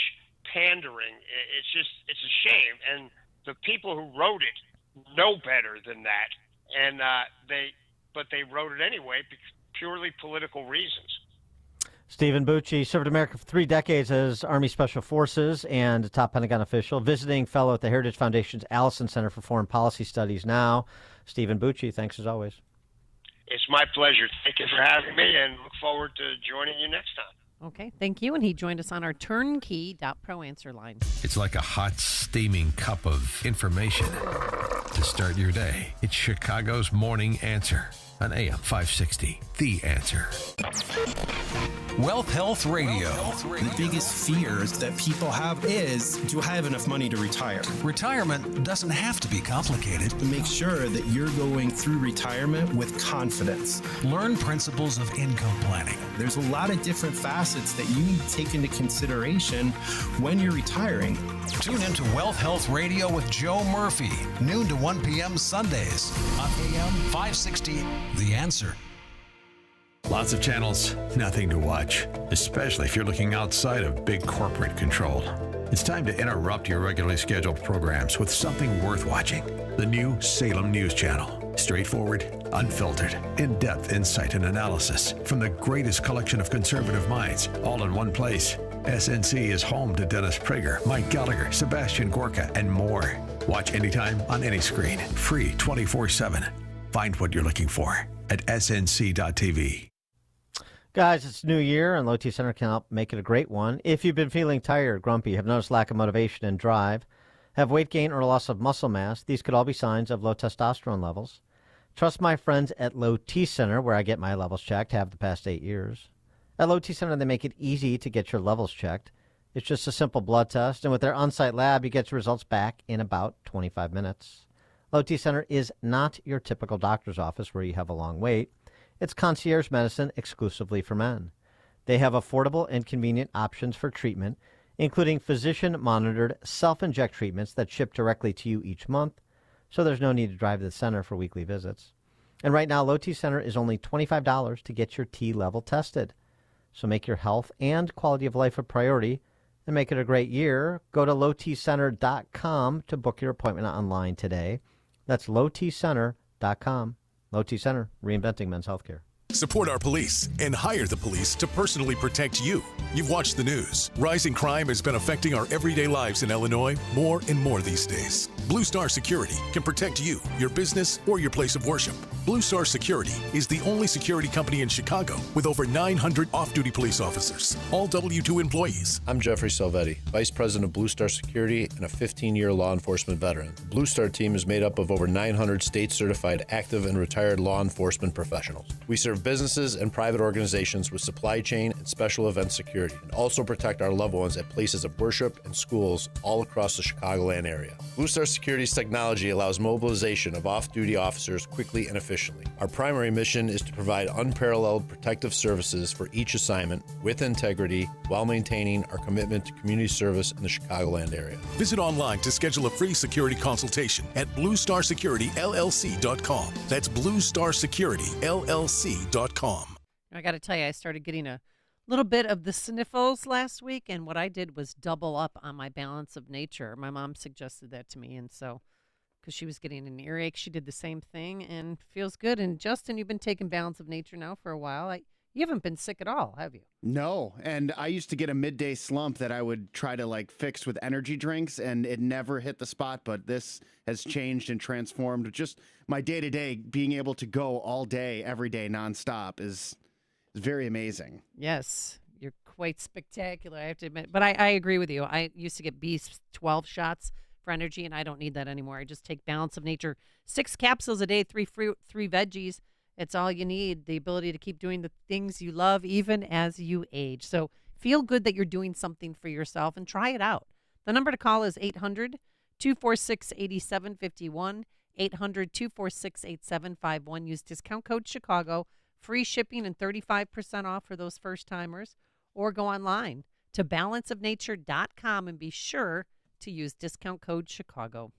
pandering. It's a shame. And the people who wrote it know better than that. And but they wrote it anyway, purely political reasons. Stephen Bucci served America for 3 decades as Army Special Forces and a top Pentagon official, visiting fellow at the Heritage Foundation's Allison Center for Foreign Policy Studies now. Stephen Bucci, thanks as always. It's my pleasure. Thank you for having me, and look forward to joining you next time. Okay, thank you. And he joined us on our turnkey.pro answer line. It's like a hot, steaming cup of information to start your day. It's Chicago's Morning Answer on AM 560. The Answer. Wealth Health Radio. The biggest fears that people have is, do I have enough money to retire? Retirement doesn't have to be complicated. Make sure that you're going through retirement with confidence. Learn principles of income planning. There's a lot of different facets that you need to take into consideration when you're retiring. Tune into Wealth Health Radio with Joe Murphy, noon to 1 p.m. Sundays on AM 560. The Answer. Lots of channels, nothing to watch, especially if you're looking outside of big corporate control. It's time to interrupt your regularly scheduled programs with something worth watching. The new Salem News Channel. Straightforward, unfiltered, in-depth insight and analysis from the greatest collection of conservative minds, all in one place. SNC is home to Dennis Prager, Mike Gallagher, Sebastian Gorka, and more. Watch anytime on any screen. Free 24/7. Find what you're looking for at snc.tv. Guys, it's New Year, and Low T Center can help make it a great one. If you've been feeling tired, grumpy, have noticed lack of motivation and drive, have weight gain or loss of muscle mass, these could all be signs of low testosterone levels. Trust my friends at Low T Center, where I get my levels checked, have the past 8 years. At Low T Center, they make it easy to get your levels checked. It's just a simple blood test, and with their on-site lab, you get your results back in about 25 minutes. Low T Center is not your typical doctor's office where you have a long wait. It's concierge medicine exclusively for men. They have affordable and convenient options for treatment, including physician-monitored self-inject treatments that ship directly to you each month, so there's no need to drive to the center for weekly visits. And right now, Low T Center is only $25 to get your T level tested. So make your health and quality of life a priority and make it a great year. Go to lowtcenter.com to book your appointment online today. That's lowtcenter.com. Low T Center, reinventing men's healthcare. Support our police and hire the police to personally protect you. You've watched the news. Rising crime has been affecting our everyday lives in Illinois more and more these days. Blue Star Security can protect you, your business, or your place of worship. Blue Star Security is the only security company in Chicago with over 900 off-duty police officers, all W-2 employees. I'm Jeffrey Salvetti, Vice President of Blue Star Security and a 15-year law enforcement veteran. The Blue Star team is made up of over 900 state-certified active and retired law enforcement professionals. We serve businesses and private organizations with supply chain and special event security, and also protect our loved ones at places of worship and schools all across the Chicagoland area. Blue Star Security's technology allows mobilization of off-duty officers quickly and efficiently. Our primary mission is to provide unparalleled protective services for each assignment with integrity while maintaining our commitment to community service in the Chicagoland area. Visit online to schedule a free security consultation at bluestarsecurityllc.com. That's bluestarsecurityllc.com. I got to tell you, I started getting a little bit of the sniffles last week, and what I did was double up on my Balance of Nature. My mom suggested that to me, and so because she was getting an earache, she did the same thing and feels good. And Justin, you've been taking Balance of Nature now for a while. You haven't been sick at all, have you? No, and I used to get a midday slump that I would try to fix with energy drinks, and it never hit the spot, but this has changed and transformed. Just my day-to-day, being able to go all day, every day, nonstop is very amazing. Yes, you're quite spectacular, I have to admit. But I agree with you. I used to get B12 shots for energy, and I don't need that anymore. I just take Balance of Nature, 6 capsules a day, 3 fruit, 3 veggies. It's all you need, the ability to keep doing the things you love even as you age. So feel good that you're doing something for yourself and try it out. The number to call is 800-246-8751, 800-246-8751. Use discount code Chicago. Free shipping and 35% off for those first-timers. Or go online to balanceofnature.com and be sure to use discount code Chicago.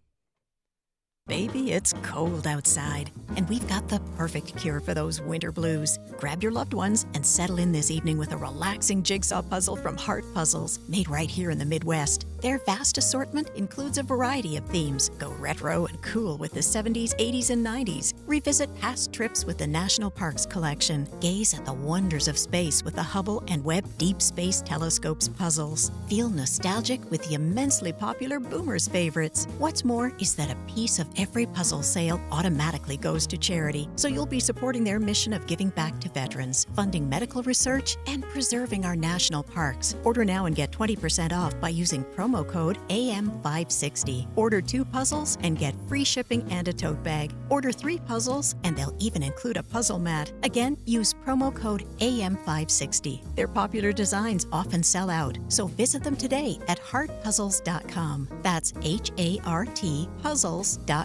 Baby, it's cold outside, and we've got the perfect cure for those winter blues. Grab your loved ones and settle in this evening with a relaxing jigsaw puzzle from Heart Puzzles, made right here in the Midwest. Their vast assortment includes a variety of themes. Go retro and cool with the 70s, 80s, and 90s. Revisit past trips with the National Parks Collection. Gaze at the wonders of space with the Hubble and Webb Deep Space Telescopes puzzles. Feel nostalgic with the immensely popular Boomers favorites. What's more is that a piece of every puzzle sale automatically goes to charity, so you'll be supporting their mission of giving back to veterans, funding medical research, and preserving our national parks. Order now and get 20% off by using promo code AM560. Order 2 puzzles and get free shipping and a tote bag. Order 3 puzzles and they'll even include a puzzle mat. Again, use promo code AM560. Their popular designs often sell out, so visit them today at heartpuzzles.com. That's HART puzzles.com.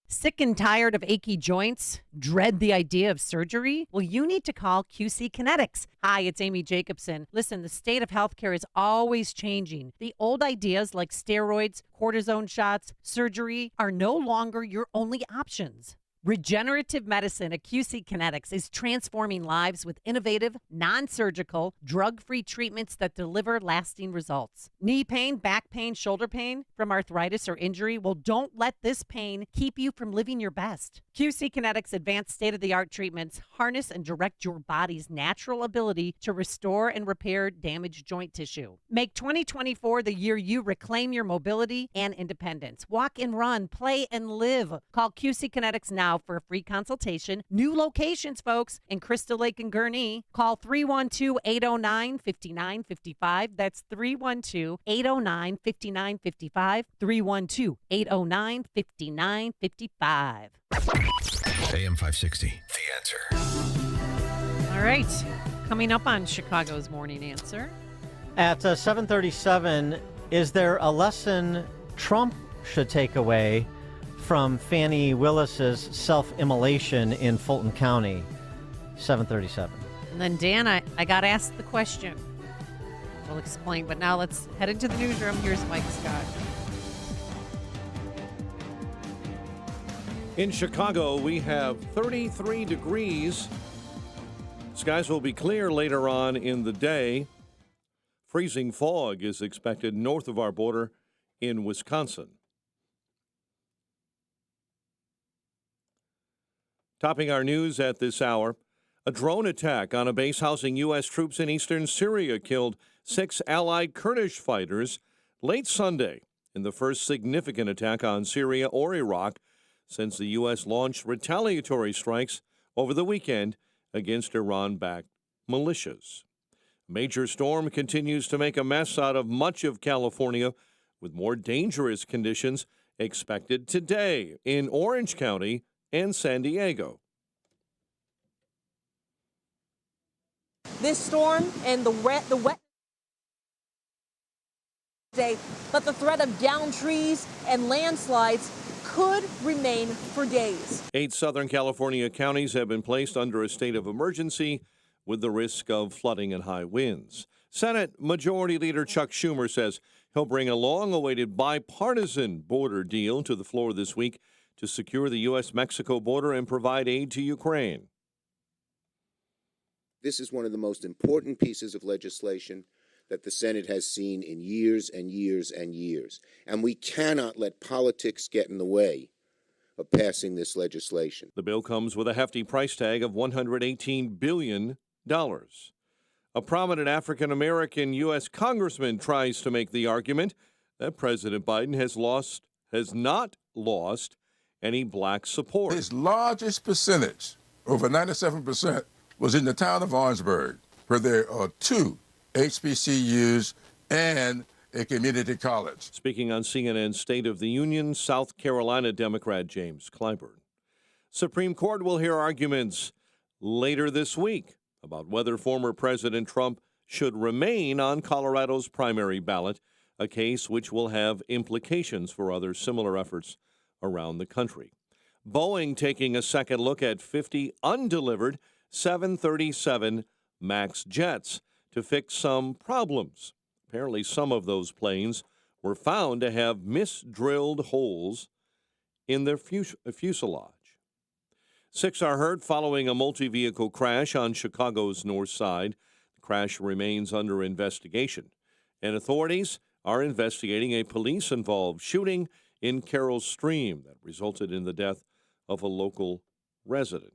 Sick and tired of achy joints? Dread the idea of surgery? Well, you need to call QC Kinetics. Hi, it's Amy Jacobson. Listen, the state of healthcare is always changing. The old ideas like steroids, cortisone shots, surgery are no longer your only options. Regenerative medicine at QC Kinetics is transforming lives with innovative, non-surgical, drug-free treatments that deliver lasting results. Knee pain, back pain, shoulder pain from arthritis or injury? Well, don't let this pain keep you from living your best. QC Kinetics advanced state-of-the-art treatments harness and direct your body's natural ability to restore and repair damaged joint tissue. Make 2024 the year you reclaim your mobility and independence. Walk and run, play and live. Call QC Kinetics now for a free consultation. New locations, folks, in Crystal Lake and Gurnee. Call 312-809-5955. That's 312-809-5955. 312-809-5955. AM 560, The Answer. All right. Coming up on Chicago's Morning Answer. At 7:37, is there a lesson Trump should take away from Fannie Willis's self-immolation in Fulton County? 7:37. And then, Dan, I got asked the question. We'll explain, but now let's head into the newsroom. Here's Mike Scott. In Chicago, we have 33 degrees. Skies will be clear later on in the day. Freezing fog is expected north of our border in Wisconsin. Topping our news at this hour, a drone attack on a base housing U.S. troops in eastern Syria killed 6 allied Kurdish fighters late Sunday in the first significant attack on Syria or Iraq since the U.S. launched retaliatory strikes over the weekend against Iran-backed militias. Major storm continues to make a mess out of much of California, with more dangerous conditions expected today in Orange County and San Diego. This storm and the wet day, but the threat of downed trees and landslides could remain for days. 8 Southern California counties have been placed under a state of emergency with the risk of flooding and high winds. Senate Majority Leader Chuck Schumer says he'll bring a long-awaited bipartisan border deal to the floor this week to secure the U.S.-Mexico border and provide aid to Ukraine. This is one of the most important pieces of legislation that the Senate has seen in years and years and years. And we cannot let politics get in the way of passing this legislation. The bill comes with a hefty price tag of $118 billion. A prominent African-American U.S. congressman tries to make the argument that President Biden has not lost any black support. His largest percentage, over 97%, was in the town of Orangeburg, where there are 2 HBCUs and a community college. Speaking on CNN's State of the Union, South Carolina Democrat James Clyburn. Supreme Court will hear arguments later this week about whether former President Trump should remain on Colorado's primary ballot a case which will have implications for other similar efforts around the country. Boeing taking a second look at 50 undelivered 737 MAX jets to fix some problems. Apparently, some of those planes were found to have misdrilled holes in their fuselage. 6 are hurt following a multi-vehicle crash on Chicago's north side. The crash remains under investigation, and authorities are investigating a police-involved shooting in Carroll Stream that resulted in the death of a local resident.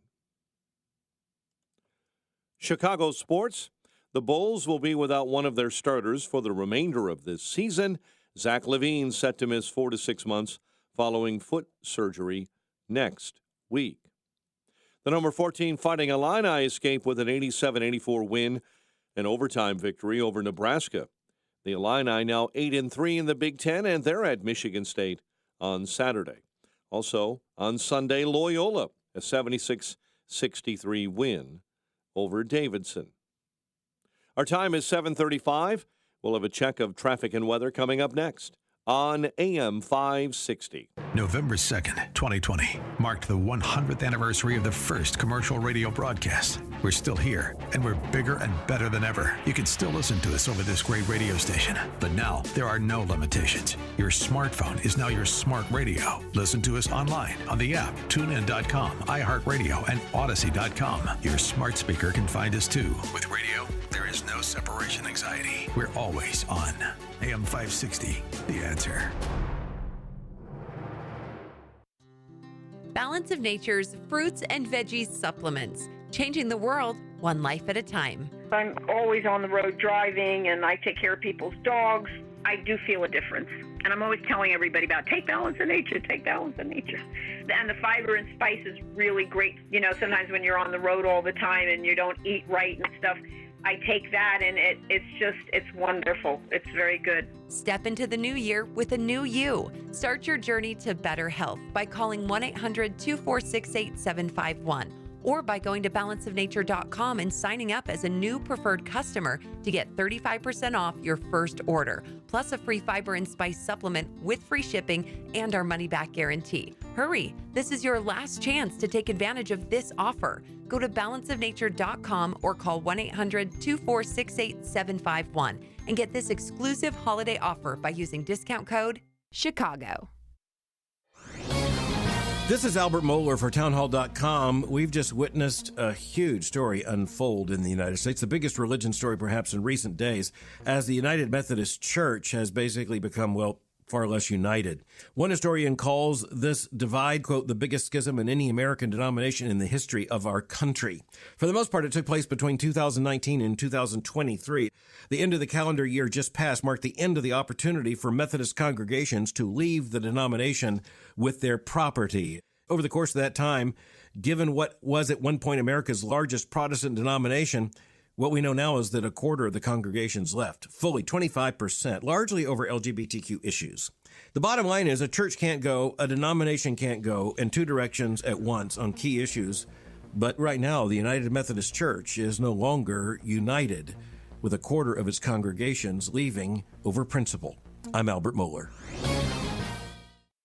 Chicago sports. The Bulls will be without one of their starters for the remainder of this season. Zach LaVine set to miss 4 to 6 months following foot surgery next week. The number 14 Fighting Illini escaped with an 87-84 win, an overtime victory over Nebraska. The Illini now 8-3 in the Big Ten, and they're at Michigan State on Saturday. Also, on Sunday, Loyola, a 76-63 win over Davidson. Our time is 7:35. We'll have a check of traffic and weather coming up next on AM 560. November 2nd, 2020, marked the 100th anniversary of the first commercial radio broadcast. We're still here, and we're bigger and better than ever. You can still listen to us over this great radio station, but now there are no limitations. Your smartphone is now your smart radio. Listen to us online on the app, TuneIn.com, iHeartRadio, and Odyssey.com. Your smart speaker can find us too. With radio, there is no separation anxiety. We're always on. AM 560, The Answer. Balance of Nature's fruits and veggies supplements, changing the world one life at a time. I'm always on the road driving, and I take care of people's dogs. I do feel a difference. And I'm always telling everybody about take Balance of Nature, take Balance of Nature. And the fiber and spice is really great. You know, sometimes when you're on the road all the time and you don't eat right and stuff, I take that, and it's wonderful. It's very good. Step into the new year with a new you. Start your journey to better health by calling 1-800-246-8751 or by going to balanceofnature.com and signing up as a new preferred customer to get 35% off your first order, plus a free fiber and spice supplement with free shipping and our money-back guarantee. Hurry, this is your last chance to take advantage of this offer. Go to balanceofnature.com or call 1-800-246-8751 and get this exclusive holiday offer by using discount code CHICAGO. This is Albert Mohler for townhall.com. We've just witnessed a huge story unfold in the United States, the biggest religion story perhaps in recent days, as the United Methodist Church has basically become, well, far less united. One historian calls this divide, quote, the biggest schism in any American denomination in the history of our country. For the most part, it took place between 2019 and 2023. The end of the calendar year just passed marked the end of the opportunity for Methodist congregations to leave the denomination with their property. Over the course of that time, given what was at one point America's largest Protestant denomination, what we know now is that a quarter of the congregations left, fully 25%, largely over LGBTQ issues. The bottom line is a church can't go, a denomination can't go in two directions at once on key issues. But right now, the United Methodist Church is no longer united, with a quarter of its congregations leaving over principle. I'm Albert Mohler.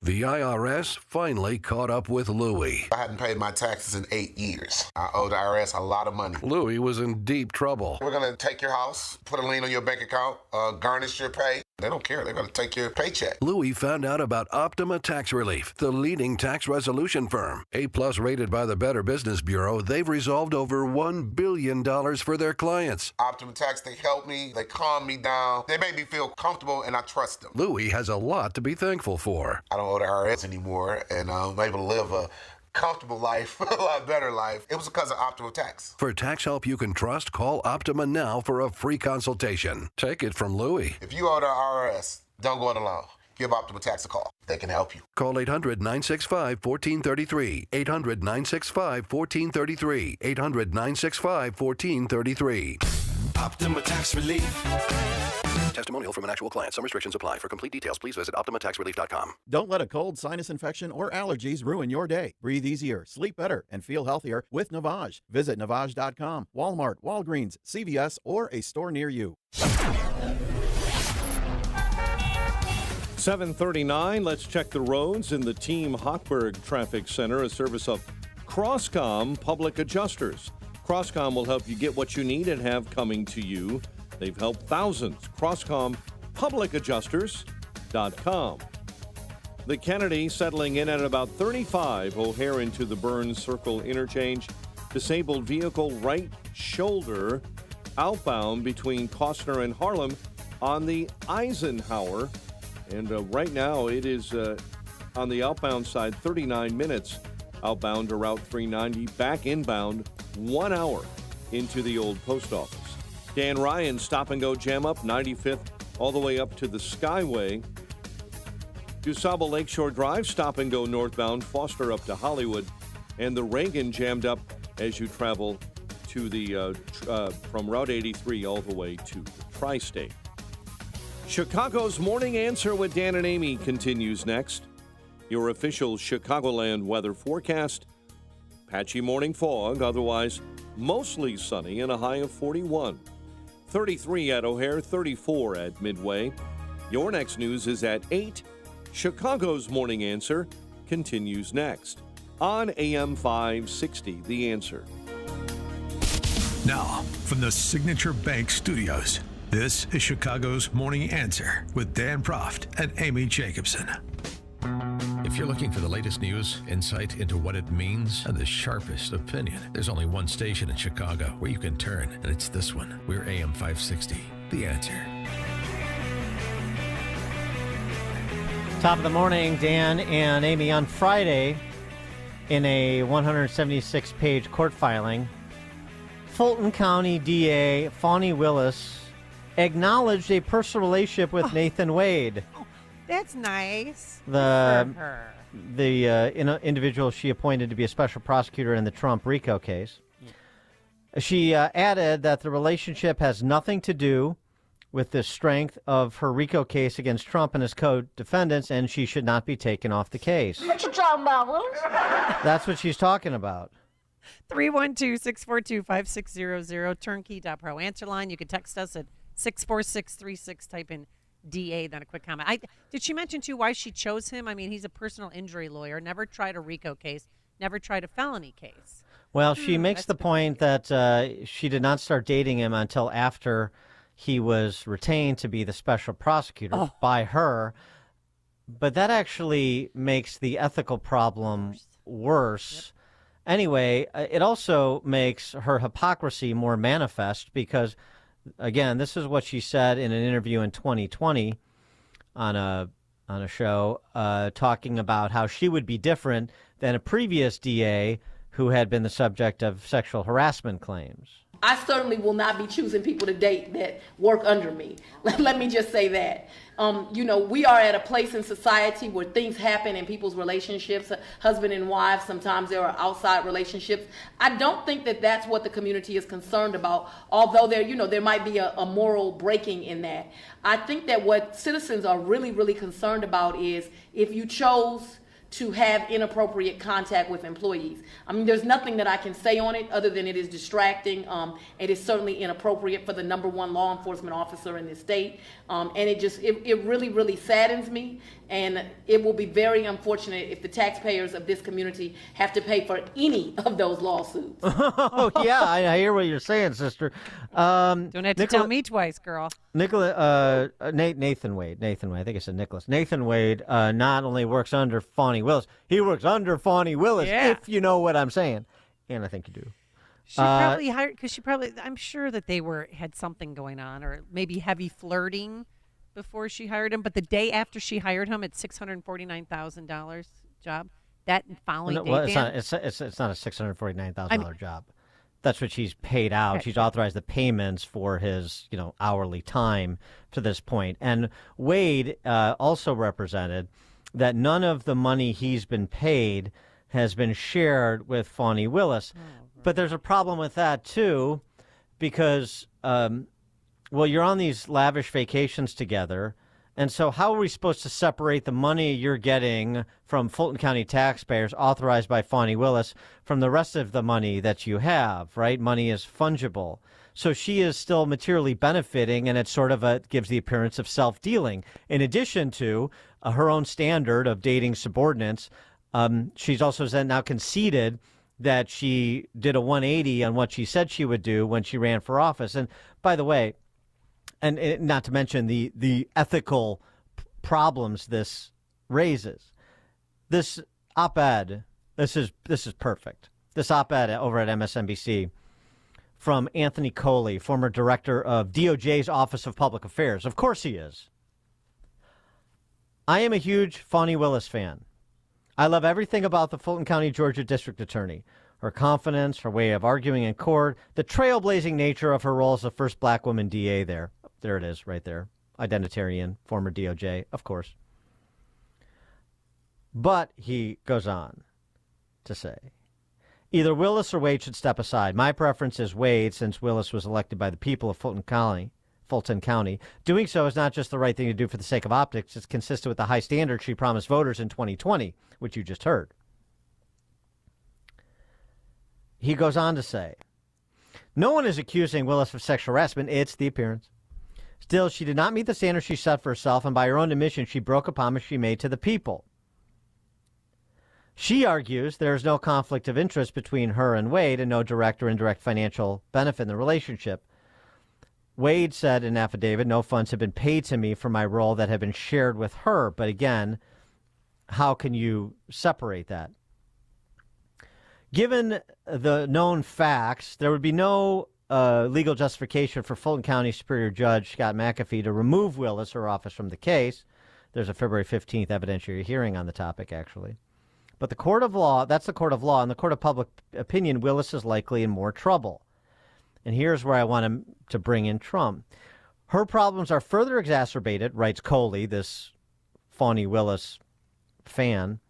The IRS finally caught up with Louie. I hadn't paid my taxes in 8 years. I owe the IRS a lot of money. Louie was in deep trouble. We're going to take your house, put a lien on your bank account, garnish your pay. They don't care. They're going to take your paycheck. Louie found out about Optima Tax Relief, the leading tax resolution firm. A-plus rated by the Better Business Bureau, they've resolved over $1 billion for their clients. Optima Tax, they help me. They calm me down. They make me feel comfortable, and I trust them. Louie has a lot to be thankful for. I don't owe the IRS anymore, and I'm able to live a comfortable life, a lot better life. It was because of Optima Tax. For tax help you can trust, call Optima now for a free consultation. Take it from Louie. If you owe the IRS, don't go it alone. Give Optima Tax a call. They can help you. Call 800-965-1433. 800-965-1433. 800-965-1433. Optima Tax Relief. Testimonial from an actual client. Some restrictions apply. For complete details, please visit OptimaTaxRelief.com. Don't let a cold, sinus infection, or allergies ruin your day. Breathe easier, sleep better, and feel healthier with Navage. Visit Navage.com, Walmart, Walgreens, CVS, or a store near you. 7:39. Let's check the roads in the Team Hochberg Traffic Center, a service of Crosscom Public Adjusters. Crosscom will help you get what you need and have coming to you. They've helped thousands. CrosscomPublicAdjusters.com. The Kennedy settling in at about 35 O'Hare into the Burns Circle interchange. Disabled vehicle right shoulder outbound between Costner and Harlem on the Eisenhower. And right now it is on the outbound side 39 minutes outbound to Route 390. Back inbound 1 hour into the old post office. Dan Ryan stop and go jam up 95th all the way up to the Skyway. DuSable Lakeshore Drive, stop and go northbound, Foster up to Hollywood, and the Reagan jammed up as you travel to the from Route 83 all the way to the Tri-State. Chicago's Morning Answer with Dan and Amy continues next. Your official Chicagoland weather forecast: patchy morning fog, otherwise mostly sunny, and a high of 41. 33 at O'Hare, 34 at Midway. Your next news is at 8. Chicago's Morning Answer continues next on AM 560, The Answer. Now, from the Signature Bank Studios, this is Chicago's Morning Answer with Dan Proft and Amy Jacobson. If you're looking for the latest news, insight into what it means, and the sharpest opinion, there's only one station in Chicago where you can turn, and it's this one. We're AM 560, The Answer. Top of the morning, Dan and Amy. On Friday, in a 176-page court filing, Fulton County DA Fani Willis acknowledged a personal relationship with Nathan Wade. That's nice. The individual she appointed to be a special prosecutor in the Trump RICO case. She added that the relationship has nothing to do with the strength of her RICO case against Trump and his co-defendants, and she should not be taken off the case. What you talking about, Willis? That's what she's talking about. 312-642-5600, turnkey.pro answer line. You can text us at 64636, type in DA, then a quick comment. Did she mention, too, why she chose him? I mean, he's a personal injury lawyer, never tried a RICO case, never tried a felony case. Well, she makes the point that she did not start dating him until after he was retained to be the special prosecutor by her. But that actually makes the ethical problem worse. Yep. Anyway, it also makes her hypocrisy more manifest because, again, this is what she said in an interview in 2020 on a show, talking about how she would be different than a previous DA who had been the subject of sexual harassment claims. I certainly will not be choosing people to date that work under me. Let me just say that. We are at a place in society where things happen in people's relationships, husband and wife. Sometimes there are outside relationships. I don't think that that's what the community is concerned about, although there might be a moral breaking in that. I think that what citizens are really, really concerned about is if you chose to have inappropriate contact with employees. I mean, there's nothing that I can say on it other than it is distracting. It is certainly inappropriate for the number one law enforcement officer in this state. And it really, really saddens me. And it will be very unfortunate if the taxpayers of this community have to pay for any of those lawsuits. Oh, yeah, I hear what you're saying, sister. Don't have to tell me twice, girl. Nathan Wade. I think I said Nicholas. Nathan Wade not only works under Fani Willis, he works under Fani Willis, if you know what I'm saying. And I think you do. She probably hired, because I'm sure that they had something going on, or maybe heavy flirting before she hired him. But the day after she hired him at $649,000 job, that following day, it's not a $649,000 job. That's what she's paid out. She's authorized the payments for his, hourly time to this point. And Wade also represented that none of the money he's been paid has been shared with Fani Willis. But there's a problem with that, too, because, you're on these lavish vacations together. And so how are we supposed to separate the money you're getting from Fulton County taxpayers authorized by Fani Willis from the rest of the money that you have, right? Money is fungible. So she is still materially benefiting, and it sort of gives the appearance of self-dealing. In addition to her own standard of dating subordinates. She's also now conceded that she did a 180 on what she said she would do when she ran for office. And by the way, and not to mention the ethical problems this raises. This op-ed, this is perfect. This op-ed over at MSNBC from Anthony Coley, former director of DOJ's Office of Public Affairs. Of course he is. I am a huge Fani Willis fan. I love everything about the Fulton County, Georgia District Attorney. Her confidence, her way of arguing in court, the trailblazing nature of her role as the first black woman DA there. There it is, right there. Identitarian, former DOJ, of course. But he goes on to say, either Willis or Wade should step aside. My preference is Wade, since Willis was elected by the people of Fulton County. Doing so is not just the right thing to do for the sake of optics. It's consistent with the high standards she promised voters in 2020, which you just heard. He goes on to say, no one is accusing Willis of sexual harassment. It's the appearance. Still, she did not meet the standards she set for herself, and by her own admission, she broke a promise she made to the people. She argues there is no conflict of interest between her and Wade and no direct or indirect financial benefit in the relationship. Wade said in an affidavit, no funds have been paid to me for my role that have been shared with her. But again, how can you separate that? Given the known facts, there would be no legal justification for Fulton County Superior Judge Scott McAfee to remove Willis, her office, from the case. There's a February 15th evidentiary hearing on the topic, actually. But the court of law, that's the court of law, and the court of public opinion, Willis is likely in more trouble. And here's where I want to bring in Trump. Her problems are further exacerbated, writes Coley, this Fani Willis fan.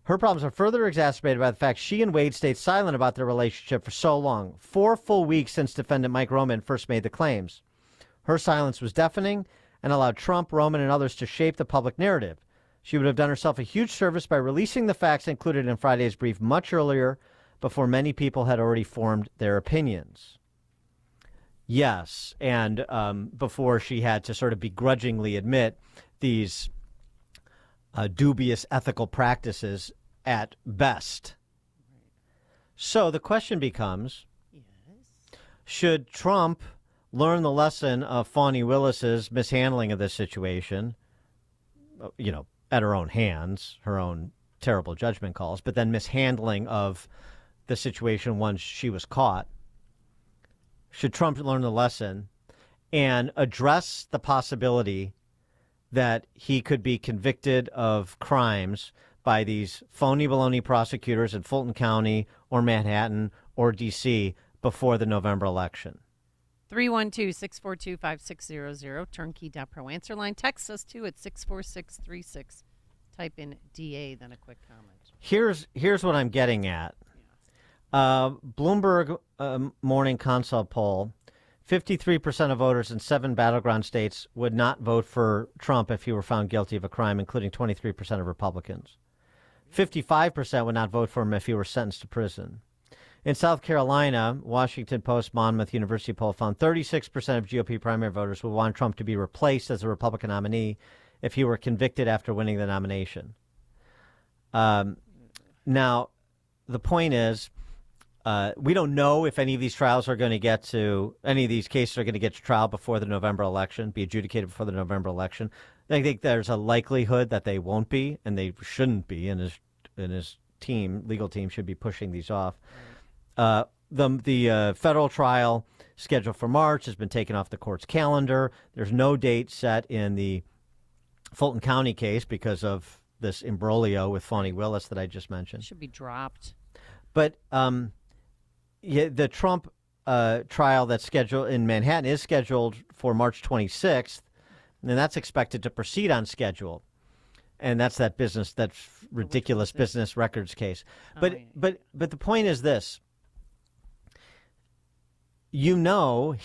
Her problems are further exacerbated by the fact she and Wade stayed silent about their relationship for so long, 4 full weeks since defendant Mike Roman first made the claims. Her silence was deafening and allowed Trump, Roman, and others to shape the public narrative. She would have done herself a huge service by releasing the facts included in Friday's brief much earlier, before many people had already formed their opinions. Yes, and before she had to sort of begrudgingly admit these dubious ethical practices at best. So the question becomes, should Trump learn the lesson of Fani Willis's mishandling of this situation, at her own hands, her own terrible judgment calls, but then mishandling of the situation once she was caught? Should Trump learn the lesson and address the possibility that he could be convicted of crimes by these phony baloney prosecutors in Fulton County or Manhattan or D.C. before the November election? 312-642-5600, turnkey.pro answer line. Text us too at 64636. Type in DA, then a quick comment. Here's what I'm getting at. Bloomberg Morning Consult poll, 53% of voters in 7 battleground states would not vote for Trump if he were found guilty of a crime, including 23% of Republicans. 55% would not vote for him if he were sentenced to prison. In South Carolina, Washington Post Monmouth University poll found 36% of GOP primary voters would want Trump to be replaced as a Republican nominee if he were convicted after winning the nomination. Now, the point is, we don't know if any of these cases are going to get to trial before the November election, be adjudicated before the November election. I think there's a likelihood that they won't be, and they shouldn't be, and his legal team should be pushing these off. The federal trial scheduled for March has been taken off the court's calendar. There's no date set in the Fulton County case because of this imbroglio with Fani Willis that I just mentioned. Should be dropped. But the Trump trial that's scheduled in Manhattan is scheduled for March 26th, and that's expected to proceed on schedule. And that's that ridiculous business records case. But the point is this. He knows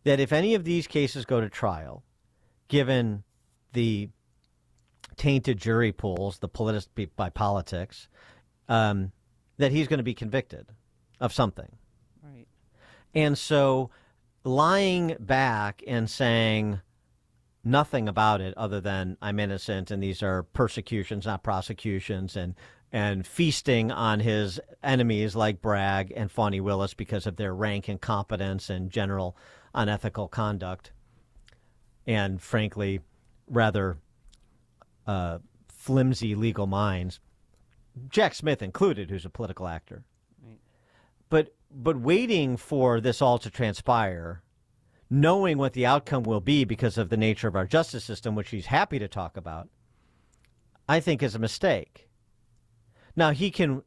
that if any of these cases go to trial, given the tainted jury pools, by politics, that he's going to be convicted of something. Right. And so lying back and saying, nothing about it other than I'm innocent and these are persecutions, not prosecutions, and feasting on his enemies like Bragg and Fani Willis because of their rank incompetence and general unethical conduct, and frankly, rather flimsy legal minds, Jack Smith included, who's a political actor. Right. But waiting for this all to transpire, knowing what the outcome will be because of the nature of our justice system, which he's happy to talk about, I think is a mistake. Now, he can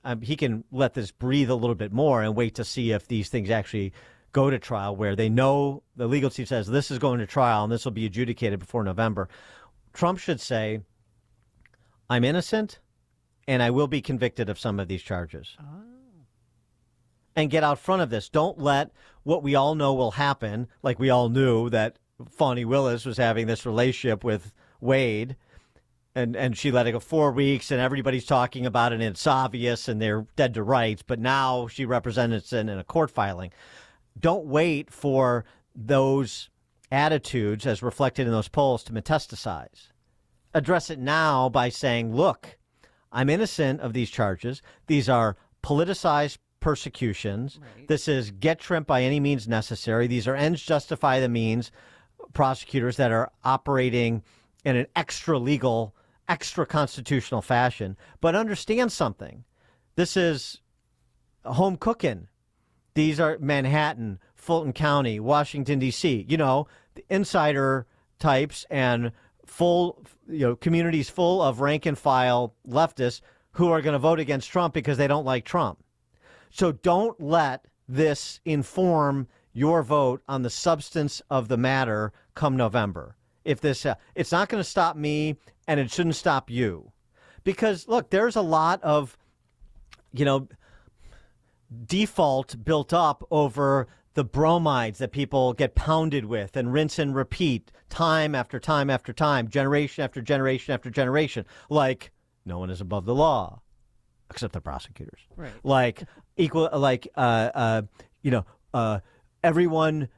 let this breathe a little bit more and wait to see if these things actually go to trial, where they know the legal team says this is going to trial and this will be adjudicated before November. Trump should say, I'm innocent and I will be convicted of some of these charges. Oh. And get out front of this. Don't let what we all know will happen, like we all knew that Fani Willis was having this relationship with Wade, and she let it go 4 weeks, and everybody's talking about it, and it's obvious, and they're dead to rights, but now she represents it in a court filing. Don't wait for those attitudes as reflected in those polls to metastasize. Address it now by saying, look, I'm innocent of these charges. These are politicized persecutions. Right. This is get Trump by any means necessary. These are ends justify the means prosecutors that are operating in an extra legal, extra constitutional fashion. But understand something. This is home cooking. These are Manhattan, Fulton County, Washington, D.C., the insider types and full, communities full of rank and file leftists who are going to vote against Trump because they don't like Trump. So don't let this inform your vote on the substance of the matter come November. If this, it's not going to stop me, and it shouldn't stop you, because look, there's a lot of, default built up over the bromides that people get pounded with and rinse and repeat time after time after time, generation after generation after generation. Like, no one is above the law, except the prosecutors. Right. Like everyone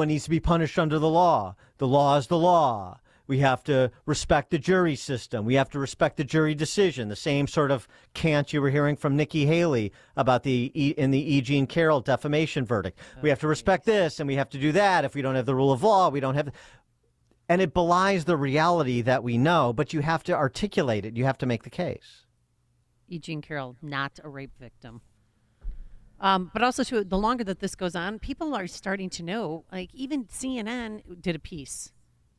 needs to be punished under the law. The law is the law. We have to respect the jury system. We have to respect the jury decision. The same sort of cant you were hearing from Nikki Haley about in the E. Jean Carroll defamation verdict. We have to respect this and we have to do that. If we don't have the rule of law, we don't have. And it belies the reality that we know, but you have to articulate it. You have to make the case. E. Jean Carroll, not a rape victim. But also, too, the longer that this goes on, people are starting to know, like even CNN did a piece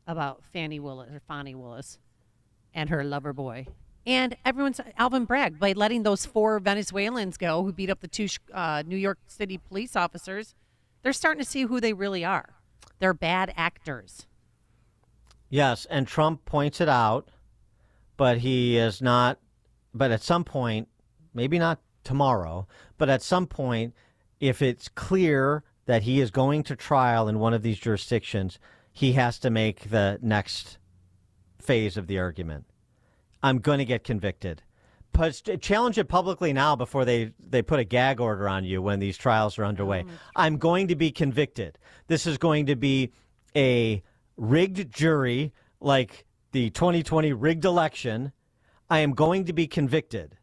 about Fani Willis and her lover boy. And everyone's Alvin Bragg, by letting those 4 Venezuelans go who beat up the 2 New York City police officers, they're starting to see who they really are. They're bad actors. Yes, and Trump points it out, but he is not. But at some point, maybe not tomorrow, but at some point, if it's clear that he is going to trial in one of these jurisdictions, he has to make the next phase of the argument. I'm going to get convicted. Challenge it publicly now before they put a gag order on you when these trials are underway. I'm going to be convicted. This is going to be a rigged jury like the 2020 rigged election. I am going to be convicted.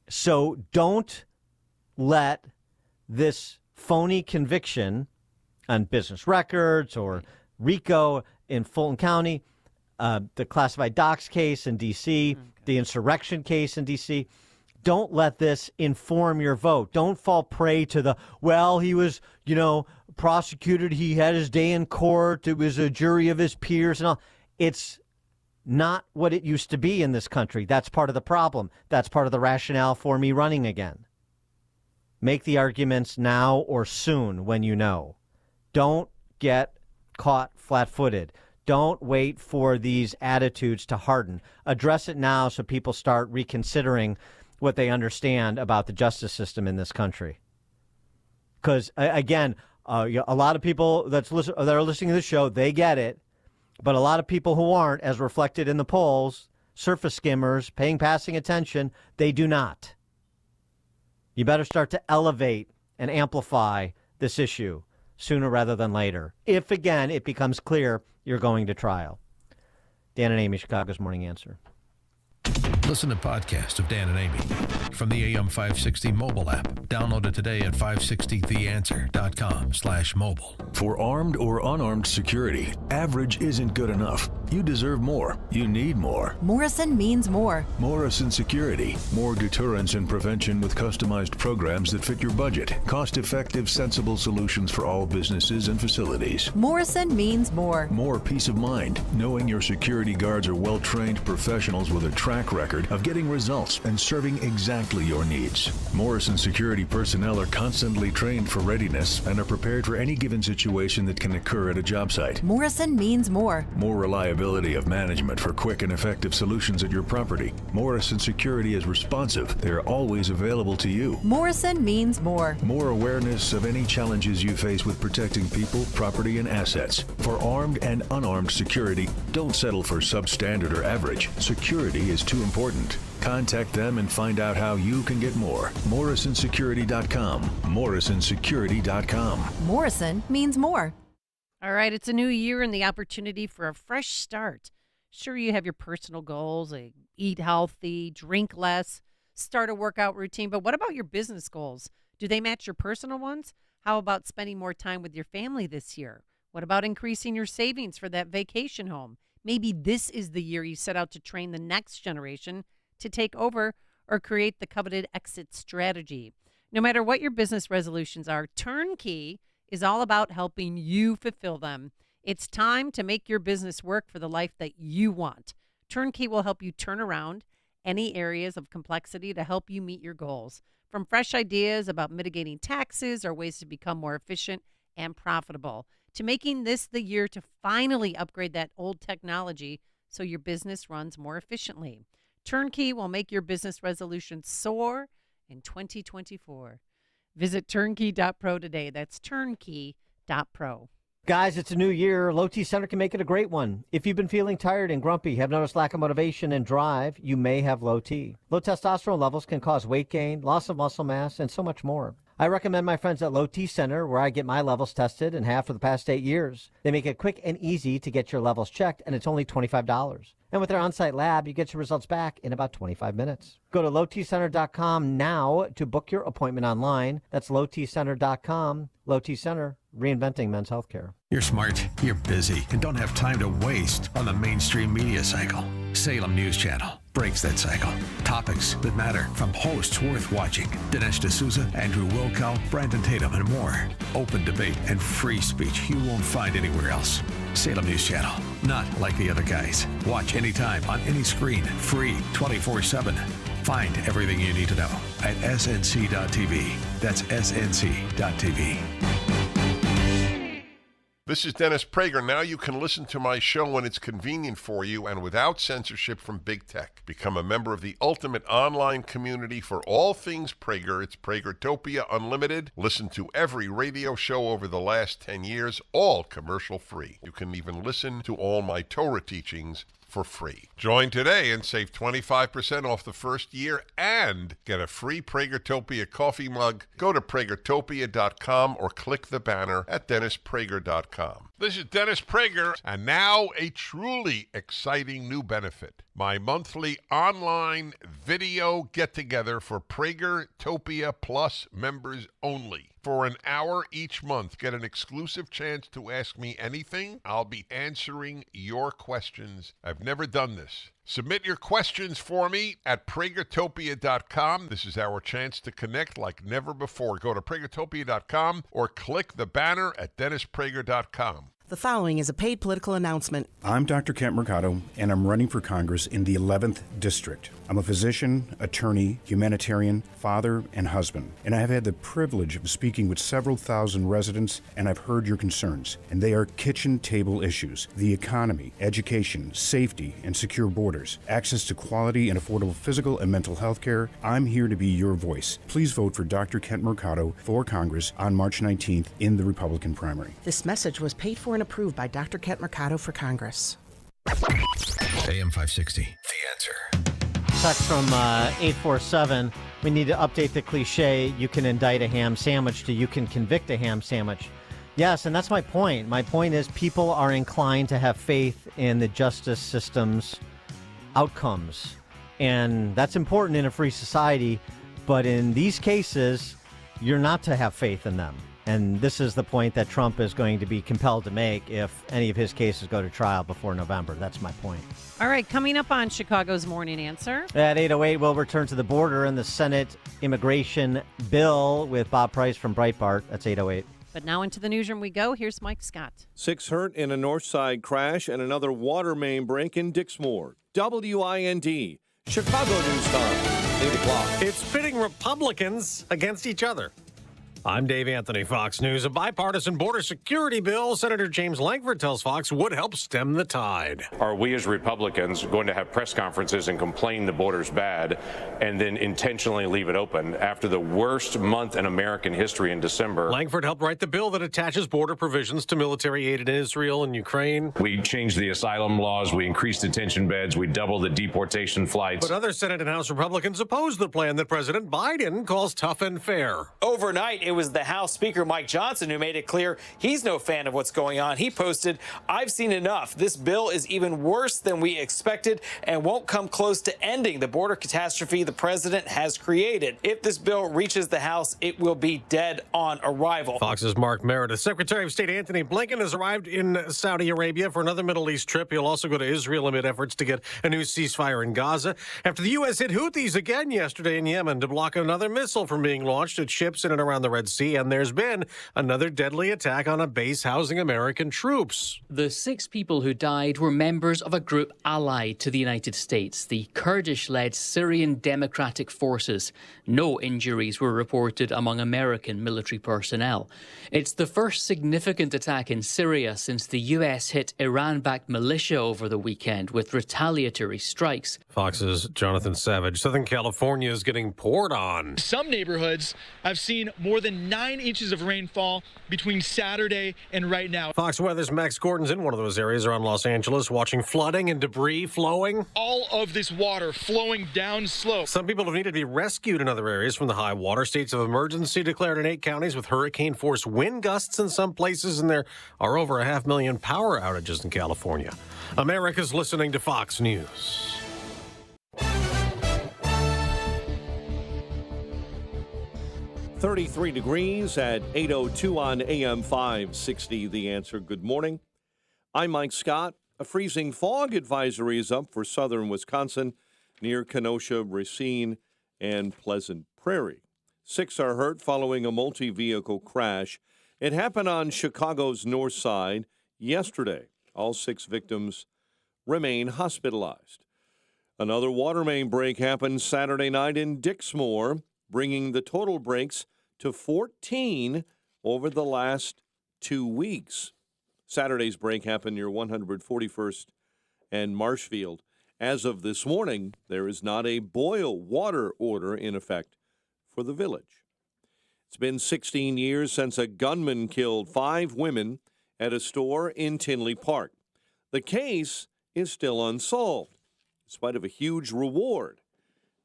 So don't let this phony conviction on business records or RICO in Fulton County, the classified docs case in D.C., the insurrection case in D.C., don't let this inform your vote. Don't fall prey to he was, prosecuted, he had his day in court, it was a jury of his peers and all. It's not what it used to be in this country. That's part of the problem. That's part of the rationale for me running again. Make the arguments now or soon when you know. Don't get caught flat-footed. Don't wait for these attitudes to harden. Address it now so people start reconsidering what they understand about the justice system in this country. Because, again, a lot of people that are listening to this show, they get it. But a lot of people who aren't, as reflected in the polls, surface skimmers, passing attention, they do not. You better start to elevate and amplify this issue sooner rather than later. If, again, it becomes clear you're going to trial. Dan and Amy, Chicago's Morning Answer. Listen to podcasts of Dan and Amy from the AM 560 mobile app. Download it today at 560theanswer.com/mobile. For armed or unarmed security, average isn't good enough. You deserve more. You need more. Morrison means more. Morrison Security. More deterrence and prevention with customized programs that fit your budget. Cost-effective, sensible solutions for all businesses and facilities. Morrison means more. More peace of mind, knowing your security guards are well-trained professionals with a track record of getting results and serving exactly your needs. Morrison Security personnel are constantly trained for readiness and are prepared for any given situation that can occur at a job site. Morrison means more. More reliability of management for quick and effective solutions at your property. Morrison Security is responsive. They are always available to you. Morrison means more. More awareness of any challenges you face with protecting people, property, and assets. For armed and unarmed security, don't settle for substandard or average. Security is too important. Contact them and find out how you can get more. MorrisonSecurity.com. MorrisonSecurity.com. Morrison means more. All right, it's a new year and the opportunity for a fresh start. Sure, you have your personal goals, like eat healthy, drink less, start a workout routine, but what about your business goals? Do they match your personal ones? How about spending more time with your family this year? What about increasing your savings for that vacation home? Maybe this is the year you set out to train the next generation to take over or create the coveted exit strategy. No matter what your business resolutions are, Turnkey is all about helping you fulfill them. It's time to make your business work for the life that you want. Turnkey will help you turn around any areas of complexity to help you meet your goals. From fresh ideas about mitigating taxes or ways to become more efficient and profitable, to making this the year to finally upgrade that old technology so your business runs more efficiently. Turnkey will make your business resolutions soar in 2024. Visit turnkey.pro today. That's turnkey.pro. Guys, it's a new year. Low T Center can make it a great one. If you've been feeling tired and grumpy, have noticed lack of motivation and drive, you may have low T. Low testosterone levels can cause weight gain, loss of muscle mass, and so much more. I recommend my friends at Low T Center, where I get my levels tested and have for the past 8 years. They make it quick and easy to get your levels checked, and it's only $25. And with their on-site lab, you get your results back in about 25 minutes. Go to lowtcenter.com now to book your appointment online. That's lowtcenter.com. Low T Center, reinventing men's healthcare. You're smart, you're busy, and don't have time to waste on the mainstream media cycle. Salem News Channel breaks that cycle. Topics that matter from hosts worth watching. Dinesh D'Souza, Andrew Wilkow, Brandon Tatum, and more. Open debate and free speech you won't find anywhere else. Salem News Channel, not like the other guys. Watch anytime on any screen, free 24/7. Find everything you need to know at snc.tv. That's snc.tv. This is Dennis Prager. Now you can listen to my show when it's convenient for you and without censorship from big tech. Become a member of the ultimate online community for all things Prager. It's Pragertopia Unlimited. Listen to every radio show over the last 10 years, all commercial free. You can even listen to all my Torah teachings for free. Join today and save 25% off the first year and get a free Pragertopia coffee mug. Go to Pragertopia.com or click the banner at DennisPrager.com. This is Dennis Prager, and now a truly exciting new benefit. My monthly online video get-together for Pragertopia Plus members only. For an hour each month, get an exclusive chance to ask me anything. I'll be answering your questions. I've never done this. Submit your questions for me at Pragertopia.com. This is our chance to connect like never before. Go to Pragertopia.com or click the banner at DennisPrager.com. The following is a paid political announcement. I'm Dr. Kent Mercado, and I'm running for Congress in the 11th District. I'm a physician, attorney, humanitarian, father, and husband. And I have had the privilege of speaking with several thousand residents, and I've heard your concerns. And they are kitchen table issues: the economy, education, safety, and secure borders, access to quality and affordable physical and mental health care. I'm here to be your voice. Please vote for Dr. Kent Mercado for Congress on March 19th in the Republican primary. This message was paid for and approved by Dr. Kent Mercado for Congress. AM 560, The Answer. Text from 847. We need to update the cliche, you can indict a ham sandwich, to you can convict a ham sandwich. Yes, and that's my point. My point is people are inclined to have faith in the justice system's outcomes. And that's important in a free society. But in these cases, you're not to have faith in them. And this is the point that Trump is going to be compelled to make if any of his cases go to trial before November. That's my point. All right, coming up on Chicago's Morning Answer. At 8:08, we'll return to the border and the Senate immigration bill with Bob Price from Breitbart. That's 8:08. But now into the newsroom we go. Here's Mike Scott. 6 hurt in a north side crash and another water main break in Dixmoor. WIND, Chicago News Time, 8 o'clock. It's pitting Republicans against each other. I'm Dave Anthony, Fox News. A bipartisan border security bill, Senator James Lankford tells Fox, would help stem the tide. Are we as Republicans going to have press conferences and complain the border's bad and then intentionally leave it open after the worst month in American history in December? Lankford helped write the bill that attaches border provisions to military aid in Israel and Ukraine. We changed the asylum laws. We increased detention beds. We doubled the deportation flights. But other Senate and House Republicans opposed the plan that President Biden calls tough and fair. Overnight, it was the House Speaker Mike Johnson who made it clear he's no fan of what's going on. He posted, "I've seen enough. This bill is even worse than we expected and won't come close to ending the border catastrophe the president has created. If this bill reaches the House, it will be dead on arrival." Fox's Mark Meredith. Secretary of State Anthony Blinken has arrived in Saudi Arabia for another Middle East trip. He'll also go to Israel amid efforts to get a new ceasefire in Gaza after the U.S. hit Houthis again yesterday in Yemen to block another missile from being launched at ships in and around the Red Sea. And there's been another deadly attack on a base housing American troops. The 6 people who died were members of a group allied to the United States, the Kurdish-led Syrian Democratic Forces. No injuries were reported among American military personnel. It's the first significant attack in Syria since the U.S. hit Iran-backed militia over the weekend with retaliatory strikes. Fox's Jonathan Savage. Southern California is getting poured on. Some neighborhoods have seen more than 9 inches of rainfall between Saturday and right now. Fox Weather's Max Gordon's in one of those areas around Los Angeles watching flooding and debris flowing. All of this water flowing down slope. Some people have needed to be rescued in other areas from the high water. States of emergency declared in 8 counties with hurricane-force wind gusts in some places, and there are over 500,000 power outages in California. America's listening to Fox News. .33 degrees at 8:02 on AM 560. The Answer. Good morning. I'm Mike Scott. A freezing fog advisory is up for southern Wisconsin near Kenosha, Racine, and Pleasant Prairie. 6 are hurt following a multi-vehicle crash. It happened on Chicago's north side yesterday. All 6 victims remain hospitalized. Another water main break happened Saturday night in Dixmoor, bringing the total breaks to 14 over the last 2 weeks. Saturday's break happened near 141st and Marshfield. As of this morning, there is not a boil water order in effect for the village. It's been 16 years since a gunman killed 5 women at a store in Tinley Park. The case is still unsolved, in spite of a huge reward.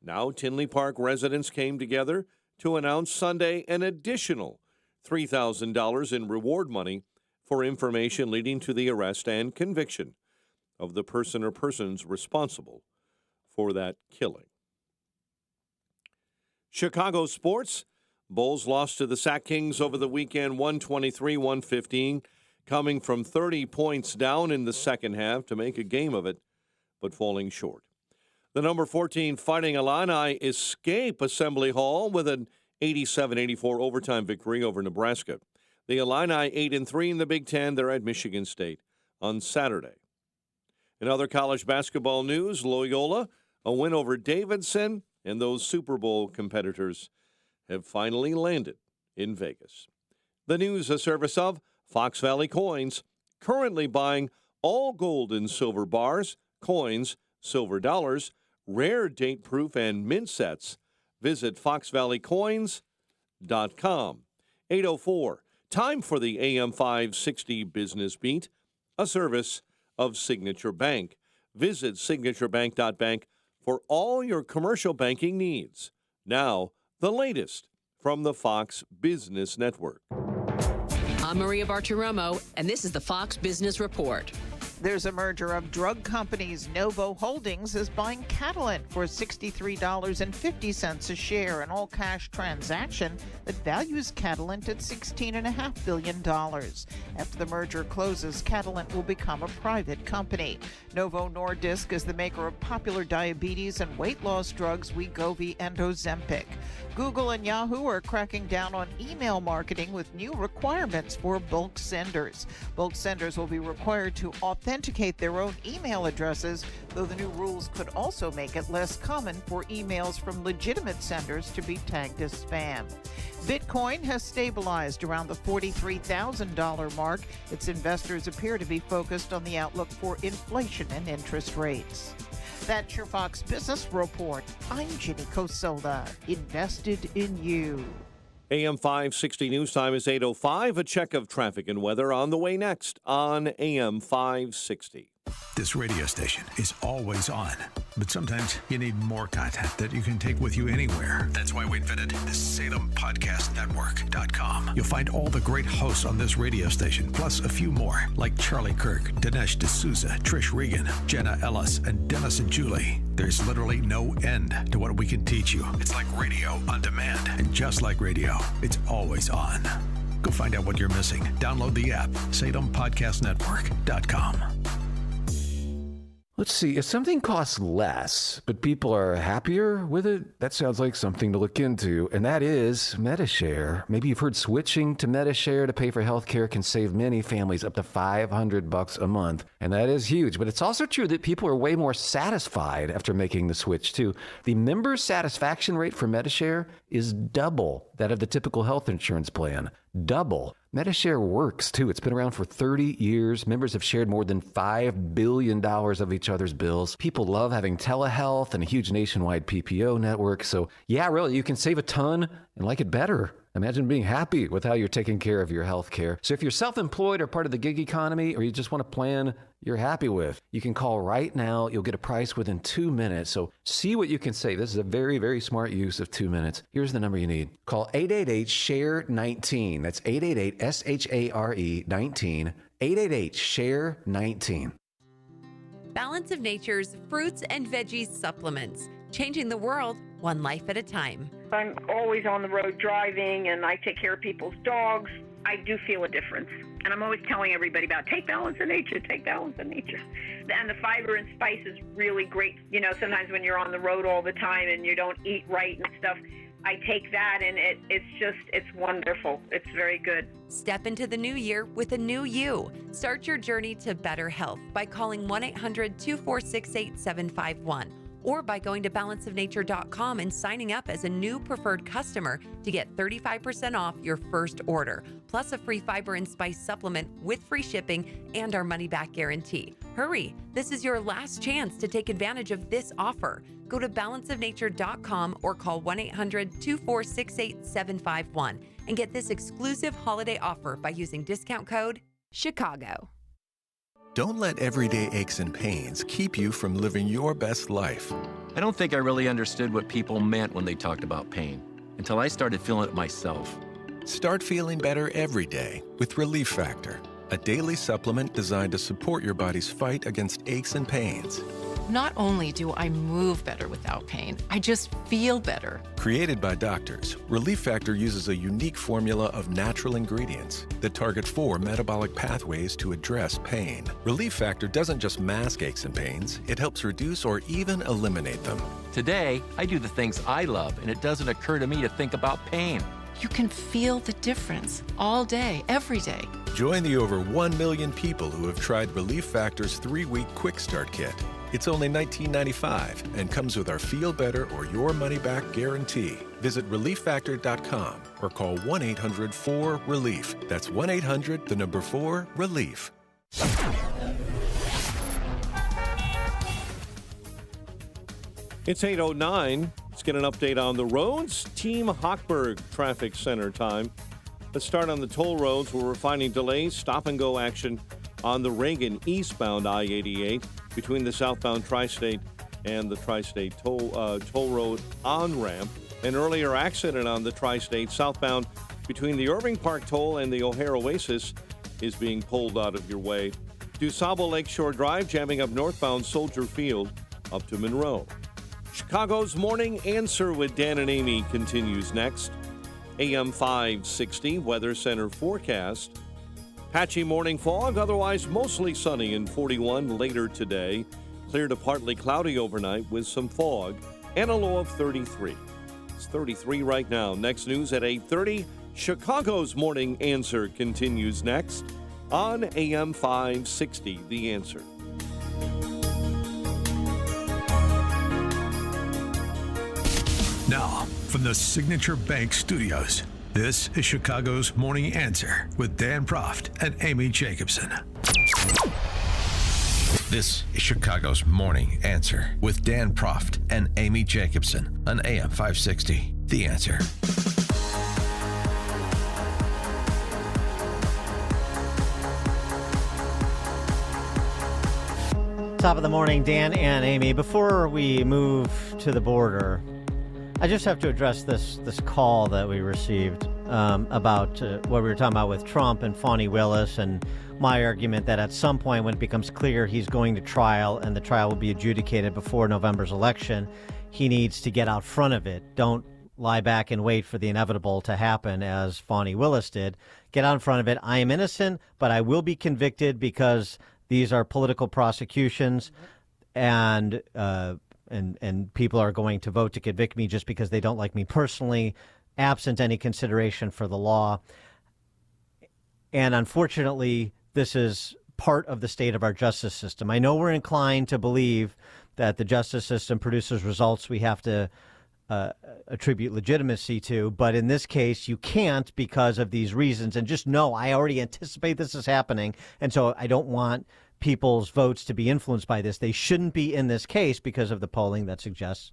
Now, Tinley Park residents came together to announce Sunday an additional $3,000 in reward money for information leading to the arrest and conviction of the person or persons responsible for that killing. Chicago sports. Bulls lost to the Sac Kings over the weekend, 123-115, coming from 30 points down in the second half to make a game of it, but falling short. The number 14 Fighting Illini escape Assembly Hall with an 87-84 overtime victory over Nebraska. The Illini 8-3 in the Big Ten. They're at Michigan State on Saturday. In other college basketball news, Loyola, a win over Davidson, and those Super Bowl competitors have finally landed in Vegas. The news a service of Fox Valley Coins, currently buying all gold and silver bars, coins, silver dollars, rare date-proof and mint sets. Visit foxvalleycoins.com. 8:04. Time for the AM 560 Business Beat, a service of Signature Bank. Visit signaturebank.bank for all your commercial banking needs. Now, the latest from the Fox Business Network. I'm Maria Bartiromo, and this is the Fox Business Report. There's a merger of drug companies. Novo Holdings is buying Catalent for $63.50 a share, an all-cash transaction that values Catalent at $16.5 billion. After the merger closes, Catalent will become a private company. Novo Nordisk is the maker of popular diabetes and weight loss drugs Wegovy and Ozempic. Google and Yahoo are cracking down on email marketing with new requirements for bulk senders. Bulk senders will be required to authenticate their own email addresses, though the new rules could also make it less common for emails from legitimate senders to be tagged as spam. Bitcoin has stabilized around the $43,000 mark. Its investors appear to be focused on the outlook for inflation and interest rates. That's your Fox Business Report. I'm Ginny Cosola. Invested in you. AM 560 news time is 8:05. A check of traffic and weather on the way next on AM 560. This radio station is always on, but sometimes you need more content that you can take with you anywhere. That's why we invented the SalemPodcastNetwork.com. You'll find all the great hosts on this radio station, plus a few more, like Charlie Kirk, Dinesh D'Souza, Trish Regan, Jenna Ellis, and Dennis and Julie. There's literally no end to what we can teach you. It's like radio on demand, and just like radio, it's always on. Go find out what you're missing. Download the app, SalemPodcastNetwork.com. Let's see, if something costs less, but people are happier with it, that sounds like something to look into, and that is Medi-Share. Maybe you've heard switching to Medi-Share to pay for healthcare can save many families up to $500 a month, and that is huge. But it's also true that people are way more satisfied after making the switch, too. The member satisfaction rate for Medi-Share is double that of the typical health insurance plan. Double. Medi-Share works, too. It's been around for 30 years. Members have shared more than $5 billion of each other's bills. People love having telehealth and a huge nationwide PPO network. So, yeah, really, you can save a ton and like it better. Imagine being happy with how you're taking care of your health care. So if you're self-employed or part of the gig economy, or you just want a plan you're happy with, you can call right now. You'll get a price within 2 minutes. So see what you can save. This is a very, very smart use of 2 minutes. Here's the number you need. Call 888-SHARE-19. That's 888-SHARE-19. 888-SHARE-19. Balance of Nature's fruits and veggies supplements, changing the world one life at a time. I'm always on the road driving, and I take care of people's dogs. I do feel a difference. And I'm always telling everybody about take Balance of Nature, take Balance of Nature. And the fiber and spice is really great. You know, sometimes when you're on the road all the time and you don't eat right and stuff, I take that, and it's wonderful. It's very good. Step into the new year with a new you. Start your journey to better health by calling 1-800-246-8751 or by going to balanceofnature.com and signing up as a new preferred customer to get 35% off your first order, plus a free fiber and spice supplement with free shipping and our money-back guarantee. Hurry, this is your last chance to take advantage of this offer. Go to balanceofnature.com or call 1-800-246-8751 and get this exclusive holiday offer by using discount code CHICAGO. Don't let everyday aches and pains keep you from living your best life. I don't think I really understood what people meant when they talked about pain until I started feeling it myself. Start feeling better every day with Relief Factor, a daily supplement designed to support your body's fight against aches and pains. Not only do I move better without pain, I just feel better. Created by doctors, Relief Factor uses a unique formula of natural ingredients that target 4 metabolic pathways to address pain. Relief Factor doesn't just mask aches and pains, it helps reduce or even eliminate them. Today, I do the things I love, and it doesn't occur to me to think about pain. You can feel the difference all day, every day. Join the over 1 million people who have tried Relief Factor's 3-week Quick Start Kit. It's only $19.95 and comes with our Feel Better or Your Money Back guarantee. Visit ReliefFactor.com or call 1-800-4-RELIEF. That's 1-800-4-RELIEF. It's 8:09. Let's get an update on the roads. Team Hochberg Traffic Center time. Let's start on the toll roads where we're finding delays, stop-and-go action on the Reagan eastbound I-88 between the southbound Tri-State and the Tri-State toll road on-ramp. An earlier accident on the Tri-State southbound between the Irving Park toll and the O'Hare Oasis is being pulled out of your way. DuSable Lakeshore Drive jamming up northbound Soldier Field up to Monroe. Chicago's Morning Answer with Dan and Amy continues next. AM 560 Weather Center forecast. Patchy morning fog, otherwise mostly sunny and 41 later today. Clear to partly cloudy overnight with some fog and a low of 33. It's 33 right now. Next news at 8:30. Chicago's Morning Answer continues next on AM 560, The Answer. Now, from the Signature Bank Studios, this is Chicago's Morning Answer with Dan Proft and Amy Jacobson. This is Chicago's Morning Answer with Dan Proft and Amy Jacobson on AM 560. The Answer. Top of the morning, Dan and Amy. Before we move to the border, I just have to address this call that we received about what we were talking about with Trump and Fani Willis, and my argument that at some point when it becomes clear he's going to trial and the trial will be adjudicated before November's election, he needs to get out front of it. Don't lie back and wait for the inevitable to happen as Fani Willis did. Get out in front of it. I am innocent, but I will be convicted because these are political prosecutions, and people are going to vote to convict me just because they don't like me personally, absent any consideration for the law. And unfortunately, this is part of the state of our justice system. I know we're inclined to believe that the justice system produces results we have to attribute legitimacy to, but in this case, you can't because of these reasons. And just know, I already anticipate this is happening, and so I don't want people's votes to be influenced by this. They shouldn't be in this case because of the polling that suggests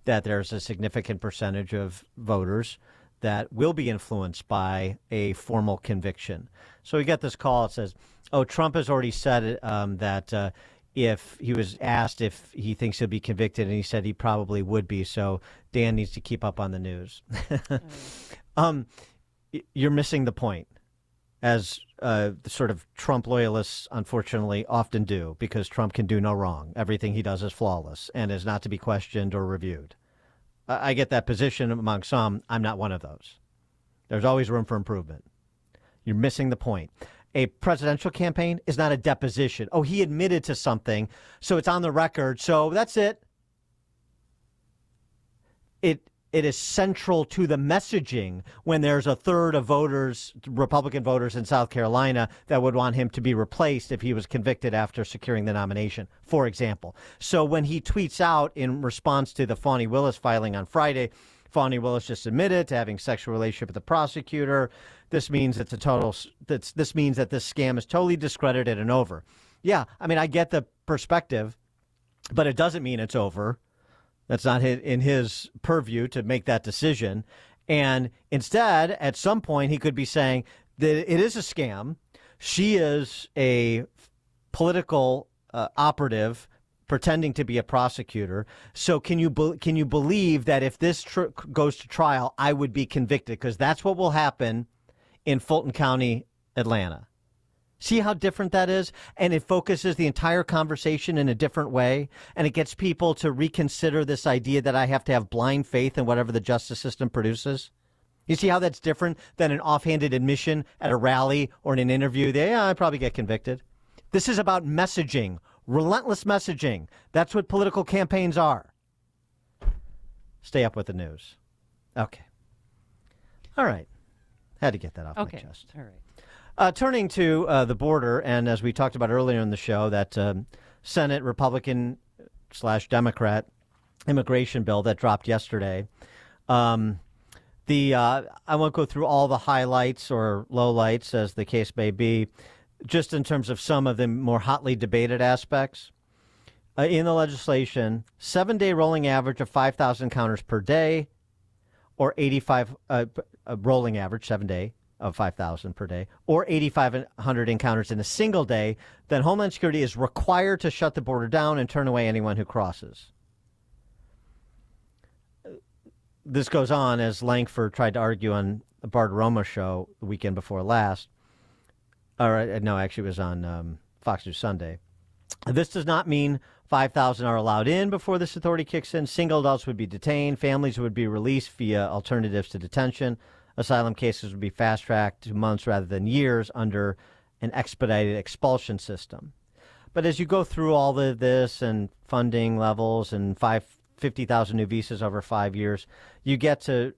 that there's a significant percentage of voters that will be influenced by a formal conviction. So we get this call. It says, oh, Trump has already said that if he was asked if he thinks he'll be convicted, and he said he probably would be. So Dan needs to keep up on the news. You're missing the point, as the sort of Trump loyalists unfortunately often do, because Trump can do no wrong. Everything he does is flawless and is not to be questioned or reviewed. I get that position among some. I'm not one of those. There's always room for improvement. You're missing the point. A presidential campaign is not a deposition. Oh, he admitted to something, so it's on the record, so that's it. It is central to the messaging when there's a third of voters, Republican voters in South Carolina, that would want him to be replaced if he was convicted after securing the nomination, for example. So when he tweets out in response to the Fani Willis filing on Friday, Fani Willis just admitted to having sexual relationship with the prosecutor. This means it's this means that this scam is totally discredited and over. Yeah, I mean, I get the perspective, but it doesn't mean it's over. That's not in his purview to make that decision. And instead, at some point, he could be saying that it is a scam. She is a political operative pretending to be a prosecutor. So can you believe that if this goes to trial, I would be convicted? Because that's what will happen in Fulton County, Atlanta. See how different that is? And it focuses the entire conversation in a different way. And it gets people to reconsider this idea that I have to have blind faith in whatever the justice system produces. You see how that's different than an offhanded admission at a rally or in an interview? I'd probably get convicted. This is about messaging, relentless messaging. That's what political campaigns are. Stay up with the news. Okay. All right. Had to get that off my chest. All right. Turning to the border, and as we talked about earlier in the show, that Senate Republican/Democrat immigration bill that dropped yesterday. I won't go through all the highlights or lowlights, as the case may be, just in terms of some of the more hotly debated aspects. In the legislation, 7-day rolling average of 5,000 encounters per day, or 85 rolling average 7-day of 5,000 per day, or 8,500 encounters in a single day, then Homeland Security is required to shut the border down and turn away anyone who crosses. this goes on as Langford tried to argue on the Bartiromo show the weekend before last. Or no, actually it was on Fox News Sunday. This does not mean 5,000 are allowed in before this authority kicks in. Single adults would be detained. Families would be released via alternatives to detention. Asylum cases would be fast-tracked to months rather than years under an expedited expulsion system. But as you go through all of this and funding levels and 50,000 new visas over 5 years, you get to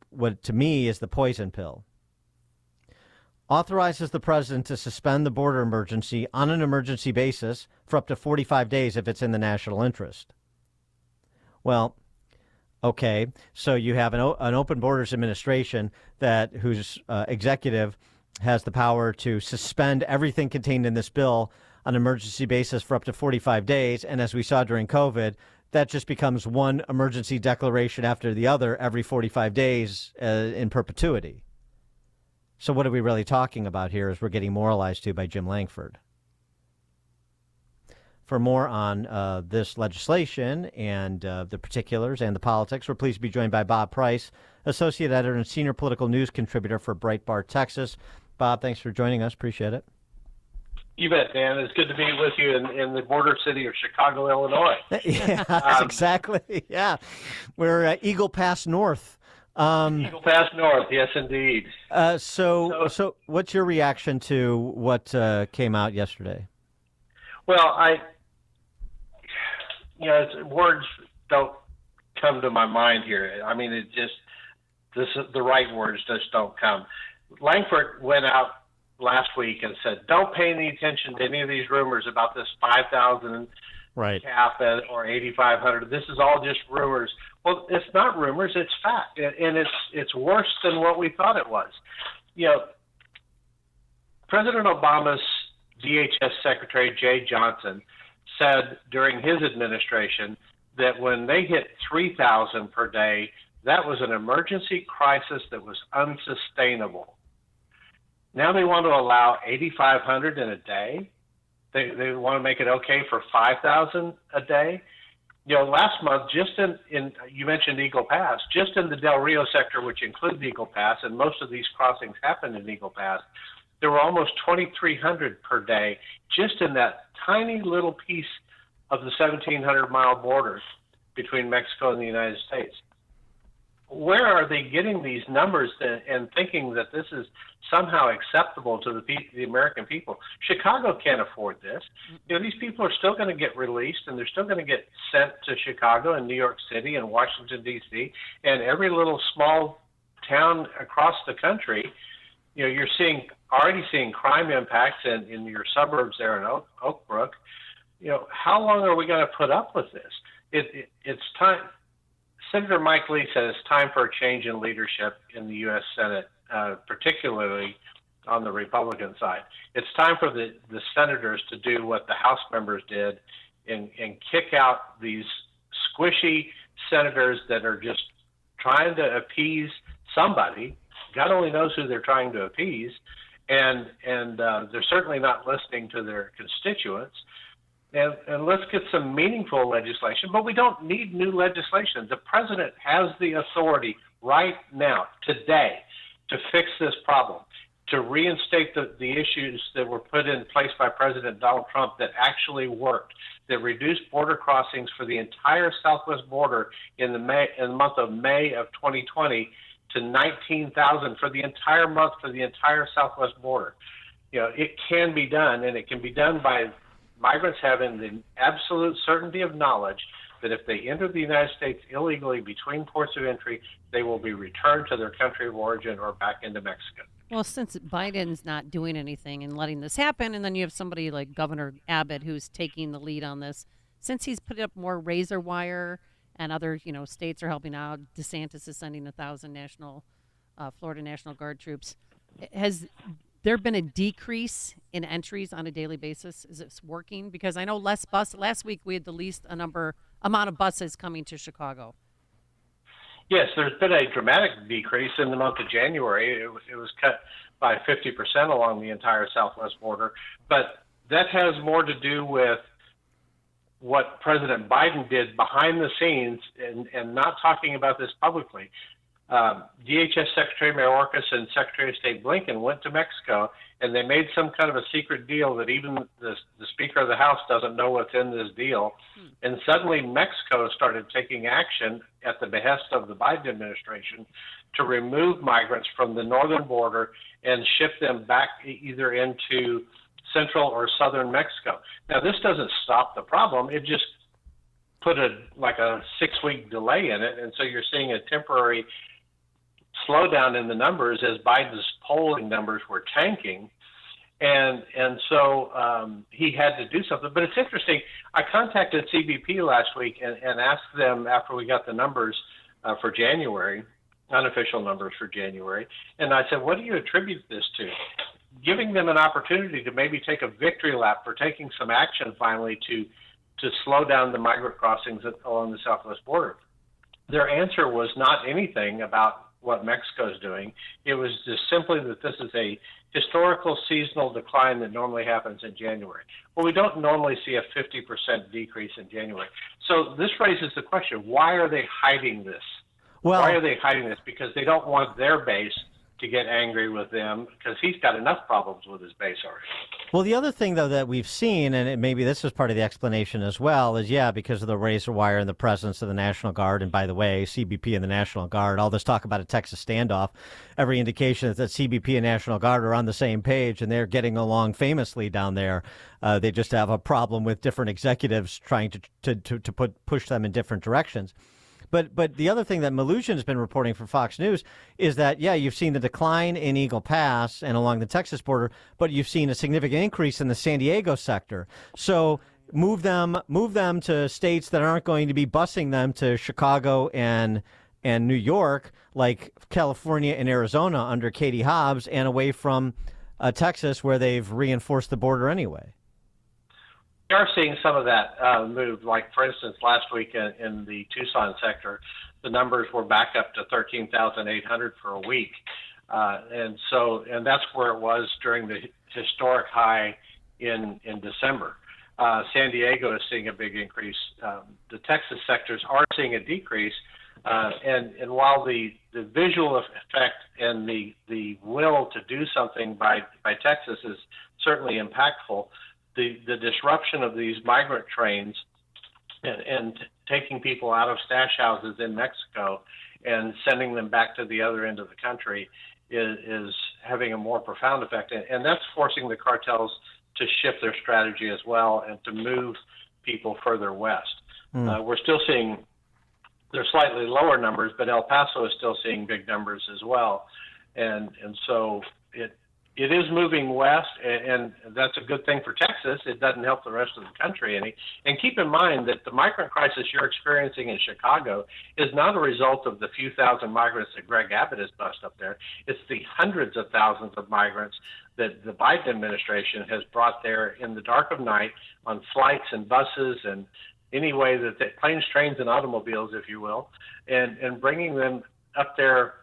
what to me is the poison pill. Authorizes the president to suspend the border emergency on an emergency basis for up to 45 days if it's in the national interest. Well, okay, so you have an open borders administration whose executive has the power to suspend everything contained in this bill on an emergency basis for up to 45 days. And as we saw during COVID, that just becomes one emergency declaration after the other every 45 days in perpetuity. So what are we really talking about here as we're getting moralized to by Jim Langford? For more on this legislation and the particulars and the politics, we're pleased to be joined by Bob Price, Associate Editor and Senior Political News Contributor for Breitbart, Texas. Bob, thanks for joining us. Appreciate it. You bet, Dan. It's good to be with you in the border city of Chicago, Illinois. Yeah, exactly. Yeah. We're Eagle Pass North. Eagle Pass North, yes, indeed. So what's your reaction to what came out yesterday? Well, words don't come to my mind here. I mean, the right words just don't come. Langford went out last week and said, don't pay any attention to any of these rumors about this 5,000 cap or 8,500. This is all just rumors. Well, it's not rumors, it's fact. And it's worse than what we thought it was. You know, President Obama's DHS Secretary Jay Johnson said during his administration that when they hit 3,000 per day, that was an emergency crisis that was unsustainable. Now they want to allow 8,500 in a day. They want to make it okay for 5,000 a day. You know, last month, just in you mentioned Eagle Pass, just in the Del Rio sector, which includes Eagle Pass, and most of these crossings happen in Eagle Pass, there were almost 2,300 per day just in that tiny little piece of the 1,700-mile border between Mexico and the United States. Where are they getting these numbers and thinking that this is somehow acceptable to the American people? Chicago can't afford this. You know, these people are still going to get released, and they're still going to get sent to Chicago and New York City and Washington, D.C., and every little small town across the country. You know, you're already seeing crime impacts in your suburbs there in Oak Brook. You know, how long are we going to put up with this? It's time. Senator Mike Lee said it's time for a change in leadership in the U.S. Senate, particularly on the Republican side. It's time for the senators to do what the House members did and kick out these squishy senators that are just trying to appease somebody. God only knows who they're trying to appease, and they're certainly not listening to their constituents. And let's get some meaningful legislation, but we don't need new legislation. The president has the authority right now, today, to fix this problem, to reinstate the issues that were put in place by President Donald Trump that actually worked, that reduced border crossings for the entire southwest border in the month of May of 2020 to 19,000 for the entire month for the entire southwest border. You know, it can be done, and it can be done by migrants having the absolute certainty of knowledge that if they enter the United States illegally between ports of entry, they will be returned to their country of origin or back into Mexico. Well, since Biden's not doing anything and letting this happen, and then you have somebody like Governor Abbott who's taking the lead on this, since he's put up more razor wire and other, states are helping out, DeSantis is sending 1,000 Florida National Guard troops. Has there been a decrease in entries on a daily basis? Is it working? Because I know last week we had the least amount of buses coming to Chicago. Yes, there's been a dramatic decrease in the month of January. It was cut by 50% along the entire southwest border. But that has more to do with what President Biden did behind the scenes and not talking about this publicly. DHS Secretary Mayorkas and Secretary of State Blinken went to Mexico, and they made some kind of a secret deal that even the Speaker of the House doesn't know what's in this deal. And suddenly Mexico started taking action at the behest of the Biden administration to remove migrants from the northern border and ship them back either into central or southern Mexico. Now, this doesn't stop the problem. It just put a 6-week delay in it, and so you're seeing a temporary slowdown in the numbers as Biden's polling numbers were tanking, and so he had to do something. But it's interesting. I contacted CBP last week and asked them after we got the numbers for January, unofficial numbers for January, and I said, what do you attribute this to? Giving them an opportunity to maybe take a victory lap for taking some action finally to slow down the migrant crossings along the southwest border. Their answer was not anything about what Mexico is doing. It was just simply that this is a historical seasonal decline that normally happens in January. Well, we don't normally see a 50% decrease in January. So this raises the question, why are they hiding this? Why are they hiding this? Because they don't want their base to get angry with them, because he's got enough problems with his base already. Well, the other thing, though, that we've seen, and maybe this is part of the explanation as well, is, because of the razor wire and the presence of the National Guard, and by the way, CBP and the National Guard, all this talk about a Texas standoff, every indication is that CBP and National Guard are on the same page, and they're getting along famously down there. They just have a problem with different executives trying to push them in different directions. But the other thing that Mnuchin has been reporting for Fox News is that, you've seen the decline in Eagle Pass and along the Texas border, but you've seen a significant increase in the San Diego sector. So move them to states that aren't going to be busing them to Chicago and New York, like California and Arizona under Katie Hobbs, and away from Texas, where they've reinforced the border anyway. We are seeing some of that move. Like, for instance, last week in the Tucson sector, the numbers were back up to 13,800 for a week. And that's where it was during the historic high in December. San Diego is seeing a big increase. The Texas sectors are seeing a decrease. And while the visual effect and the will to do something by Texas is certainly impactful, the disruption of these migrant trains and taking people out of stash houses in Mexico and sending them back to the other end of the country is having a more profound effect. And that's forcing the cartels to shift their strategy as well and to move people further west. We're still seeing, they're slightly lower numbers, but El Paso is still seeing big numbers as well. And so it is moving west, and that's a good thing for Texas. It doesn't help the rest of the country any. And keep in mind that the migrant crisis you're experiencing in Chicago is not a result of the few thousand migrants that Greg Abbott has bussed up there. It's the hundreds of thousands of migrants that the Biden administration has brought there in the dark of night on flights and buses and any way that planes, trains, and automobiles, if you will, and bringing them up there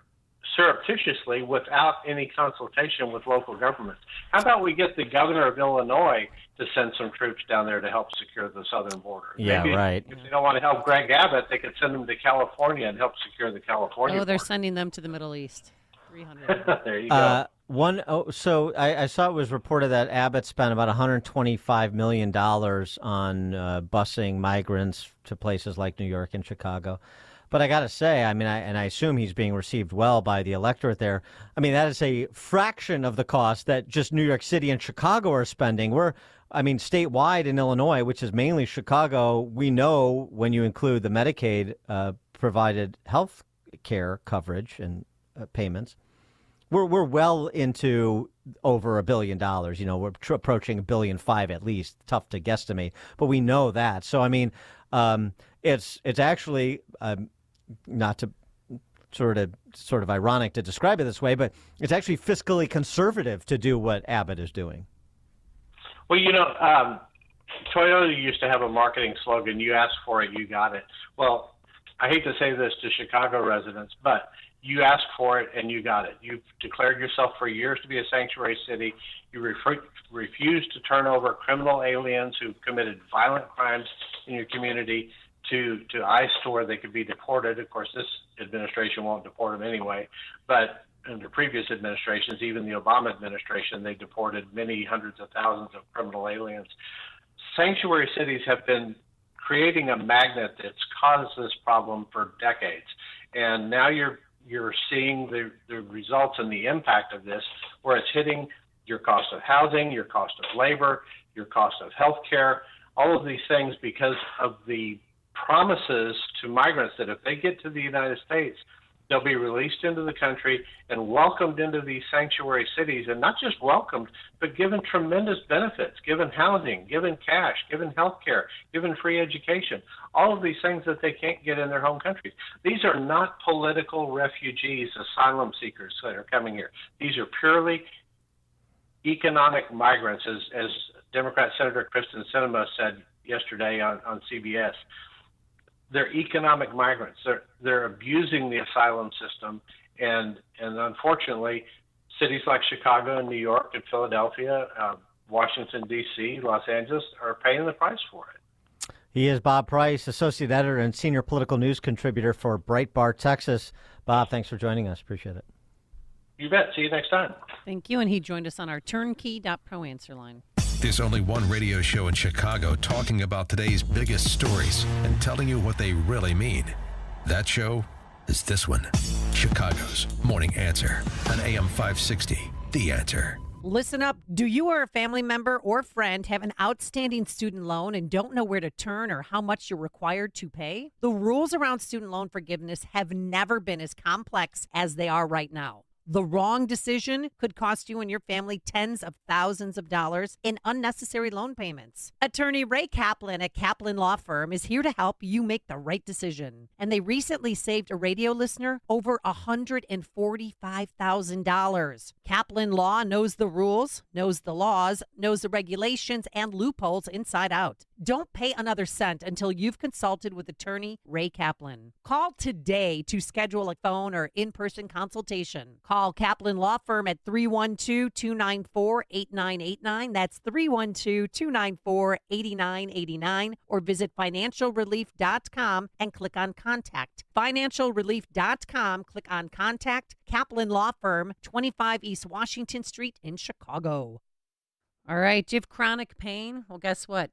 surreptitiously without any consultation with local governments. How about we get the governor of Illinois to send some troops down there to help secure the southern border? Yeah, Maybe right. If they don't want to help Greg Abbott, they could send them to California and help secure the California Oh, they're border. on them to the Middle East. 300. There you go. So I saw it was reported that Abbott spent about $125 million on busing migrants to places like New York and Chicago. But I got to say, I mean, I assume he's being received well by the electorate there. I mean, that is a fraction of the cost that just New York City and Chicago are spending. Statewide in Illinois, which is mainly Chicago, we know when you include the Medicaid provided health care coverage and payments, we're well into over $1 billion. You know, we're approaching $1.5 billion at least. Tough to guesstimate, but we know that. So I mean, it's actually not to sort of ironic to describe it this way, but it's actually fiscally conservative to do what Abbott is doing. Well, you know, Toyota used to have a marketing slogan, you asked for it, you got it. Well, I hate to say this to Chicago residents, but you asked for it and you got it. You've declared yourself for years to be a sanctuary city. You refused to turn over criminal aliens who've committed violent crimes in your community to ICE where they could be deported. Of course, this administration won't deport them anyway, but under previous administrations, even the Obama administration, they deported many hundreds of thousands of criminal aliens. Sanctuary cities have been creating a magnet that's caused this problem for decades. And now you're seeing the results and the impact of this, where it's hitting your cost of housing, your cost of labor, your cost of health care, all of these things because of the promises to migrants that if they get to the United States, they'll be released into the country and welcomed into these sanctuary cities, and not just welcomed, but given tremendous benefits, given housing, given cash, given health care, given free education, all of these things that they can't get in their home countries. These are not political refugees, asylum seekers that are coming here. These are purely economic migrants, as Democrat Senator Kristen Sinema said yesterday on CBS. They're economic migrants. They're abusing the asylum system, and unfortunately, cities like Chicago and New York and Philadelphia, Washington, D.C., Los Angeles are paying the price for it. He is Bob Price, Associate Editor and Senior Political News Contributor for Breitbart, Texas. Bob, thanks for joining us. Appreciate it. You bet. See you next time. Thank you. And he joined us on our turnkey.pro answer line. There's only one radio show in Chicago talking about today's biggest stories and telling you what they really mean. That show is this one, Chicago's Morning Answer on AM 560, The Answer. Listen up. Do you or a family member or friend have an outstanding student loan and don't know where to turn or how much you're required to pay? The rules around student loan forgiveness have never been as complex as they are right now. The wrong decision could cost you and your family tens of thousands of dollars in unnecessary loan payments. Attorney Ray Kaplan at Kaplan Law Firm is here to help you make the right decision. And they recently saved a radio listener over $145,000. Kaplan Law knows the rules, knows the laws, knows the regulations, and loopholes inside out. Don't pay another cent until you've consulted with attorney Ray Kaplan. Call today to schedule a phone or in-person consultation. Call Kaplan Law Firm at 312-294-8989. That's 312-294-8989. Or visit financialrelief.com and click on Contact. Financialrelief.com, click on Contact. Kaplan Law Firm, 25 East Washington Street in Chicago. All right. Do you have chronic pain? Well, guess what?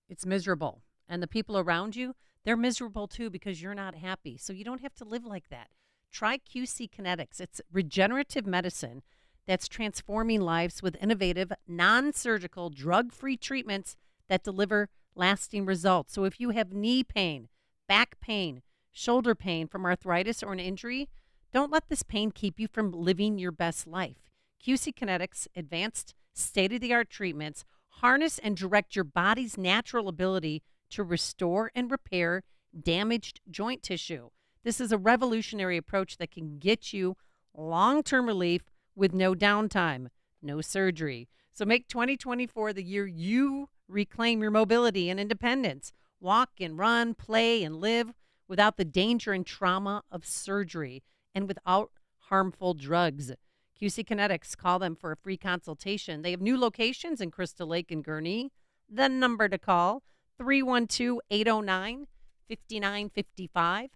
It's miserable. And the people around you, they're miserable too because you're not happy. So you don't have to live like that. Try QC Kinetics. It's regenerative medicine that's transforming lives with innovative, non-surgical, drug-free treatments that deliver lasting results. So if you have knee pain, back pain, shoulder pain from arthritis or an injury, don't let this pain keep you from living your best life. QC Kinetics advanced state-of-the-art treatments harness and direct your body's natural ability to restore and repair damaged joint tissue. This is a revolutionary approach that can get you long-term relief with no downtime, no surgery. So make 2024 the year you reclaim your mobility and independence. Walk and run, play and live without the danger and trauma of surgery and without harmful drugs. QC Kinetics, call them for a free consultation. They have new locations in Crystal Lake and Gurnee. The number to call, 312-809-5955.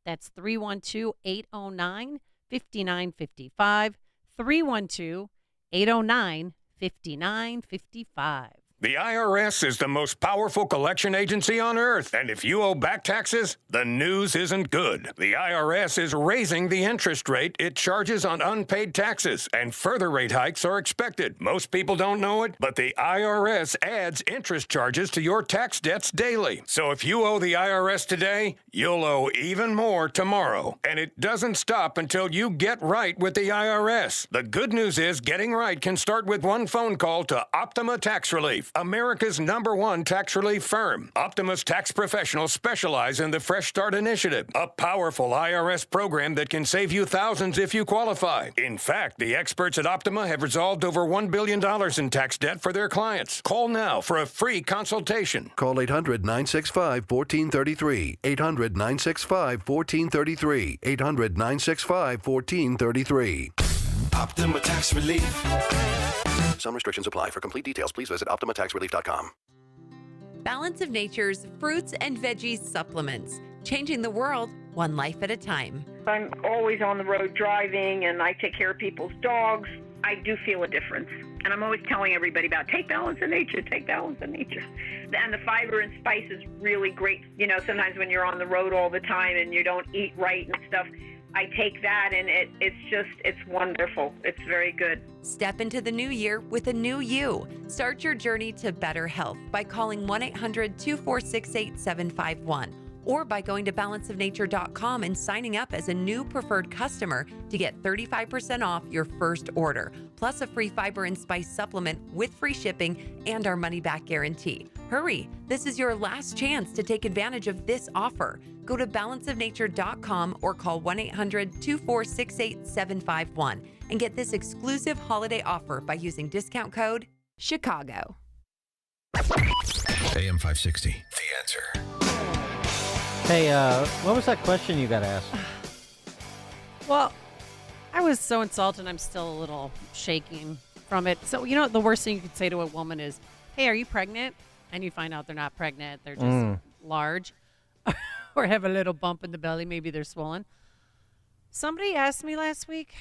That's 312-809-5955. 312-809-5955. The IRS is the most powerful collection agency on earth, and if you owe back taxes, the news isn't good. The IRS is raising the interest rate it charges on unpaid taxes, and further rate hikes are expected. Most people don't know it, but the IRS adds interest charges to your tax debts daily. So if you owe the IRS today, you'll owe even more tomorrow. And it doesn't stop until you get right with the IRS. The good news is getting right can start with one phone call to Optima Tax Relief. Relief, America's #1 tax relief firm. Optima's tax professionals specialize in the Fresh Start Initiative, a powerful IRS program that can save you thousands if you qualify. In fact, the experts at Optima have resolved over $1 billion in tax debt for their clients. Call now for a free consultation. Call 800-965-1433. 800-965-1433. 800-965-1433. Optima Tax Relief. Some restrictions apply. For complete details, please visit OptimaTaxRelief.com. Balance of Nature's fruits and veggies supplements, changing the world one life at a time. I'm always on the road driving, and I take care of people's dogs. I do feel a difference. And I'm always telling everybody about take Balance of Nature, take Balance of Nature. And the fiber and spice is really great. You know, sometimes when you're on the road all the time and you don't eat right and stuff, I take that, and it's wonderful. It's very good. Step into the new year with a new you. Start your journey to better health by calling 1-800-246-8751 or by going to balanceofnature.com and signing up as a new preferred customer to get 35% off your first order, plus a free fiber and spice supplement with free shipping and our money-back guarantee. Hurry, this is your last chance to take advantage of this offer. Go to balanceofnature.com or call 1-800-246-8751 and get this exclusive holiday offer by using discount code CHICAGO. AM 560, The Answer. Hey, what was that question you got asked? Well, I was so insulted. I'm still a little shaking from it. So, you know, the worst thing you could say to a woman is, hey, are you pregnant? And you find out they're not pregnant. They're just large or have a little bump in the belly. Maybe they're swollen. Somebody asked me last week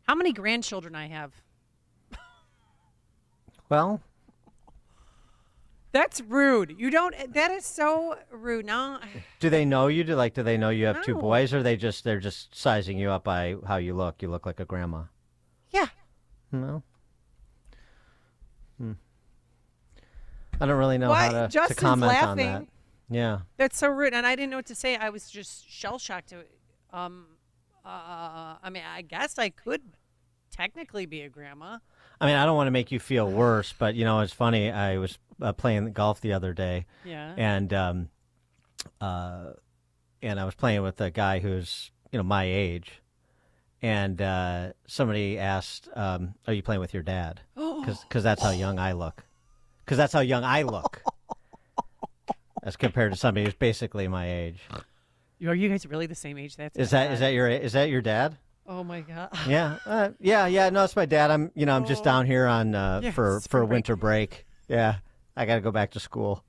how many grandchildren I have. Well, that's rude. You don't. That is so rude. No. do they know you? Do they know you have two No. boys, or they're just sizing you up by how you look? You look like a grandma. Yeah. No. I don't really know how to Justin's comment laughing. on that. Yeah. That's so rude, and I didn't know what to say. I was just shell shocked. I mean, I guess I could technically be a grandma. I mean, I don't want to make you feel worse, but you know, it's funny. I was playing golf the other day, Yeah. and I was playing with a guy who's my age, and somebody asked, "Are you playing with your dad?" Because that's how young I look. Because that's how young I look, as compared to somebody who's basically my age. Are you guys really the same age? Is that your dad? Oh my God. Yeah, yeah. No, it's my dad. I'm just down here on for winter break. Yeah, I got to go back to school.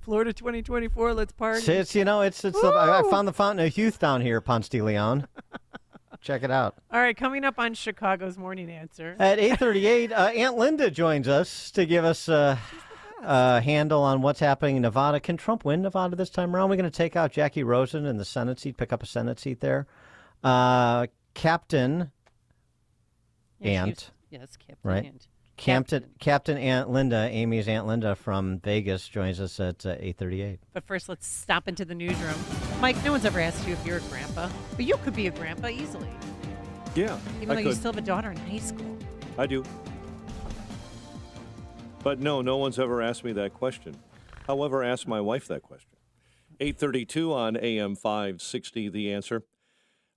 Florida 2024. Let's party. It's I found the Fountain of Youth down here, Ponce de Leon. Check it out. All right, coming up on Chicago's Morning Answer. At 8:38, Aunt Linda joins us to give us a handle on what's happening in Nevada. Can Trump win Nevada this time around? We're going to take out Jackie Rosen in the Senate seat, pick up a Senate seat there. Captain Aunt. Yes, Captain right? Aunt. Captain Aunt Linda, Amy's Aunt Linda from Vegas, joins us at 8:38. But first, let's stop into the newsroom. Mike, no one's ever asked you if you're a grandpa, but you could be a grandpa easily. Yeah, Even I though you could. still have a daughter in high school. I do. But no one's ever asked me that question. However, ask my wife that question. 8:32 on AM 560, The Answer.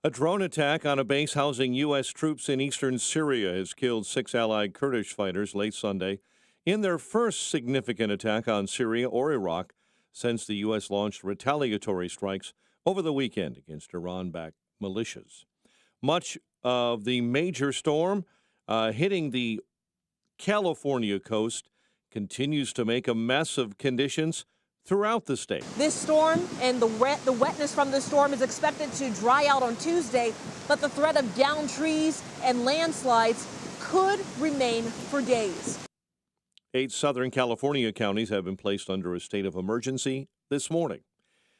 A drone attack on a base housing U.S. troops in eastern Syria has killed 6 allied Kurdish fighters late Sunday in their first significant attack on Syria or Iraq since the U.S. launched retaliatory strikes over the weekend against Iran-backed militias. Much of the major storm hitting the California coast continues to make a mess of conditions throughout the state. This storm and the wetness from the storm is expected to dry out on Tuesday, but the threat of downed trees and landslides could remain for days. 8 Southern California counties have been placed under a state of emergency this morning.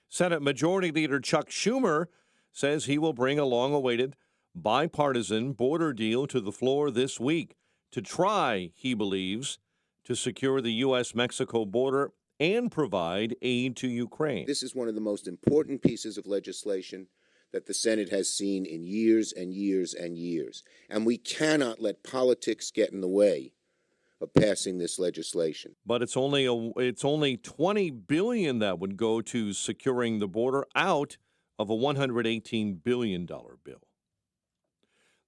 Senate Majority Leader Chuck Schumer says he will bring a long-awaited bipartisan border deal to the floor this week to try, he believes, to secure the U.S.-Mexico border and provide aid to Ukraine. This is one of the most important pieces of legislation that the Senate has seen in years and years and years. And we cannot let politics get in the way of passing this legislation. But it's only $20 billion that would go to securing the border out of a $118 billion bill.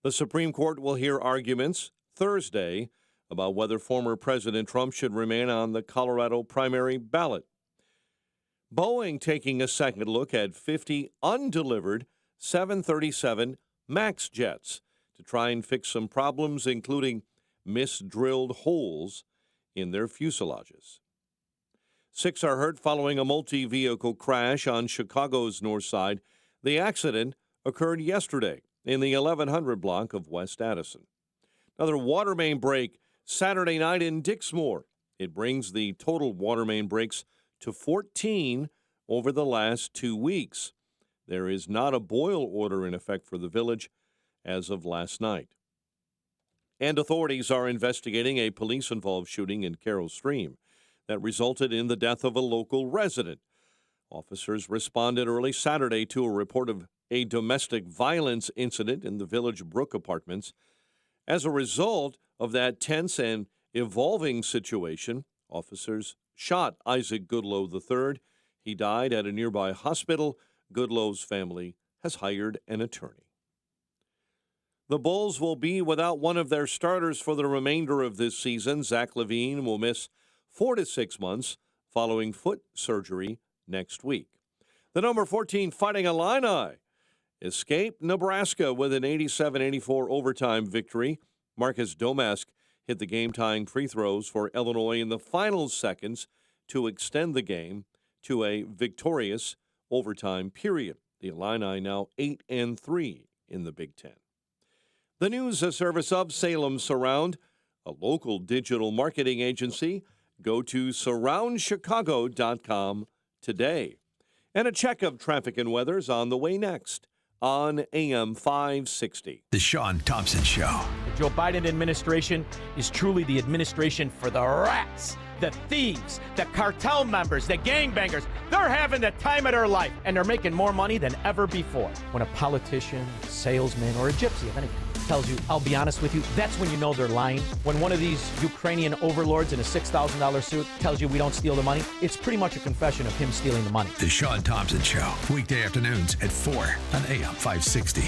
The Supreme Court will hear arguments Thursday about whether former President Trump should remain on the Colorado primary ballot. Boeing taking a second look at 50 undelivered 737 MAX jets to try and fix some problems, including misdrilled holes in their fuselages. 6 are hurt following a multi-vehicle crash on Chicago's north side. The accident occurred yesterday in the 1100 block of West Addison. Another water main break Saturday night in Dixmoor. It brings the total water main breaks to 14 over the last 2 weeks. There is not a boil order in effect for the village as of last night. And authorities are investigating a police-involved shooting in Carroll Stream that resulted in the death of a local resident. Officers responded early Saturday to a report of a domestic violence incident in the Village Brook Apartments. As a result of that tense and evolving situation, officers shot Isaac Goodloe III. He died at a nearby hospital. Goodloe's family has hired an attorney. The Bulls will be without one of their starters for the remainder of this season. Zach LaVine will miss 4 to 6 months following foot surgery next week. The number 14 Fighting Illini escaped Nebraska with an 87-84 overtime victory. Marcus Domask hit the game-tying free throws for Illinois in the final seconds to extend the game to a victorious overtime period. The Illini now 8-3 in the Big Ten. The news, a service of Salem Surround, a local digital marketing agency. Go to surroundchicago.com today. And a check of traffic and weather's on the way next on AM 560. The Sean Thompson Show. The Joe Biden administration is truly the administration for the rats, the thieves, the cartel members, the gangbangers. They're having the time of their life, and they're making more money than ever before. When a politician, salesman, or a gypsy of any kind tells you, I'll be honest with you, that's when you know they're lying. When one of these Ukrainian overlords in a $6,000 suit tells you we don't steal the money, it's pretty much a confession of him stealing the money. The Sean Thompson Show, weekday afternoons at 4 on AM 560.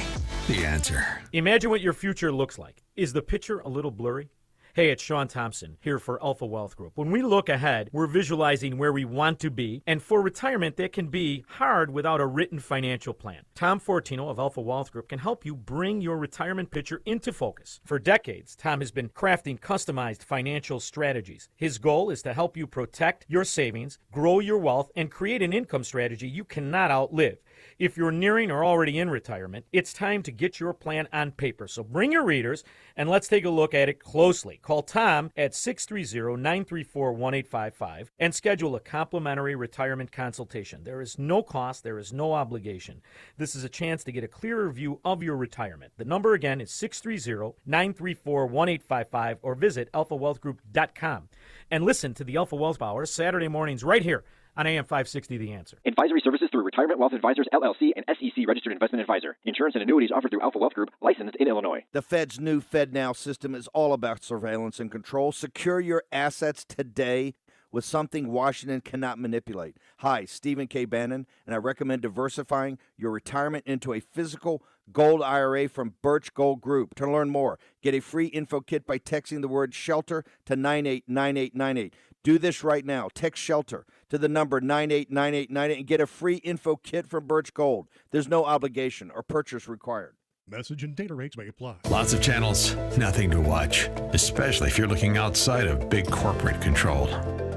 The Answer. Imagine what your future looks like. Is the picture a little blurry? Hey, it's Sean Thompson here for Alpha Wealth Group. When we look ahead, we're visualizing where we want to be, and for retirement, that can be hard without a written financial plan. Tom Fortino of Alpha Wealth Group can help you bring your retirement picture into focus. For decades, Tom has been crafting customized financial strategies. His goal is to help you protect your savings, grow your wealth, and create an income strategy you cannot outlive. If you're nearing or already in retirement, it's time to get your plan on paper. So bring your readers and let's take a look at it closely. Call Tom at 630-934-1855 and schedule a complimentary retirement consultation. There is no cost. There is no obligation. This is a chance to get a clearer view of your retirement. The number again is 630-934-1855 or visit alphawealthgroup.com. And listen to the Alpha Wealth Hour Saturday mornings right here on AM 560 The Answer. Advisory services through Retirement Wealth Advisors, LLC, and SEC Registered Investment Advisor. Insurance and annuities offered through Alpha Wealth Group, licensed in Illinois. The Fed's new FedNow system is all about surveillance and control. Secure your assets today with something Washington cannot manipulate. Hi, Stephen K. Bannon, and I recommend diversifying your retirement into a physical gold IRA from Birch Gold Group. To learn more, get a free info kit by texting the word SHELTER to 989898. Do this right now. Text SHELTER to the number 989898 and get a free info kit from Birch Gold. There's no obligation or purchase required. Message and data rates may apply. Lots of channels, nothing to watch, especially if you're looking outside of big corporate control.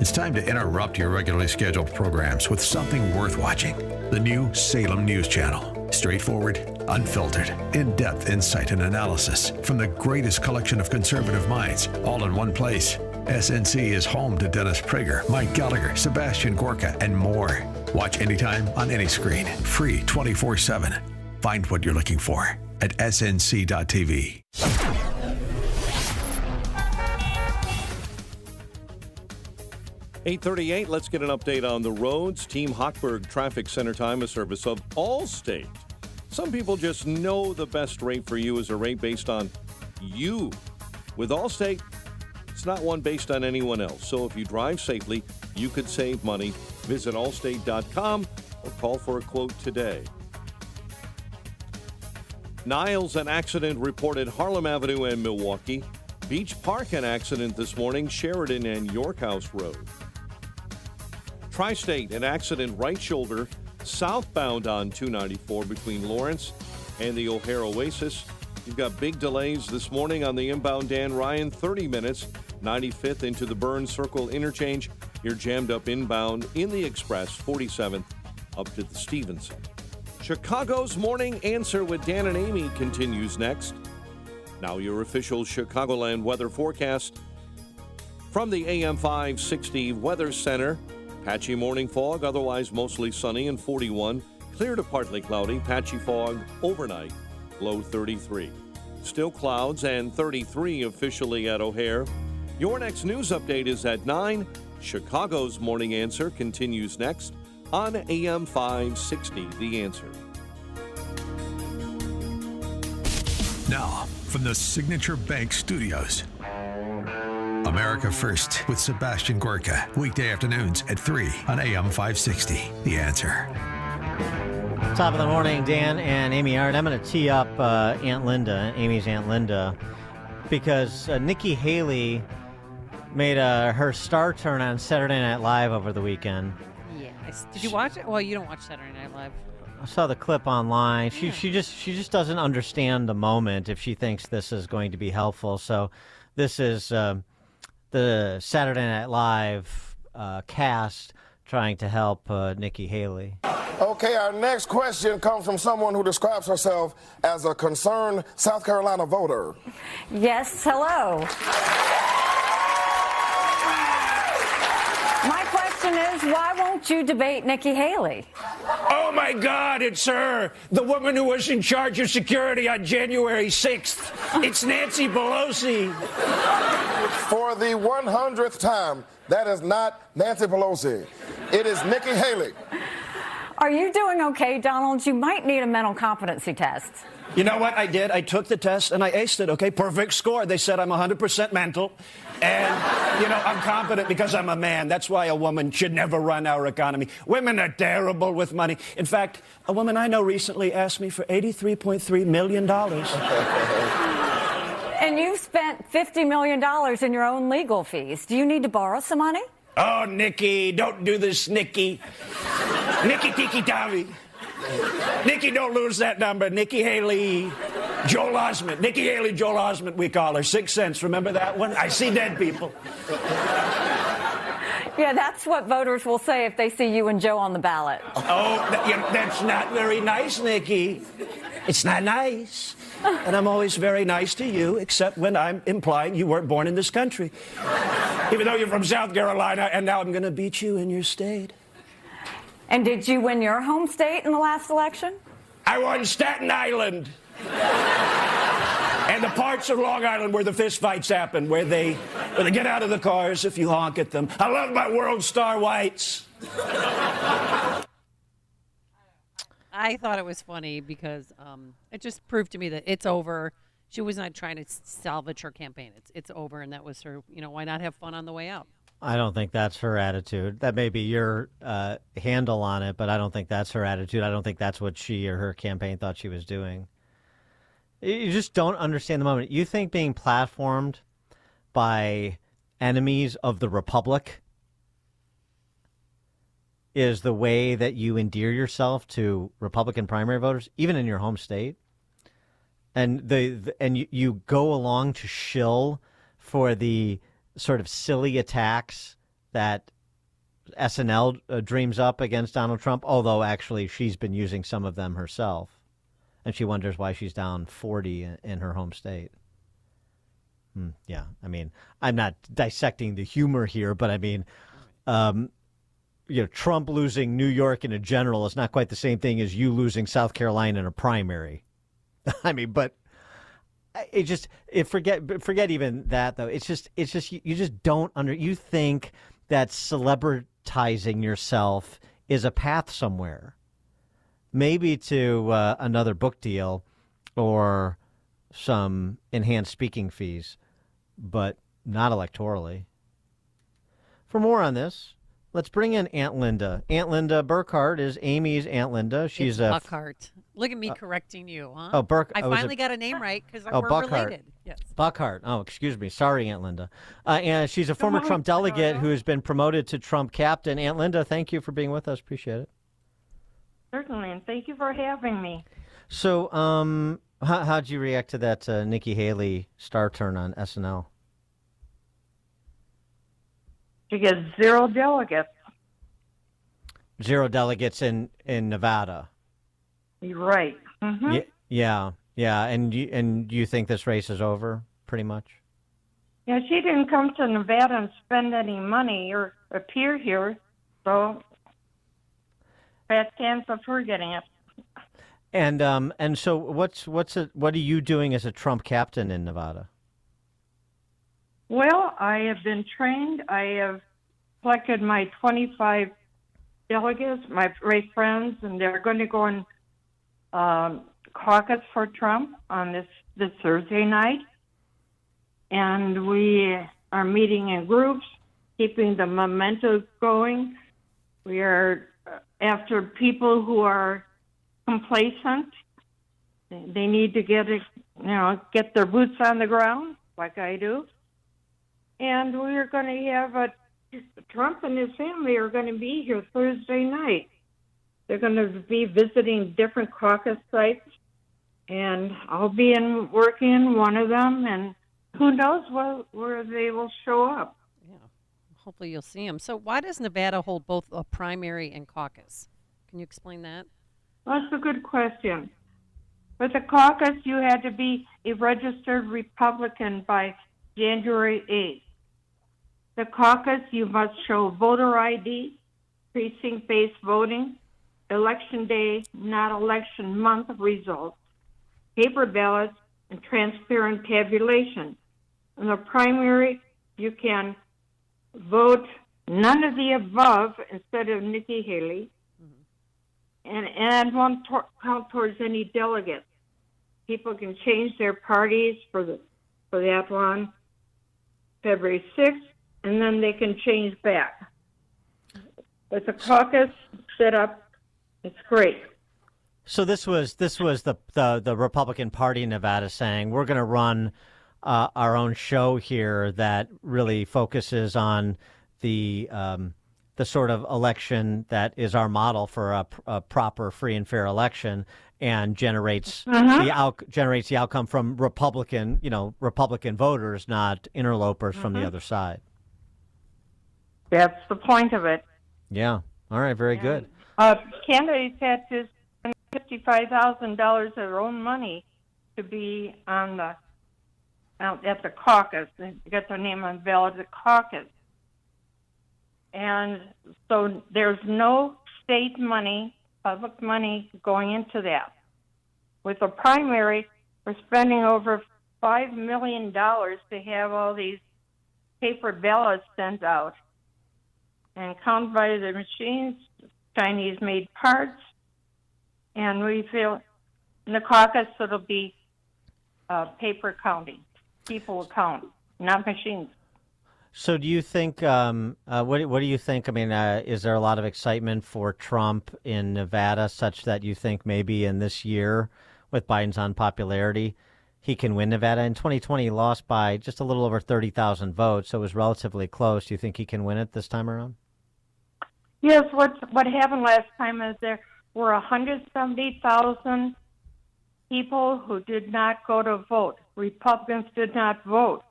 It's time to interrupt your regularly scheduled programs with something worth watching. The new Salem News Channel. Straightforward, unfiltered, in-depth insight and analysis from the greatest collection of conservative minds, all in one place. SNC is home to Dennis Prager, Mike Gallagher, Sebastian Gorka, and more. Watch anytime on any screen. Free 24/7. Find what you're looking for at snc.tv. (8:38). Let's get an update on the roads. Team Hochberg Traffic Center time, a service of Allstate. Some people just know the best rate for you is a rate based on you. With Allstate, It's not one based on anyone else. So if you drive safely, you could save money. Visit allstate.com or call for a quote today. Niles, an accident reported Harlem Avenue and Milwaukee. Beach Park, an accident this morning, Sheridan and York House Road. Tri-State, an accident right shoulder, southbound on 294 between Lawrence and the O'Hare Oasis. You've got big delays this morning on the inbound Dan Ryan, 30 minutes, 95th into the Burns Circle interchange. You're jammed up inbound in the Express, 47th up to the Stevenson. Chicago's Morning Answer with Dan and Amy continues next. Now your official Chicagoland weather forecast. From the AM 560 Weather Center, patchy morning fog, otherwise mostly sunny and 41. Clear to partly cloudy, patchy fog overnight, low 33. Still clouds and 33 officially at O'Hare. Your next news update is at 9. Chicago's Morning Answer continues next on AM 560, The Answer. Now, from the Signature Bank Studios, America First with Sebastian Gorka. Weekday afternoons at 3 on AM 560, The Answer. Top of the morning, Dan and Amy Art. I'm going to tee up Aunt Linda, Amy's Aunt Linda, because Nikki Haley made her star turn on Saturday Night Live over the weekend. Yes. Did you watch it? Well, you don't watch Saturday Night Live. I saw the clip online. She just doesn't understand the moment if she thinks this is going to be helpful. So this is the Saturday Night Live cast trying to help Nikki Haley. Okay, our next question comes from someone who describes herself as a concerned South Carolina voter. Yes, hello. My question is, why won't you debate Nikki Haley? Oh, my God, it's her, the woman who was in charge of security on January 6th. It's Nancy Pelosi. For the 100th time, that is not Nancy Pelosi. It is Nikki Haley. Are you doing okay, Donald? You might need a mental competency test. You know what I did? I took the test and I aced it, okay? Perfect score. They said I'm 100% mental. And, I'm competent because I'm a man. That's why a woman should never run our economy. Women are terrible with money. In fact, a woman I know recently asked me for $83.3 million. And you've spent $50 million in your own legal fees. Do you need to borrow some money? Oh, Nikki, don't do this, Nikki. Nikki Tiki Tavi. Nikki, don't lose that number. Nikki Haley, Joel Osment. Nikki Haley, Joel Osment, we call her. 6 cents. Remember that one? I see dead people. Yeah, that's what voters will say if they see you and Joe on the ballot. Oh, that's not very nice, Nikki. It's not nice. And I'm always very nice to you, except when I'm implying you weren't born in this country. Even though you're from South Carolina, and now I'm going to beat you in your state. And did you win your home state in the last election? I won Staten Island. And the parts of Long Island where the fistfights happen, where they get out of the cars if you honk at them. I love my World Star Whites. I thought it was funny because it just proved to me that it's over. She was not trying to salvage her campaign. It's over, and that was her, why not have fun on the way out? I don't think that's her attitude. That may be your handle on it, but I don't think that's her attitude. I don't think that's what she or her campaign thought she was doing. You just don't understand the moment. You think being platformed by enemies of the Republic is the way that you endear yourself to Republican primary voters, even in your home state? And you go along to shill for the sort of silly attacks that SNL dreams up against Donald Trump, although actually she's been using some of them herself. And she wonders why she's down 40 in her home state. Yeah, I mean, I'm not dissecting the humor here, but I mean, Trump losing New York in a general is not quite the same thing as you losing South Carolina in a primary. I mean, but forget even that though. It's just you just don't you think that celebritizing yourself is a path somewhere, maybe to another book deal or some enhanced speaking fees, but not electorally. For more on this, let's bring in Aunt Linda. Aunt Linda Burkhart is Amy's Aunt Linda. She's it's Buckhart. Look at me correcting you, huh? Oh, Burk. I was finally it- got a name right because Oh, we're Buckhart. related. Yes. Buckhart. Oh, excuse me. Sorry, Aunt Linda. And she's a former Trump delegate who has been promoted to Trump captain. Aunt Linda, thank you for being with us. Appreciate it. Certainly, and thank you for having me. So, how'd you react to that Nikki Haley star turn on SNL? She gets 0 delegates. 0 delegates in Nevada. You're right. Mm-hmm. Yeah. And you think this race is over, pretty much? Yeah, she didn't come to Nevada and spend any money or appear here, so fat chance of her getting it. And so what are you doing as a Trump captain in Nevada? Well, I have been trained. I have collected my 25 delegates, my friends, and they're going to go and caucus for Trump on this Thursday night. And we are meeting in groups, keeping the momentum going. We are after people who are complacent. They need to get their boots on the ground, like I do. And we are going to have Trump and his family are going to be here Thursday night. They're going to be visiting different caucus sites, and I'll be working in one of them, and who knows where they will show up. Yeah, hopefully you'll see them. So why does Nevada hold both a primary and caucus? Can you explain that? That's a good question. With the caucus, you had to be a registered Republican by January 8th. The caucus, you must show voter ID, precinct-based voting, election day, not election month results, paper ballots, and transparent tabulation. In the primary, you can vote none of the above instead of Nikki Haley, and add one count towards any delegate. People can change their parties for that one, February 6th, and then they can change back. With the caucus set up, it's great. So this was the Republican Party in Nevada saying we're going to run our own show here that really focuses on the sort of election that is our model for a proper, free and fair election, and generates the outcome from Republican voters, not interlopers from the other side. That's the point of it. Yeah. All right. Very good. Candidates had to spend $55,000 of their own money to be at the caucus, and get their name on the ballot at the caucus. And so there's no state money, public money going into that. With the primary, we're spending over $5 million to have all these paper ballots sent out and counted by the machines, Chinese-made parts. And we feel in the caucus it'll be paper counting. People will count, not machines. So do you think, what do you think? I mean, is there a lot of excitement for Trump in Nevada such that you think maybe in this year with Biden's unpopularity, he can win Nevada? In 2020, he lost by just a little over 30,000 votes, so it was relatively close. Do you think he can win it this time around? Yes, what happened last time is there were 170,000 people who did not go to vote. Republicans did not vote.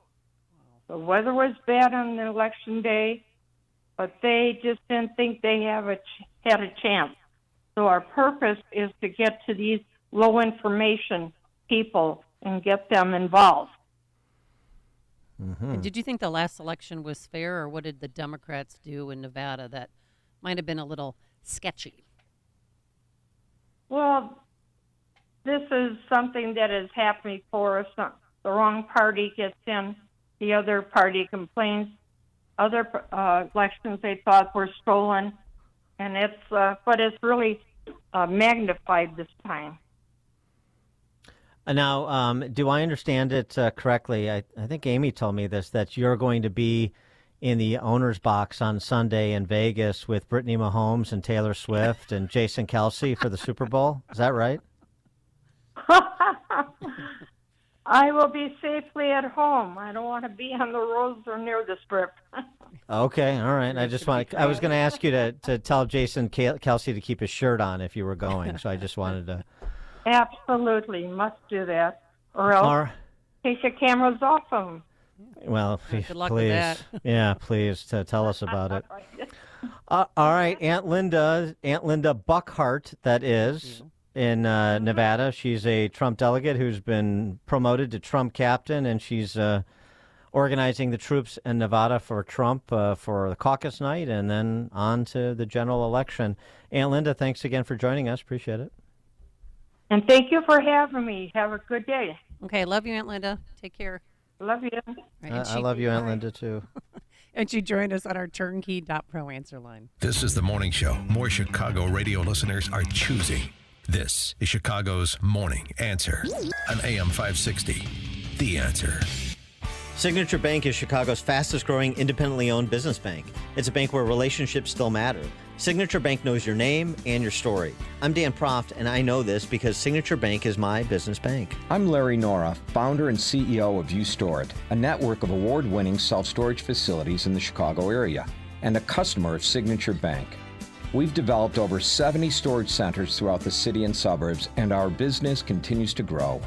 The weather was bad on the election day, but they just didn't think they had a chance. So our purpose is to get to these low information people and get them involved. Mm-hmm. And did you think the last election was fair, or what did the Democrats do in Nevada that might have been a little sketchy? Well, this is something that has happened before. If the wrong party gets in, the other party complains. Other elections they thought were stolen, and but it's really magnified this time. Now, do I understand it correctly? I think Amy told me this, that you're going to be in the owner's box on Sunday in Vegas with Brittany Mahomes and Taylor Swift and Jason Kelsey for the Super Bowl. Is that right? I will be safely at home. I don't want to be on the roads or near the strip. Okay, all right. I was going to ask you to tell Jason Kelsey to keep his shirt on if you were going, so I just wanted to. Absolutely, must do that, or else take your cameras off them. Well, Good luck please, with that. yeah, please tell us about it. All right, Aunt Linda Buckhart, that is, in Nevada. She's a Trump delegate who's been promoted to Trump captain, and she's organizing the troops in Nevada for Trump for the caucus night, and then on to the general election. Aunt Linda, thanks again for joining us. Appreciate it. And thank you for having me. Have a good day. Okay, love you, Aunt Linda. Take care. Love you. I love you, Aunt Linda, too. And she joined us on our turnkey.pro answer line. This is the morning show more Chicago radio listeners are choosing. This is Chicago's Morning Answer on AM 560. The Answer. Signature Bank is Chicago's fastest growing independently owned business bank. It's a bank where relationships still matter. Signature Bank knows your name and your story. I'm Dan Proft, and I know this because Signature Bank is my business bank. I'm Larry Nora, founder and CEO of U-Store It, a network of award-winning self-storage facilities in the Chicago area, and a customer of Signature Bank. We've developed over 70 storage centers throughout the city and suburbs, and our business continues to grow.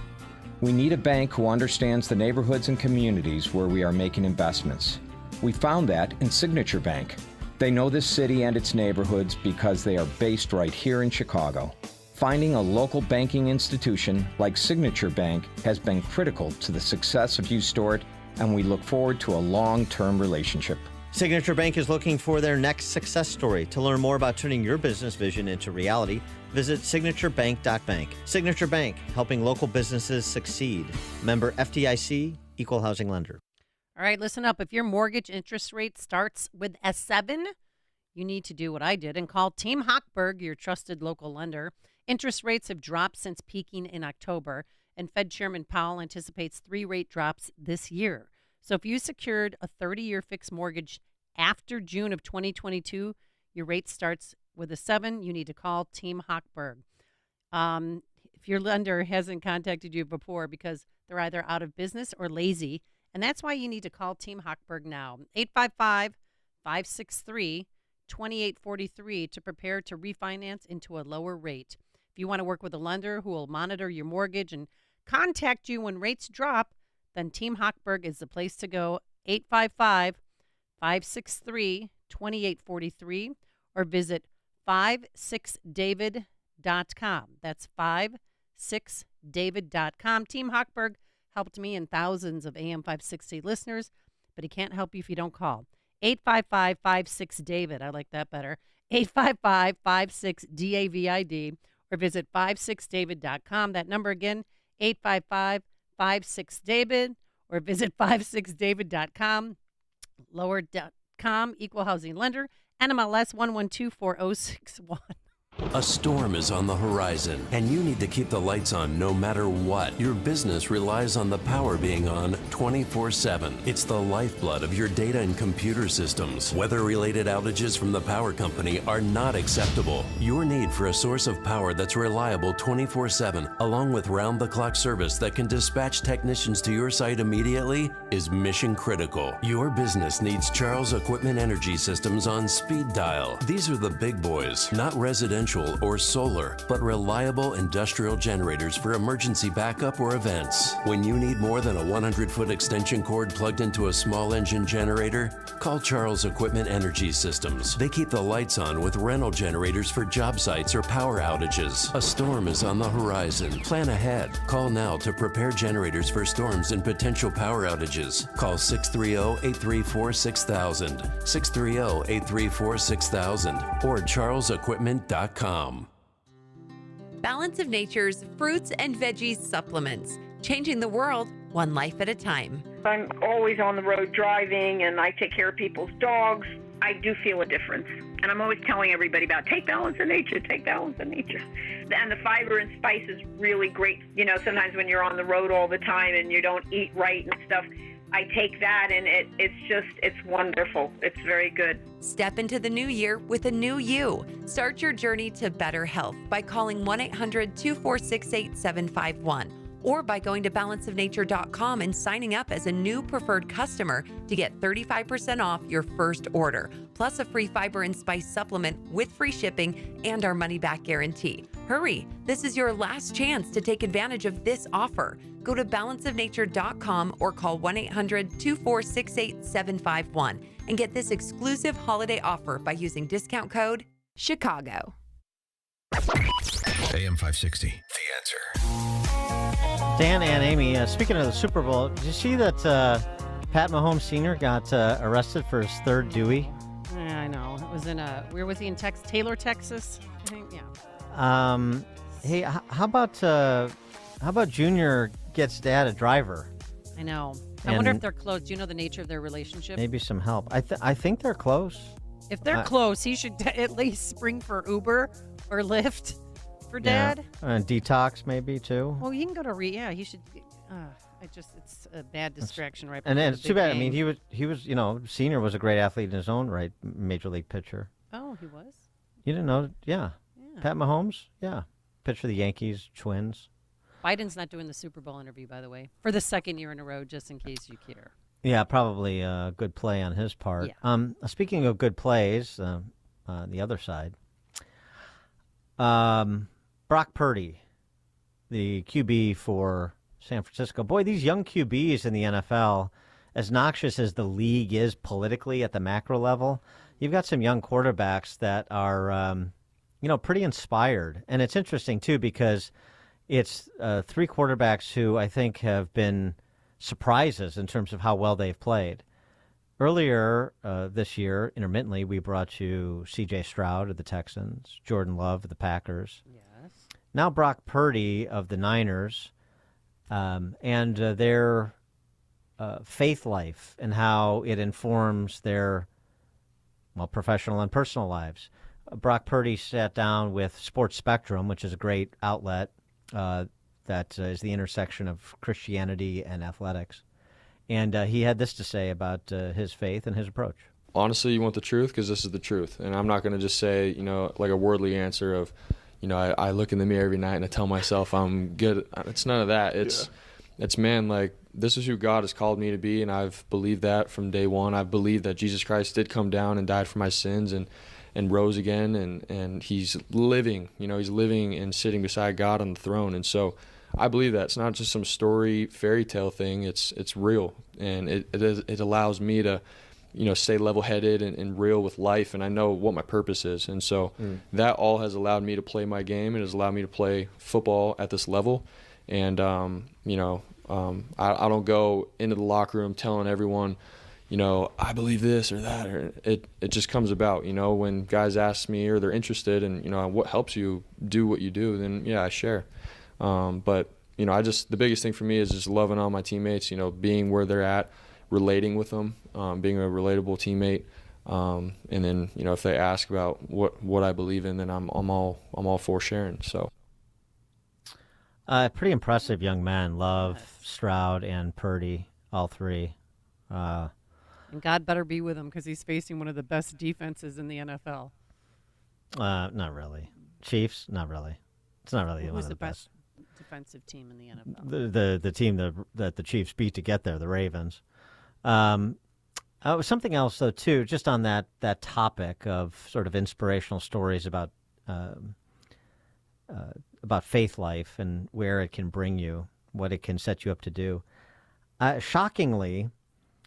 We need a bank who understands the neighborhoods and communities where we are making investments. We found that in Signature Bank. They know this city and its neighborhoods because they are based right here in Chicago. Finding a local banking institution like Signature Bank has been critical to the success of U-Store It, and we look forward to a long-term relationship. Signature Bank is looking for their next success story. To learn more about turning your business vision into reality, visit signaturebank.bank. Signature Bank, helping local businesses succeed. Member FDIC, Equal Housing Lender. All right, listen up. If your mortgage interest rate starts with a 7, you need to do what I did and call Team Hochberg, your trusted local lender. Interest rates have dropped since peaking in October, and Fed Chairman Powell anticipates 3 rate drops this year. So if you secured a 30-year fixed mortgage after June of 2022, your rate starts with a 7. You need to call Team Hochberg. If your lender hasn't contacted you before because they're either out of business or lazy, and that's why you need to call Team Hochberg now, 855-563-2843 to prepare to refinance into a lower rate. If you want to work with a lender who will monitor your mortgage and contact you when rates drop, then Team Hochberg is the place to go, 855-563-2843, or visit 56david.com. That's 56david.com. Team Hochberg helped me and thousands of AM 560 listeners, but he can't help you if you don't call. 855-56-DAVID. I like that better. 855-56-DAVID, or visit 56david.com. That number again, 855-56-DAVID, or visit 56david.com. Lower.com, equal housing lender, NMLS 1124061. A storm is on the horizon, and you need to keep the lights on no matter what. Your business relies on the power being on 24/7. It's the lifeblood of your data and computer systems. Weather-related outages from the power company are not acceptable. Your need for a source of power that's reliable 24/7, along with round-the-clock service that can dispatch technicians to your site immediately, is mission critical. Your business needs Charles Equipment Energy Systems on speed dial. These are the big boys, not residential or solar, but reliable industrial generators for emergency backup or events. When you need more than a 100-foot extension cord plugged into a small engine generator, call Charles Equipment Energy Systems. They keep the lights on with rental generators for job sites or power outages. A storm is on the horizon. Plan ahead. Call now to prepare generators for storms and potential power outages. Call 630-834-6000, 630-834-6000, or charlesequipment.com. Balance of Nature's fruits and veggies supplements, changing the world one life at a time. I'm always on the road driving, and I take care of people's dogs. I do feel a difference, And I'm always telling everybody about take balance in nature, take balance in nature. And the fiber and spice is really great. You know, sometimes when you're on the road all the time and you don't eat right and stuff, I take that and it's wonderful. It's very good. Step into the new year with a new you. Start your journey to better health by calling 1-800-246-8751 or by going to balanceofnature.com and signing up as a new preferred customer to get 35% off your first order, plus a free fiber and spice supplement with free shipping and our money-back guarantee. Hurry, this is your last chance to take advantage of this offer. Go to balanceofnature.com or call 1-800-246-8751 and get this exclusive holiday offer by using discount code CHICAGO. AM 560, The Answer. Dan and Amy, speaking of the Super Bowl, did you see that Pat Mahomes Sr. got arrested for his third Dewey? Yeah, I know. It was in where was he in Texas? Taylor, Texas, I think. Yeah. Hey, how about Junior gets Dad a driver? I know. I wonder if they're close. Do you know the nature of their relationship? Maybe some help. I think they're close. If they're close, he should at least spring for Uber or Lyft for Dad. Yeah. And detox maybe too. Well, he can go to he should. It's a bad distraction right. And then it's too bad. Game. I mean, he was Senior was a great athlete in his own right, major league pitcher. Oh, he was. You didn't know? Yeah. Pat Mahomes. Yeah, pitched for the Yankees, Twins. Biden's not doing the Super Bowl interview, by the way, for the second year in a row, just in case you care. Yeah, probably a good play on his part. Yeah. Speaking of good plays, the other side, Brock Purdy, the QB for San Francisco. Boy, these young QBs in the NFL, as noxious as the league is politically at the macro level, you've got some young quarterbacks that are, pretty inspired. And it's interesting, too, because it's three quarterbacks who I think have been surprises in terms of how well they've played. Earlier this year, intermittently, we brought you C.J. Stroud of the Texans, Jordan Love of the Packers. Yes. Now Brock Purdy of the Niners, and their faith life and how it informs their, professional and personal lives. Brock Purdy sat down with Sports Spectrum, which is a great outlet that is the intersection of Christianity and athletics. And he had this to say about his faith and his approach. Honestly, you want the truth because this is the truth. And I'm not going to just say, like a worldly answer of, I look in the mirror every night and I tell myself I'm good. It's none of that. It's man, like, this is who God has called me to be, and I've believed that from day one. I've believed that Jesus Christ did come down and died for my sins and rose again, and he's living, he's living and sitting beside God on the throne. And so I believe that it's not just some story fairy tale thing. It's real, and it allows me to, stay level-headed and real with life, and I know what my purpose is. And so that all has allowed me to play my game. It has allowed me to play football at this level. And, I don't go into the locker room telling everyone, I believe this or that, or it just comes about, when guys ask me or they're interested and, what helps you do what you do, then yeah, I share. But, the biggest thing for me is just loving all my teammates, being where they're at, relating with them, being a relatable teammate. And then, if they ask about what I believe in, then I'm all for sharing. So. Pretty impressive young men, Love, Stroud, and Purdy, all three. And God better be with him because he's facing one of the best defenses in the NFL. Not really. Chiefs, not really. It's not really one of the best defensive team in the NFL. The team that the Chiefs beat to get there, the Ravens. Something else though too, just on that topic of sort of inspirational stories about faith life and where it can bring you, what it can set you up to do. Shockingly,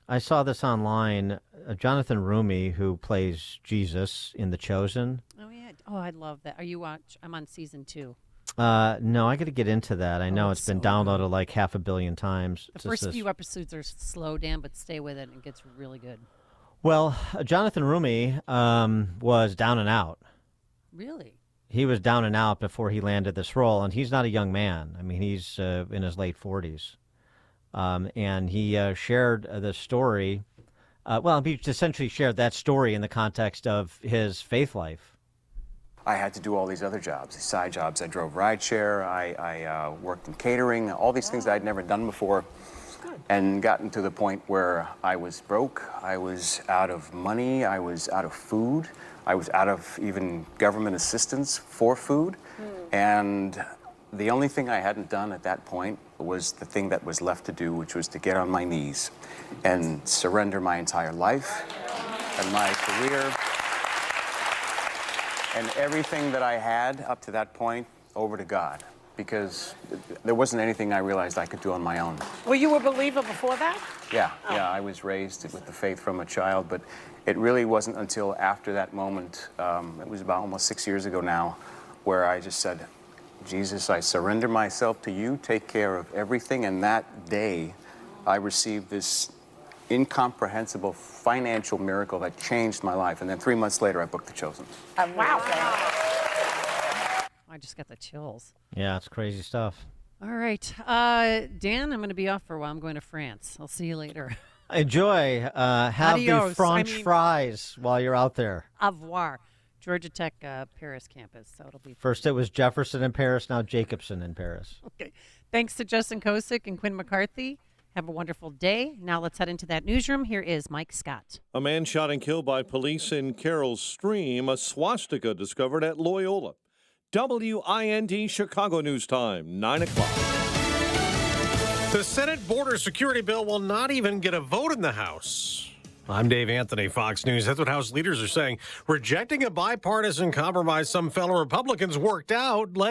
I saw this online. Jonathan Rumi, who plays Jesus in The Chosen. Oh yeah. Oh, I love that. I'm on season 2. No, I got to get into that. I know it's been downloaded like 500 million times. The first few episodes are slow, Dan, but stay with it and it gets really good. Well, Jonathan Rumi was down and out. Really? He was down and out before he landed this role, and he's not a young man. I mean, he's in his late 40s. And he shared the story he essentially shared that story in the context of his faith life. I had to do all these other jobs, these side jobs. I drove rideshare, I worked in catering, all these things that I'd never done before, and gotten to the point where I was broke, I was out of money, I was out of food, I was out of even government assistance for food, and the only thing I hadn't done at that point was the thing that was left to do, which was to get on my knees and surrender my entire life and my career and everything that I had up to that point over to God, because there wasn't anything I realized I could do on my own. Were you a believer before that? Yeah, I was raised with the faith from a child, but it really wasn't until after that moment, it was about almost 6 years ago now, where I just said, Jesus, I surrender myself to you, take care of everything, and that day I received this incomprehensible financial miracle that changed my life. And then 3 months later, I booked The Chosen. Wow. I just got the chills. Yeah, it's crazy stuff. All right. Dan, I'm going to be off for a while. I'm going to France. I'll see you later. Enjoy. Have Adios. the French fries while you're out there. Au revoir. Georgia Tech Paris campus. So it'll be First it was Jefferson in Paris, now Jacobson in Paris. Okay. Thanks to Justin Kosick and Quinn McCarthy. Have a wonderful day. Now let's head into that newsroom. Here is Mike Scott. A man shot and killed by police in Carroll Stream. A swastika discovered at Loyola. WIND Chicago News Time, 9 o'clock. The Senate border security bill will not even get a vote in the House. I'm Dave Anthony, Fox News. That's what House leaders are saying. Rejecting a bipartisan compromise some fellow Republicans worked out led